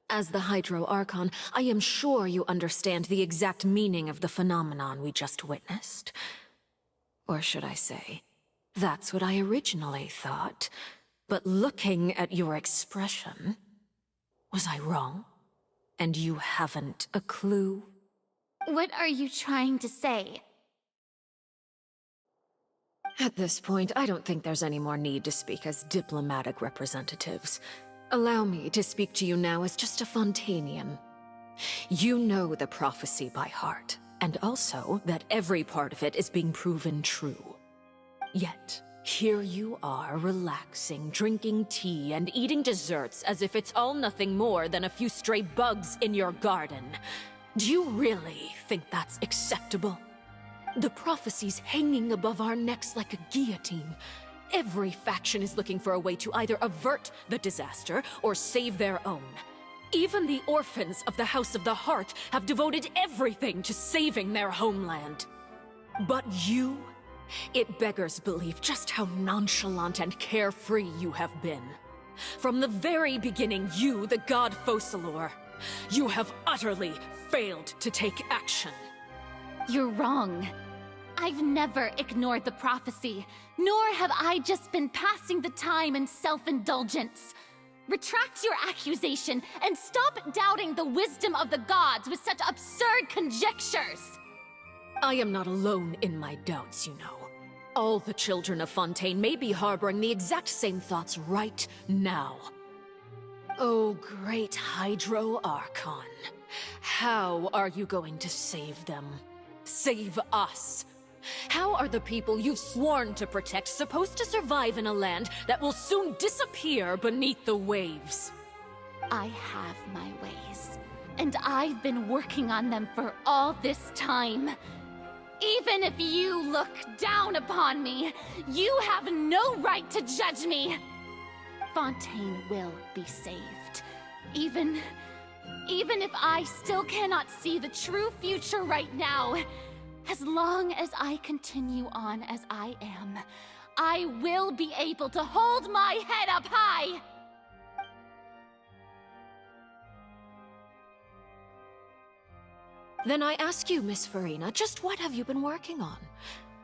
Speaker 21: as the Hydro Archon, I am sure you understand the exact meaning of the phenomenon we just witnessed. Or should I say, that's what I originally thought. But looking at your expression, was I wrong? And you haven't a clue?
Speaker 20: What are you trying to say?
Speaker 21: At this point, I don't think there's any more need to speak as diplomatic representatives. Allow me to speak to you now as just a Fontanian. You know the prophecy by heart, and also that every part of it is being proven true. Yet, here you are relaxing, drinking tea, and eating desserts as if it's all nothing more than a few stray bugs in your garden. Do you really think that's acceptable? The prophecy's hanging above our necks like a guillotine,
Speaker 6: Every faction is looking for a way to either avert the disaster or save their own. Even the orphans of the House of the Hearth have devoted everything to saving their homeland. But you? It beggars belief just how nonchalant and carefree you have been. From the very beginning, you, the god Focalor, you have utterly failed to take action.
Speaker 20: You're wrong. I've never ignored the prophecy, nor have I just been passing the time in self-indulgence. Retract your accusation and stop doubting the wisdom of the gods with such absurd conjectures!
Speaker 6: I am not alone in my doubts, you know. All the children of Fontaine may be harboring the exact same thoughts right now. Oh, great Hydro Archon. How are you going to save them? Save us? How are the people you've sworn to protect supposed to survive in a land that will soon disappear beneath the waves?
Speaker 20: I have my ways, and I've been working on them for all this time. Even if you look down upon me, you have no right to judge me. Fontaine will be saved. Even if I still cannot see the true future right now, as long as I continue on as I am, I will be able to hold my head up high!
Speaker 6: Then I ask you, Miss Farina, just what have you been working on?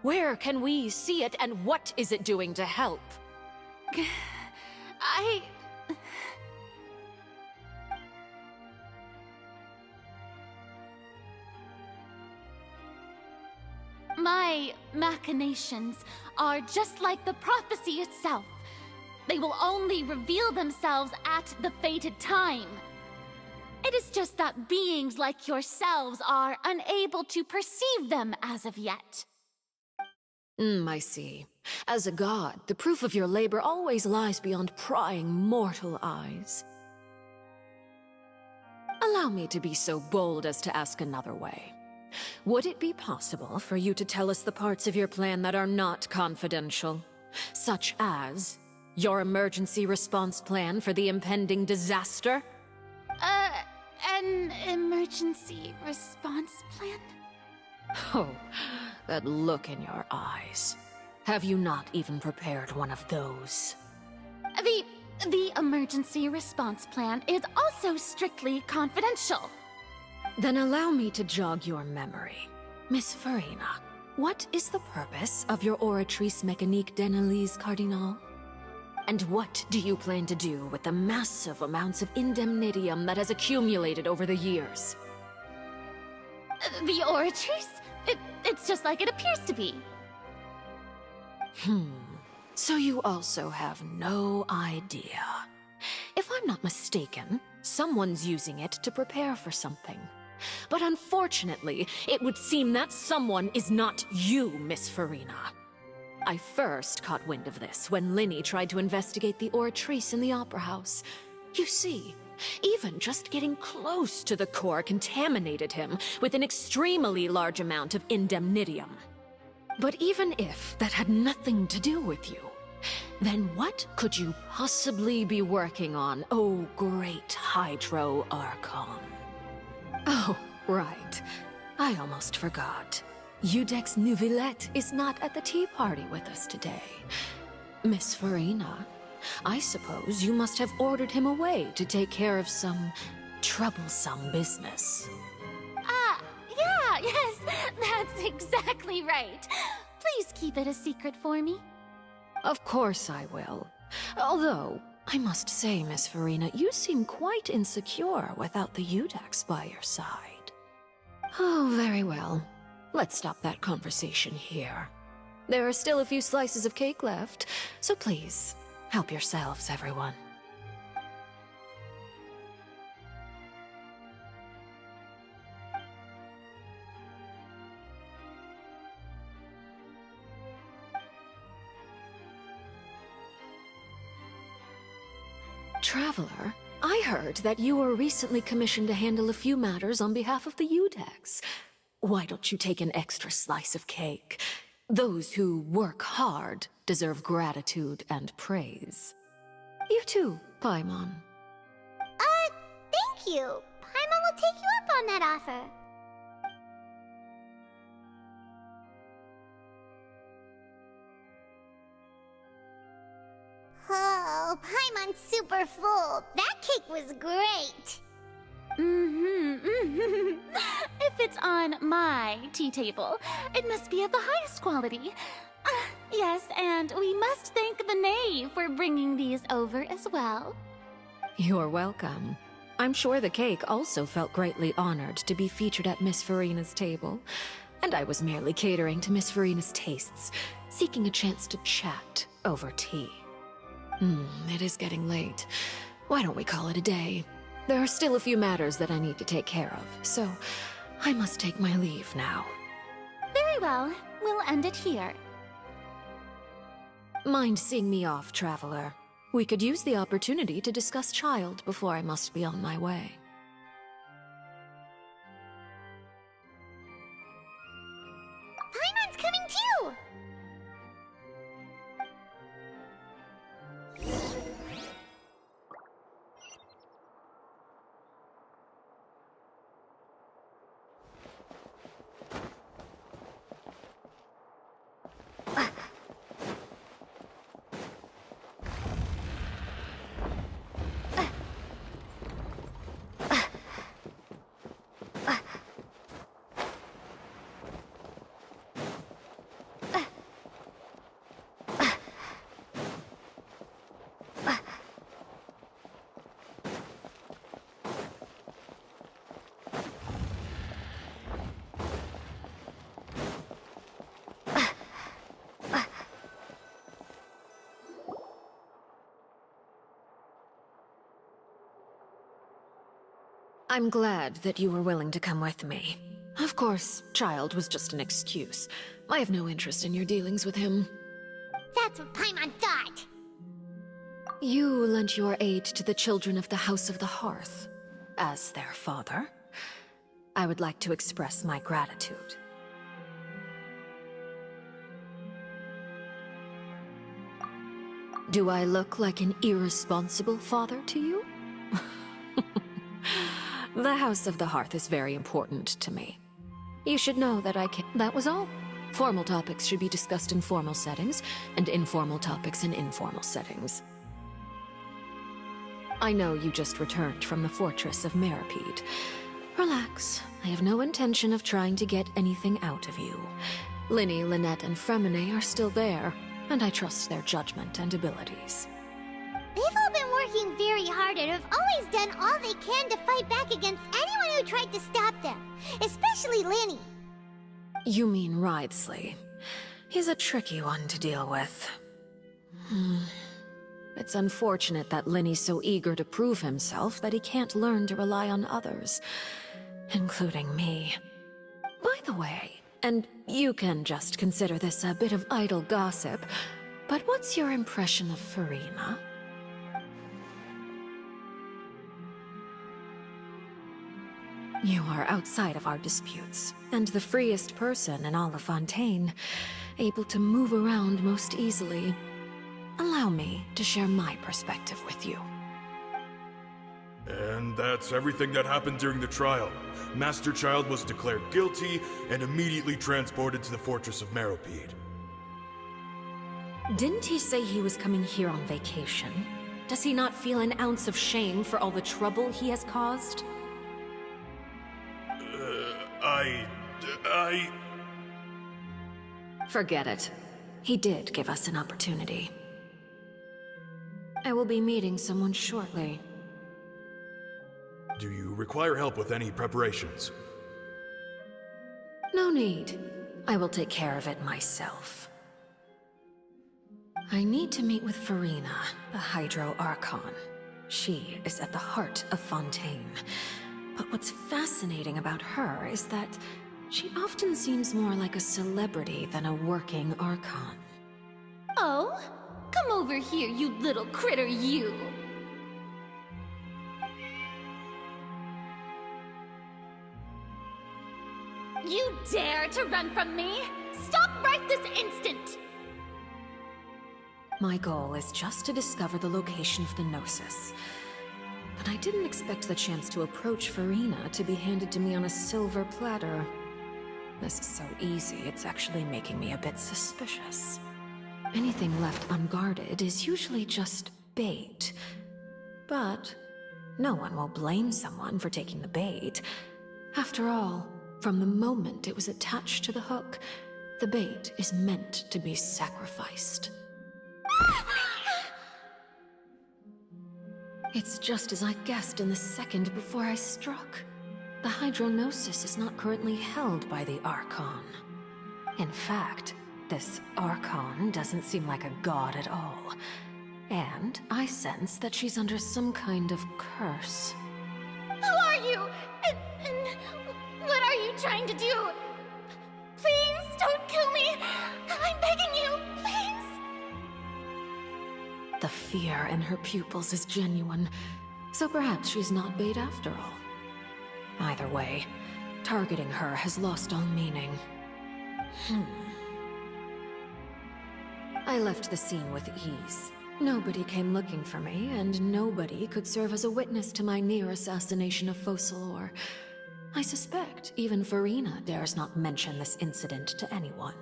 Speaker 6: Where can we see it, and what is it doing to help?
Speaker 20: My machinations are just like the prophecy itself. They will only reveal themselves at the fated time. It is just that beings like yourselves are unable to perceive them as of yet.
Speaker 6: I see. As a god, the proof of your labor always lies beyond prying mortal eyes. Allow me to be so bold as to ask another way. Would it be possible for you to tell us the parts of your plan that are not confidential? Such as your emergency response plan for the impending disaster?
Speaker 20: An emergency response plan?
Speaker 6: Oh, that look in your eyes. Have you not even prepared one of those?
Speaker 20: The emergency response plan is also strictly confidential.
Speaker 6: Then allow me to jog your memory. Miss Farina, what is the purpose of your Oratrice Mécanique d'Analyse Cardinal? And what do you plan to do with the massive amounts of indemnitium that has accumulated over the years?
Speaker 20: The Oratrice? It's just like it appears to be.
Speaker 6: So you also have no idea. If I'm not mistaken, someone's using it to prepare for something. But unfortunately, it would seem that someone is not you, Miss Farina. I first caught wind of this when Linny tried to investigate the Oratrice in the Opera House. You see, even just getting close to the core contaminated him with an extremely large amount of indemnitium. But even if that had nothing to do with you, then what could you possibly be working on, oh great Hydro Archon? Oh, right. I almost forgot. Udex Neuvillette is not at the tea party with us today. Miss Farina, I suppose you must have ordered him away to take care of some troublesome business.
Speaker 20: Yes, that's exactly right. Please keep it a secret for me.
Speaker 6: Of course I will. Although, I must say, Miss Farina, you seem quite insecure without the Udex by your side. Oh, very well. Let's stop that conversation here. There are still a few slices of cake left, so please, help yourselves, everyone. Traveler, I heard that you were recently commissioned to handle a few matters on behalf of the Udex. Why don't you take an extra slice of cake? Those who work hard deserve gratitude and praise. You too, Paimon.
Speaker 1: Thank you. Paimon will take you up on that offer. Oh, Paimon's super full. That cake was great.
Speaker 20: If it's on my tea table, it must be of the highest quality. Yes, and we must thank the knave for bringing these over as well.
Speaker 6: You're welcome. I'm sure the cake also felt greatly honored to be featured at Miss Farina's table, and I was merely catering to Miss Farina's tastes, seeking a chance to chat over tea. It is getting late. Why don't we call it a day? There are still a few matters that I need to take care of, so I must take my leave now.
Speaker 20: Very well. We'll end it here.
Speaker 6: Mind seeing me off, traveler? We could use the opportunity to discuss Child before I must be on my way.
Speaker 1: Paimon's coming too!
Speaker 6: I'm glad that you were willing to come with me. Of course, Child was just an excuse. I have no interest in your dealings with him.
Speaker 1: That's what Paimon thought.
Speaker 6: You lent your aid to the children of the House of the Hearth. As their father, I would like to express my gratitude. Do I look like an irresponsible father to you? The House of the Hearth is very important to me. You should know that I can— That was all. Formal topics should be discussed in formal settings, and informal topics in informal settings. I know you just returned from the fortress of Meripede. Relax. I have no intention of trying to get anything out of you. Linny, Lynette, and Fremine are still there, and I trust their judgment and abilities.
Speaker 1: They've all been working very hard and have always done all they can to fight back against anyone who tried to stop them, especially Linny.
Speaker 6: You mean Wriothesley. He's a tricky one to deal with. It's unfortunate that Linny's so eager to prove himself that he can't learn to rely on others, including me. By the way, and you can just consider this a bit of idle gossip, but what's your impression of Farina? You are outside of our disputes, and the freest person in all of Fontaine, able to move around most easily. Allow me to share my perspective with you.
Speaker 5: And that's everything that happened during the trial. Master Child was declared guilty and immediately transported to the Fortress of Meripede.
Speaker 6: Didn't he say he was coming here on vacation? Does he not feel an ounce of shame for all the trouble he has caused? Forget it. He did give us an opportunity. I will be meeting someone shortly.
Speaker 5: Do you require help with any preparations?
Speaker 6: No need. I will take care of it myself. I need to meet with Farina, the Hydro Archon. She is at the heart of Fontaine. But what's fascinating about her is that she often seems more like a celebrity than a working Archon.
Speaker 20: Oh? Come over here, you little critter, you! You dare to run from me? Stop right this
Speaker 6: My goal is just to discover the location of the Gnosis. But I didn't expect the chance to approach Farina to be handed to me on a silver platter. This is so easy, it's actually making me a bit suspicious. Anything left unguarded is usually just bait. But no one will blame someone for taking the bait. After all, from the moment it was attached to the hook, the bait is meant to be sacrificed. It's just as I guessed in the second before I struck. The Hydronosis is not currently held by the Archon. In fact, this Archon doesn't seem like a god at all. And I sense that she's under some kind of curse.
Speaker 1: Who are you? And what are you trying to do? Please don't kill me. I'm begging you, please.
Speaker 6: The fear in her pupils is genuine, so perhaps she's not bait after all. Either way, targeting her has lost all meaning. I left the scene with ease. Nobody came looking for me, and nobody could serve as a witness to my near assassination of Focalor. I suspect even Farina dares not mention this incident to anyone.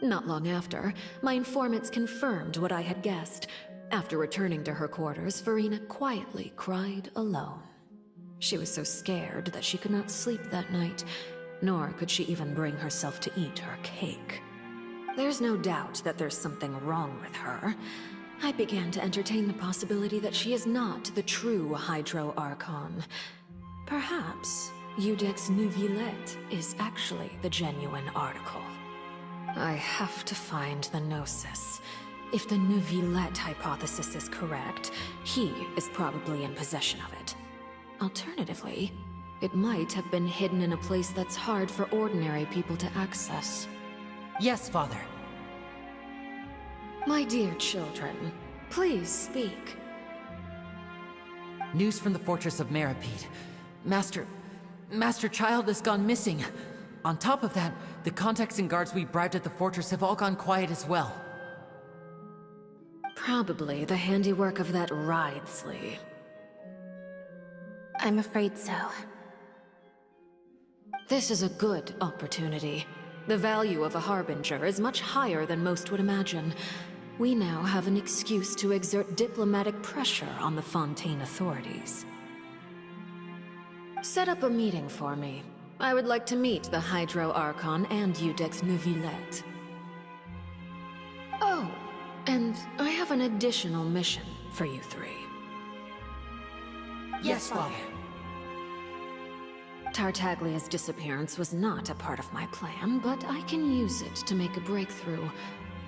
Speaker 6: Not long after, my informants confirmed what I had guessed. After returning to her quarters, Farina quietly cried alone. She was so scared that she could not sleep that night, nor could she even bring herself to eat her cake. There's no doubt that there's something wrong with her. I began to entertain the possibility that she is not the true Hydro Archon. Perhaps Iudex Neuvillette is actually the genuine article. I have to find the Gnosis. If the Neuvillette hypothesis is correct, he is probably in possession of it. Alternatively, it might have been hidden in a place that's hard for ordinary people to access.
Speaker 8: Yes, Father.
Speaker 6: My dear children, please speak.
Speaker 8: News from the fortress of Meripede. Master Child has gone missing. On top of that, the contacts and guards we bribed at the fortress have all gone quiet as well.
Speaker 6: Probably the handiwork of that Ridesley.
Speaker 16: I'm afraid so.
Speaker 6: This is a good opportunity. The value of a Harbinger is much higher than most would imagine. We now have an excuse to exert diplomatic pressure on the Fontaine authorities. Set up a meeting for me. I would like to meet the Hydro Archon and Iudex Neuvillette. Oh, and I have an additional mission for you three.
Speaker 8: Yes, Father.
Speaker 6: Tartaglia's disappearance was not a part of my plan, but I can use it to make a breakthrough.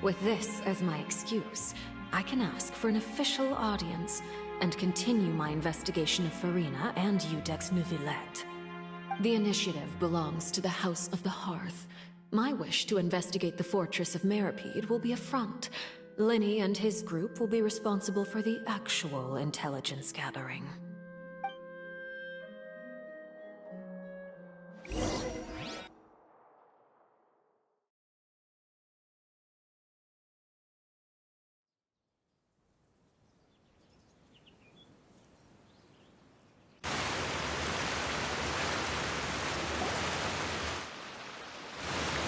Speaker 6: With this as my excuse, I can ask for an official audience and continue my investigation of Farina and Iudex Neuvillette. The initiative belongs to the House of the Hearth. My wish to investigate the fortress of Meripede will be a front. Linny and his group will be responsible for the actual intelligence gathering.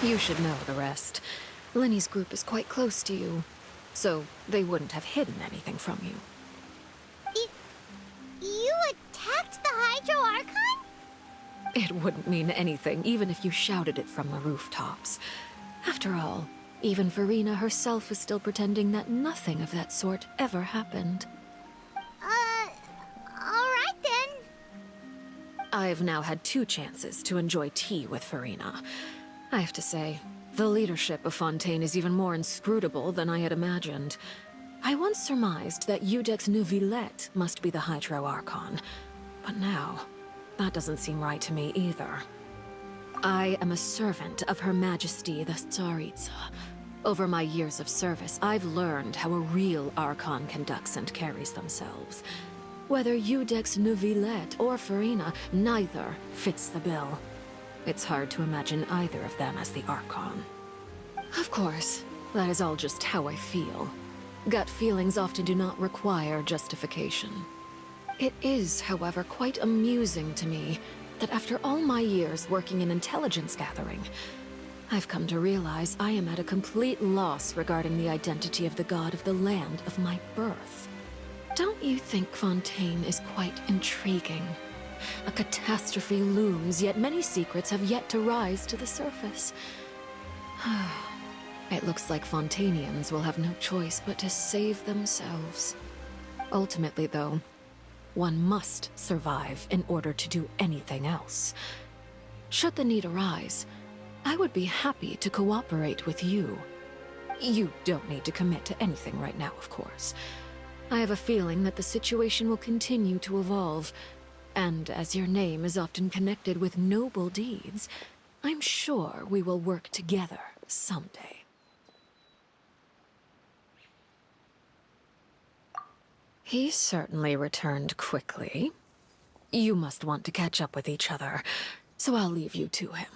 Speaker 6: You should know the rest. Linny's group is quite close to you, so they wouldn't have hidden anything from you.
Speaker 1: You attacked the Hydro Archon?
Speaker 6: It wouldn't mean anything, even if you shouted it from the rooftops. After all, even Farina herself is still pretending that nothing of that sort ever happened.
Speaker 1: Alright then.
Speaker 6: I've now had 2 chances to enjoy tea with Farina. I have to say, the leadership of Fontaine is even more inscrutable than I had imagined. I once surmised that Iudex Neuvillette must be the Hydro Archon, but now, that doesn't seem right to me either. I am a servant of Her Majesty the Tsaritsa. Over my years of service, I've learned how a real Archon conducts and carries themselves. Whether Iudex Neuvillette or Farina, neither fits the bill. It's hard to imagine either of them as the Archon. Of course, that is all just how I feel.
Speaker 21: Gut feelings often do not require justification. It is, however, quite amusing to me that after all my years working in intelligence gathering, I've come to realize I am at a complete loss regarding the identity of the god of the land of my birth. Don't you think Fontaine is quite intriguing? A catastrophe looms, yet many secrets have yet to rise to the surface. It looks like Fontainians will have no choice but to save themselves. Ultimately, though, one must survive in order to do anything else. Should the need arise, I would be happy to cooperate with you. You don't need to commit to anything right now, of course. I have a feeling that the situation will continue to evolve, and as your name is often connected with noble deeds, I'm sure we will work together someday. He certainly returned quickly. You must want to catch up with each other, so I'll leave you to him.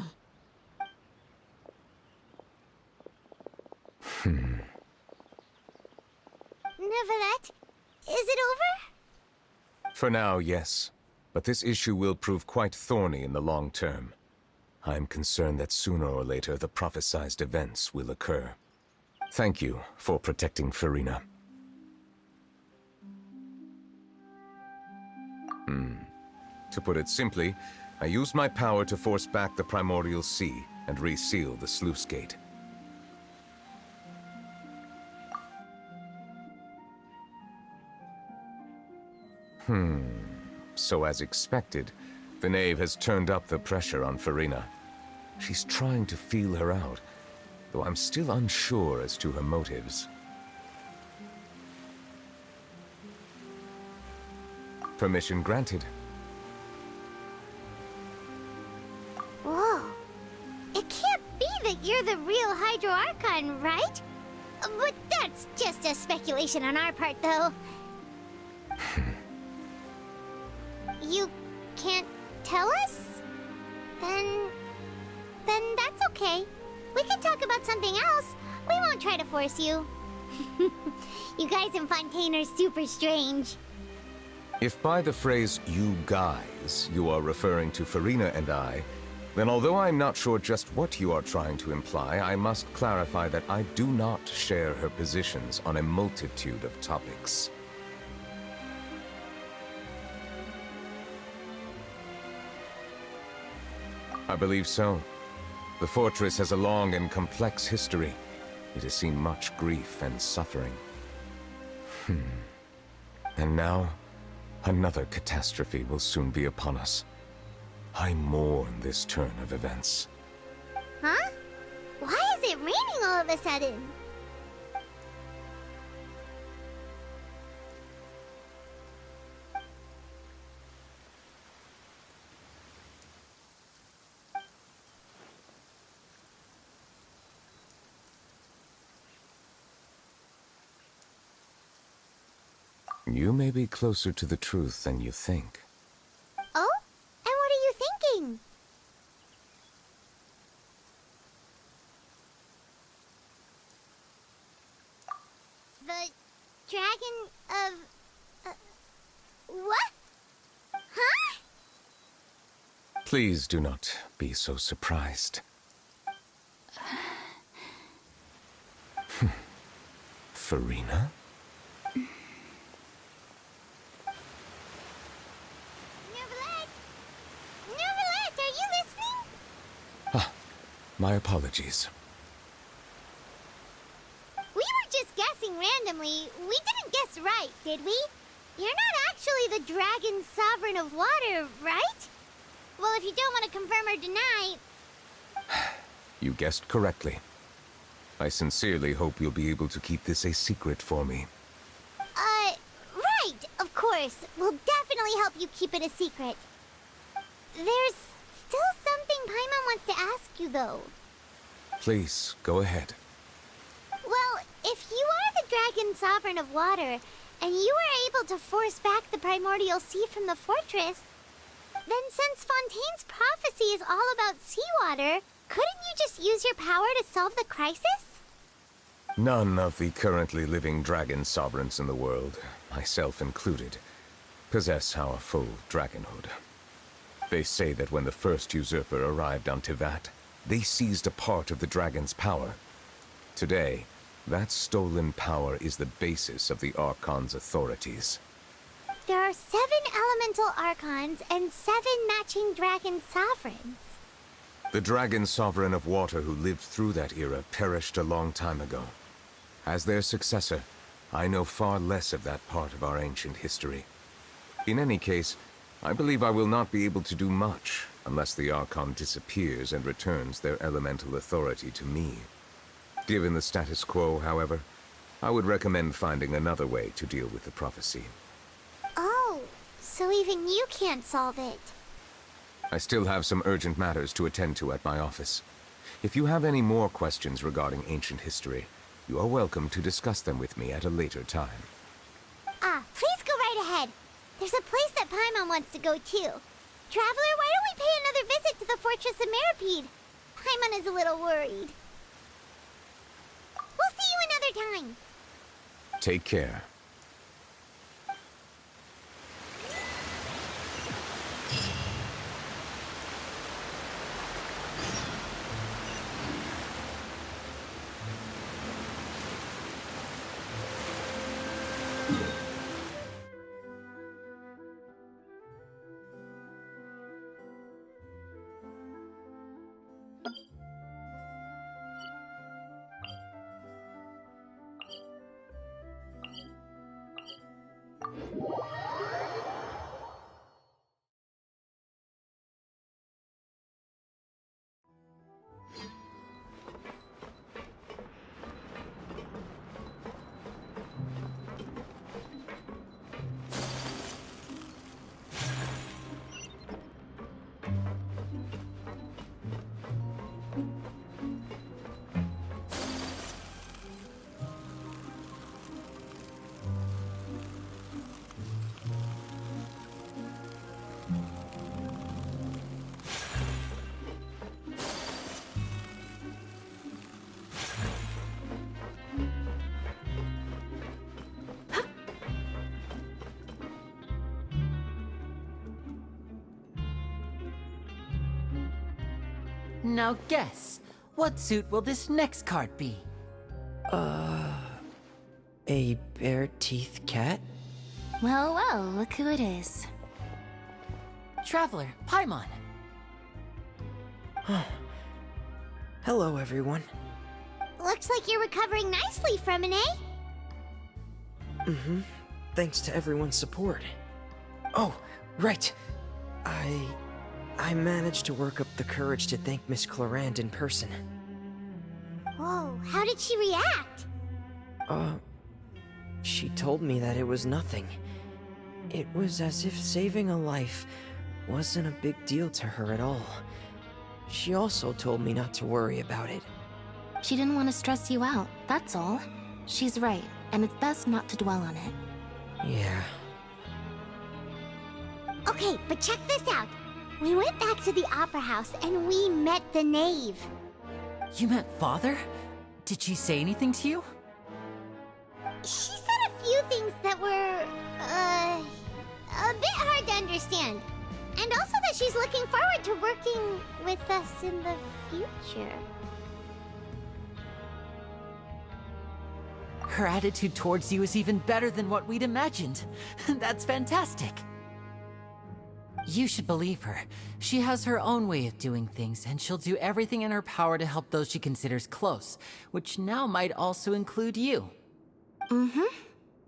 Speaker 1: Neuvillette, is it over?
Speaker 19: For now, yes. But this issue will prove quite thorny in the long term. I'm concerned that sooner or later the prophesized events will occur. Thank you for protecting Furina. To put it simply, I used my power to force back the Primordial Sea and reseal the sluice gate. So as expected, the Knave has turned up the pressure on Furina. She's trying to feel her out, though I'm still unsure as to her motives. Permission granted.
Speaker 1: Whoa. It can't be that you're the real Hydro Archon, right? But that's just a speculation on our part, though. You can't tell us? Then that's okay. We can talk about something else. We won't try to force you. You guys in Fontaine are super strange.
Speaker 19: If by the phrase, "you guys," you are referring to Furina and I, then although I'm not sure just what you are trying to imply, I must clarify that I do not share her positions on a multitude of topics. I believe so. The fortress has a long and complex history. It has seen much grief and suffering. And now, another catastrophe will soon be upon us. I mourn this turn of events.
Speaker 1: Huh? Why is it raining all of a sudden?
Speaker 19: You may be closer to the truth than you think.
Speaker 1: Oh? And what are you thinking? The dragon of... what? Huh?
Speaker 19: Please do not be so surprised. Furina?
Speaker 1: Neuvillette, are you listening?
Speaker 19: My apologies.
Speaker 1: We were just guessing randomly. We didn't guess right, did we? You're not actually the dragon sovereign of water, right? Well, if you don't want to confirm or deny...
Speaker 19: You guessed correctly. I sincerely hope you'll be able to keep this a secret for me.
Speaker 1: Right, of course. We'll definitely help you keep it a secret. There's still something Paimon wants to ask you, though.
Speaker 19: Please, go ahead.
Speaker 1: Well, if you are the dragon sovereign of water, and you were able to force back the primordial sea from the fortress, then since Fontaine's prophecy is all about seawater, couldn't you just use your power to solve the crisis?
Speaker 19: None of the currently living dragon sovereigns in the world, myself included, possess our full dragonhood. They say that when the first usurper arrived on Teyvat, they seized a part of the dragon's power. Today, that stolen power is the basis of the Archon's authorities.
Speaker 1: There are 7 elemental Archons and 7 matching dragon sovereigns.
Speaker 19: The dragon sovereign of water who lived through that era perished a long time ago. As their successor, I know far less of that part of our ancient history. In any case, I believe I will not be able to do much unless the Archon disappears and returns their elemental authority to me. Given the status quo, however, I would recommend finding another way to deal with the prophecy.
Speaker 1: Oh, so even you can't solve it.
Speaker 19: I still have some urgent matters to attend to at my office. If you have any more questions regarding ancient history, you are welcome to discuss them with me at a later time.
Speaker 1: Please go right ahead. There's a place that Paimon wants to go too. Traveler, why don't we pay another visit to the Fortress of Meripede? Paimon is a little worried. We'll see you another time.
Speaker 19: Take care.
Speaker 8: Now guess, what suit will this next card be?
Speaker 15: A bare-teeth cat?
Speaker 16: Well, well, look who it is.
Speaker 8: Traveler, Paimon.
Speaker 15: Hello, everyone.
Speaker 1: Looks like you're recovering nicely from it, eh?
Speaker 15: Mm-hmm. Thanks to everyone's support. Oh, right. I managed to work up the courage to thank Miss Clorand in person.
Speaker 1: Whoa, how did she react?
Speaker 15: She told me that it was nothing. It was as if saving a life wasn't a big deal to her at all. She also told me not to worry about it.
Speaker 16: She didn't want to stress you out, that's all. She's right, and it's best not to dwell on it.
Speaker 15: Yeah.
Speaker 1: Okay, but check this out. We went back to the Opera House and we met the Knave.
Speaker 8: You met Father? Did she say anything to you?
Speaker 1: She said a few things that were, a bit hard to understand. And also that she's looking forward to working with us in the future.
Speaker 8: Her attitude towards you is even better than what we'd imagined. That's fantastic. You should believe her. She has her own way of doing things, and she'll do everything in her power to help those she considers close, which now might also include you.
Speaker 16: Mm-hmm.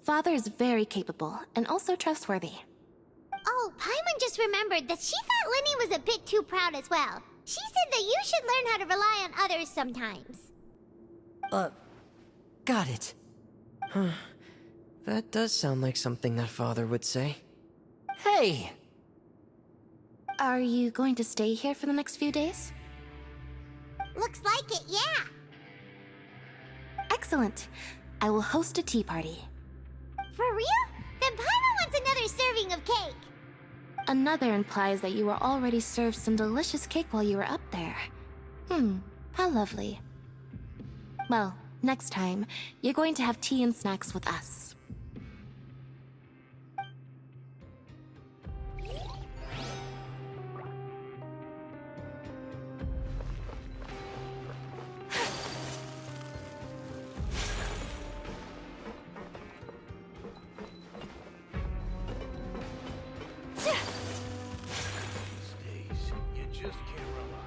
Speaker 16: Father is very capable, and also trustworthy.
Speaker 1: Oh, Paimon just remembered that she thought Lenny was a bit too proud as well. She said that you should learn how to rely on others sometimes.
Speaker 8: Got it.
Speaker 15: Huh. That does sound like something that Father would say.
Speaker 8: Hey!
Speaker 16: Are you going to stay here for the next few days?
Speaker 1: Looks like it, yeah.
Speaker 16: Excellent. I will host a tea party.
Speaker 1: For real? Then Paimon wants another serving of cake.
Speaker 16: Another implies that you were already served some delicious cake while you were up there. How lovely. Well, Next time, you're going to have tea and snacks with us.
Speaker 4: You just can't rely.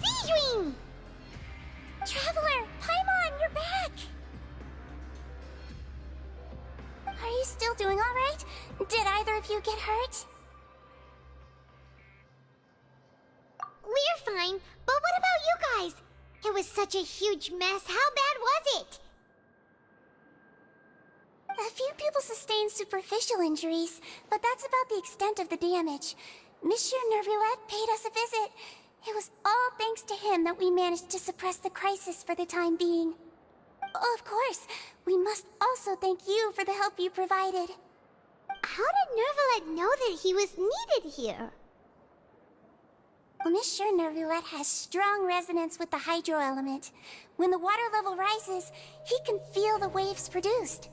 Speaker 1: Siege! Traveler, Paimon, you're back! Are you still doing alright? Did either of you get hurt? We're fine, but what about you guys? It was such a huge mess. How bad was it? A few people sustained superficial injuries, but that's about the extent of the damage. Monsieur Neuvillette paid us a visit. It was all thanks to him that we managed to suppress the crisis for the time being. Of course, we must also thank you for the help you provided. How did Neuvillette know that he was needed here? Well, Monsieur Neuvillette has strong resonance with the hydro element. When the water level rises, he can feel the waves produced.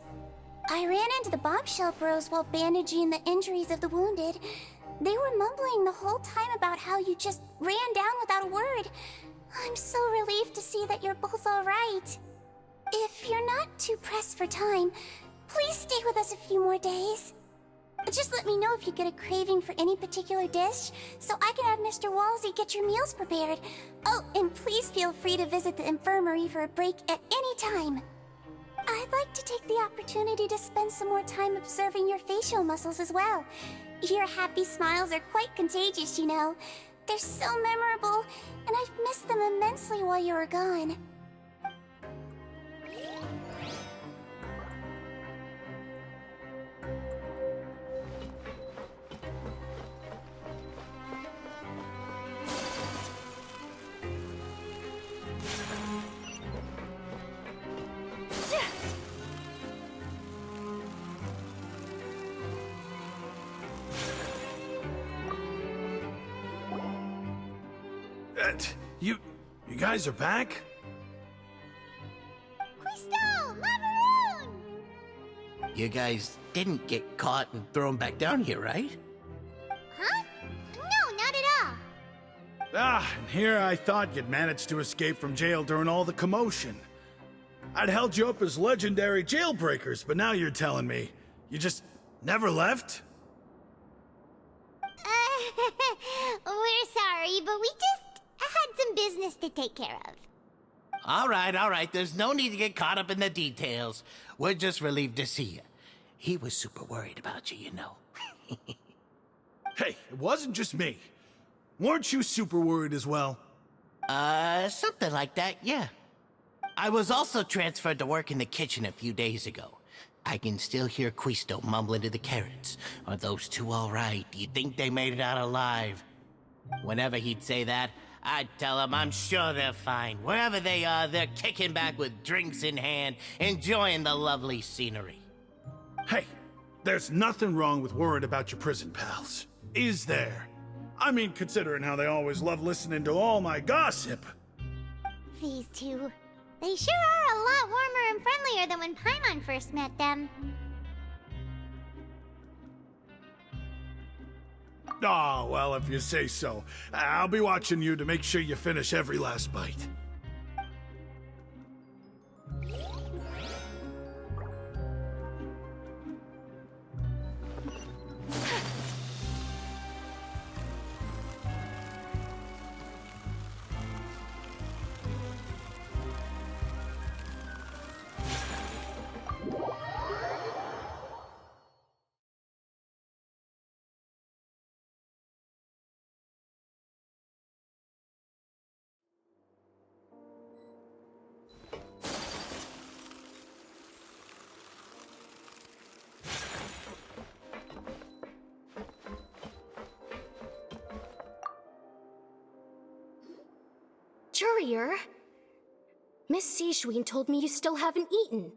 Speaker 1: I ran into the bombshell bros while bandaging the injuries of the wounded. They were mumbling the whole time about how you just ran down without a word. I'm so relieved to see that you're both alright. If you're not too pressed for time, please stay with us a few more days. Just let me know if you get a craving for any particular dish, so I can have Mr. Wolsey get your meals prepared. Oh, and please feel free to visit the infirmary for a break at any time. I'd like to take the opportunity to spend some more time observing your facial muscles as well. Your happy smiles are quite contagious, you know. They're so memorable, and I've missed them immensely while you were gone.
Speaker 3: You guys are back?
Speaker 1: Crystal! Lavaroon!
Speaker 4: You guys didn't get caught and thrown back down here, right?
Speaker 1: Huh? No, not at all.
Speaker 3: Ah, and here I thought you'd managed to escape from jail during all the commotion. I'd held you up as legendary jailbreakers, but now you're telling me you just never left?
Speaker 1: We're sorry, but we just had some business to take care of.
Speaker 4: All right. There's no need to get caught up in the details. We're just relieved to see you. He was super worried about you, you know.
Speaker 3: Hey, it wasn't just me. Weren't you super worried as well?
Speaker 4: Something like that, yeah. I was also transferred to work in the kitchen a few days ago. I can still hear Quisto mumbling to the carrots. Are those two all right? Do you think they made it out alive? Whenever he'd say that, I'd tell him I'm sure they're fine. Wherever they are, they're kicking back with drinks in hand, enjoying the lovely scenery.
Speaker 3: Hey, there's nothing wrong with worrying about your prison pals. Is there? I mean, considering how they always love listening to all my gossip.
Speaker 1: These two. They sure are a lot warmer and friendlier than when Paimon first met them.
Speaker 3: Oh, well, if you say so. I'll be watching you to make sure you finish every last bite.
Speaker 11: Jurier? Miss Sijween told me you still haven't eaten.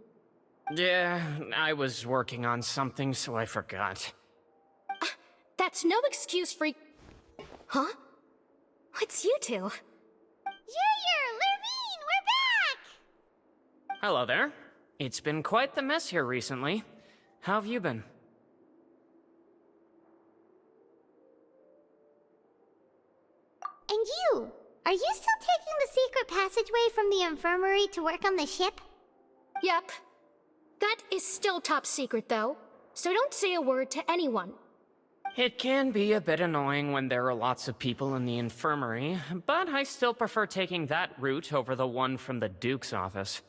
Speaker 10: Yeah, I was working on something, so I forgot.
Speaker 11: That's no excuse for... Huh? It's you two.
Speaker 1: Jurier, Lurvine, we're back!
Speaker 10: Hello there. It's been quite the mess here recently. How have you been?
Speaker 1: And you? Are you still taking the secret passageway from the infirmary to work on the ship?
Speaker 11: Yep. That is still top secret, though. So don't say a word to anyone.
Speaker 10: It can be a bit annoying when there are lots of people in the infirmary, but I still prefer taking that route over the one from the Duke's office.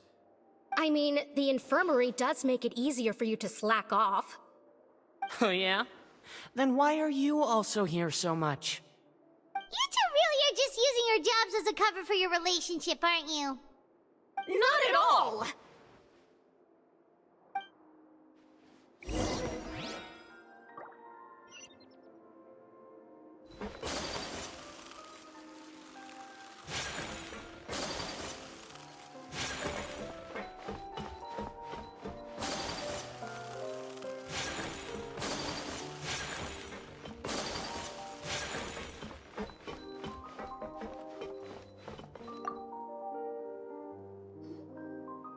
Speaker 11: I mean, the infirmary does make it easier for you to slack off.
Speaker 10: Oh yeah? Then why are you also here so much?
Speaker 1: You two really are just using your jobs as a cover for your relationship, aren't you?
Speaker 11: Not at all!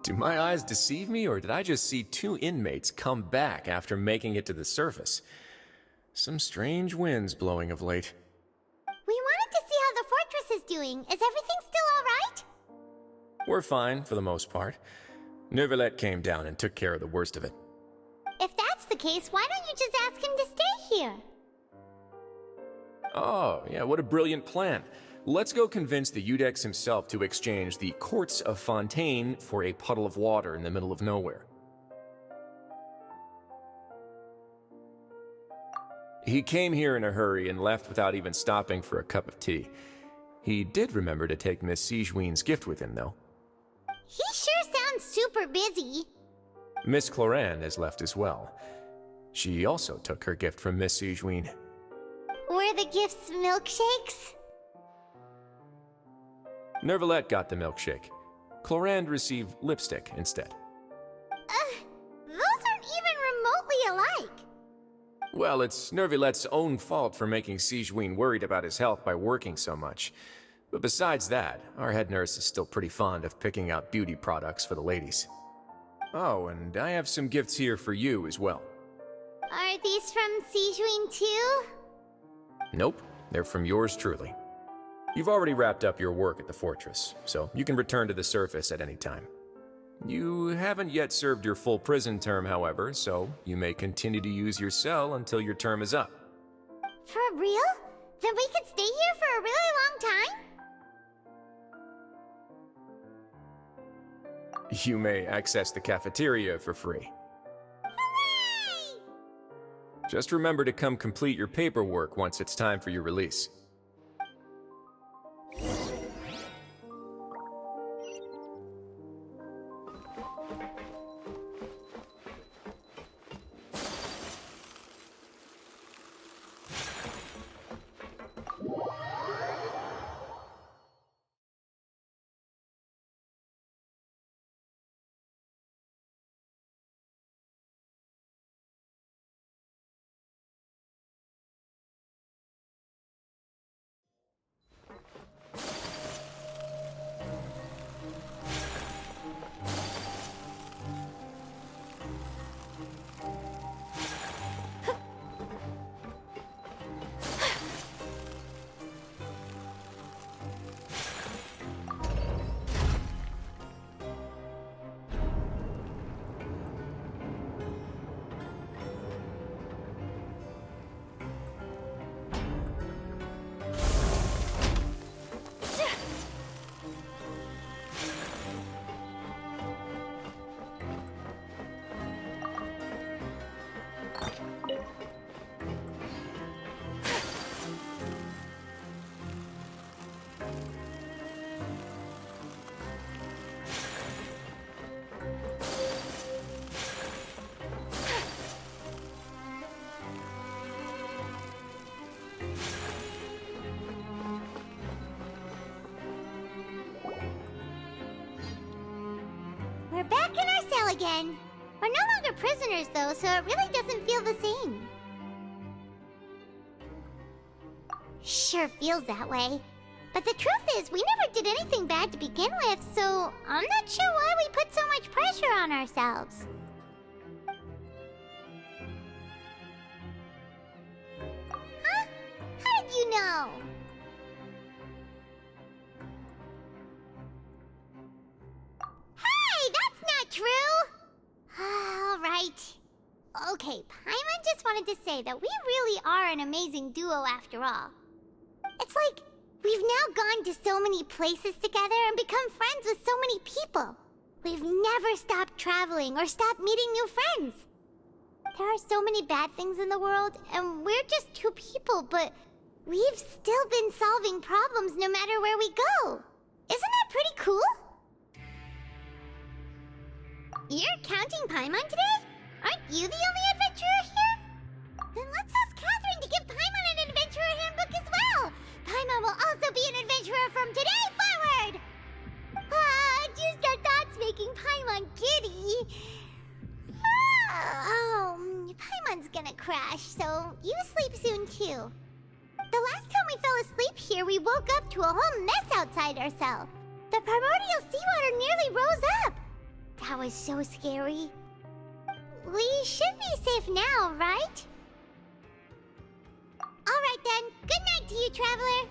Speaker 12: Do my eyes deceive me, or did I just see two inmates come back after making it to the surface? Some strange winds blowing of late.
Speaker 1: We wanted to see how the fortress is doing. Is everything still alright?
Speaker 12: We're fine, for the most part. Neuvillette came down and took care of the worst of it.
Speaker 1: If that's the case, why don't you just ask him to stay here?
Speaker 12: Oh, yeah, what a brilliant plan. Let's go convince the Udex himself to exchange the Courts of Fontaine for a puddle of water in the middle of nowhere. He came here in a hurry and left without even stopping for a cup of tea. He did remember to take Miss Sijween's gift with him, though.
Speaker 1: He sure sounds super busy.
Speaker 12: Miss Cloran has left as well. She also took her gift from Miss Sijween.
Speaker 1: Were the gifts milkshakes?
Speaker 12: Neuvillette got the milkshake. Cloran received lipstick instead.
Speaker 1: Those aren't even remotely alike.
Speaker 12: Well, it's Neuvillette's own fault for making Sijween worried about his health by working so much. But besides that, our head nurse is still pretty fond of picking out beauty products for the ladies. Oh, and I have some gifts here for you as well.
Speaker 1: Are these from Sijween too?
Speaker 12: Nope, they're from yours truly. You've already wrapped up your work at the fortress, so you can return to the surface at any time. You haven't yet served your full prison term, however, so you may continue to use your cell until your term is up.
Speaker 1: For real? Then we could stay here for a really long time?
Speaker 12: You may access the cafeteria for free.
Speaker 1: Hooray!
Speaker 12: Just remember to come complete your paperwork once it's time for your release.
Speaker 1: again. We're no longer prisoners, though, so it really doesn't feel the same. Sure feels that way. But the truth is, we never did anything bad to begin with, so I'm not sure why we put so much pressure on ourselves. Huh? How did you know? Hey, that's not true! Alright. Okay, Paimon just wanted to say that we really are an amazing duo after all. It's like, we've now gone to so many places together and become friends with so many people. We've never stopped traveling or stopped meeting new friends. There are so many bad things in the world, and we're just two people, but we've still been solving problems no matter where we go. Isn't that pretty cool? You're counting Paimon today? Aren't you the only adventurer here? Then let's ask Catherine to give Paimon an adventurer handbook as well. Paimon will also be an adventurer from today forward! Just our thoughts making Paimon giddy. Paimon's gonna crash, so you sleep soon too. The last time we fell asleep here, we woke up to a whole mess outside our cell. The primordial seawater nearly rose up. That was so scary. We should be safe now, right? Alright then, good night to you, Traveler.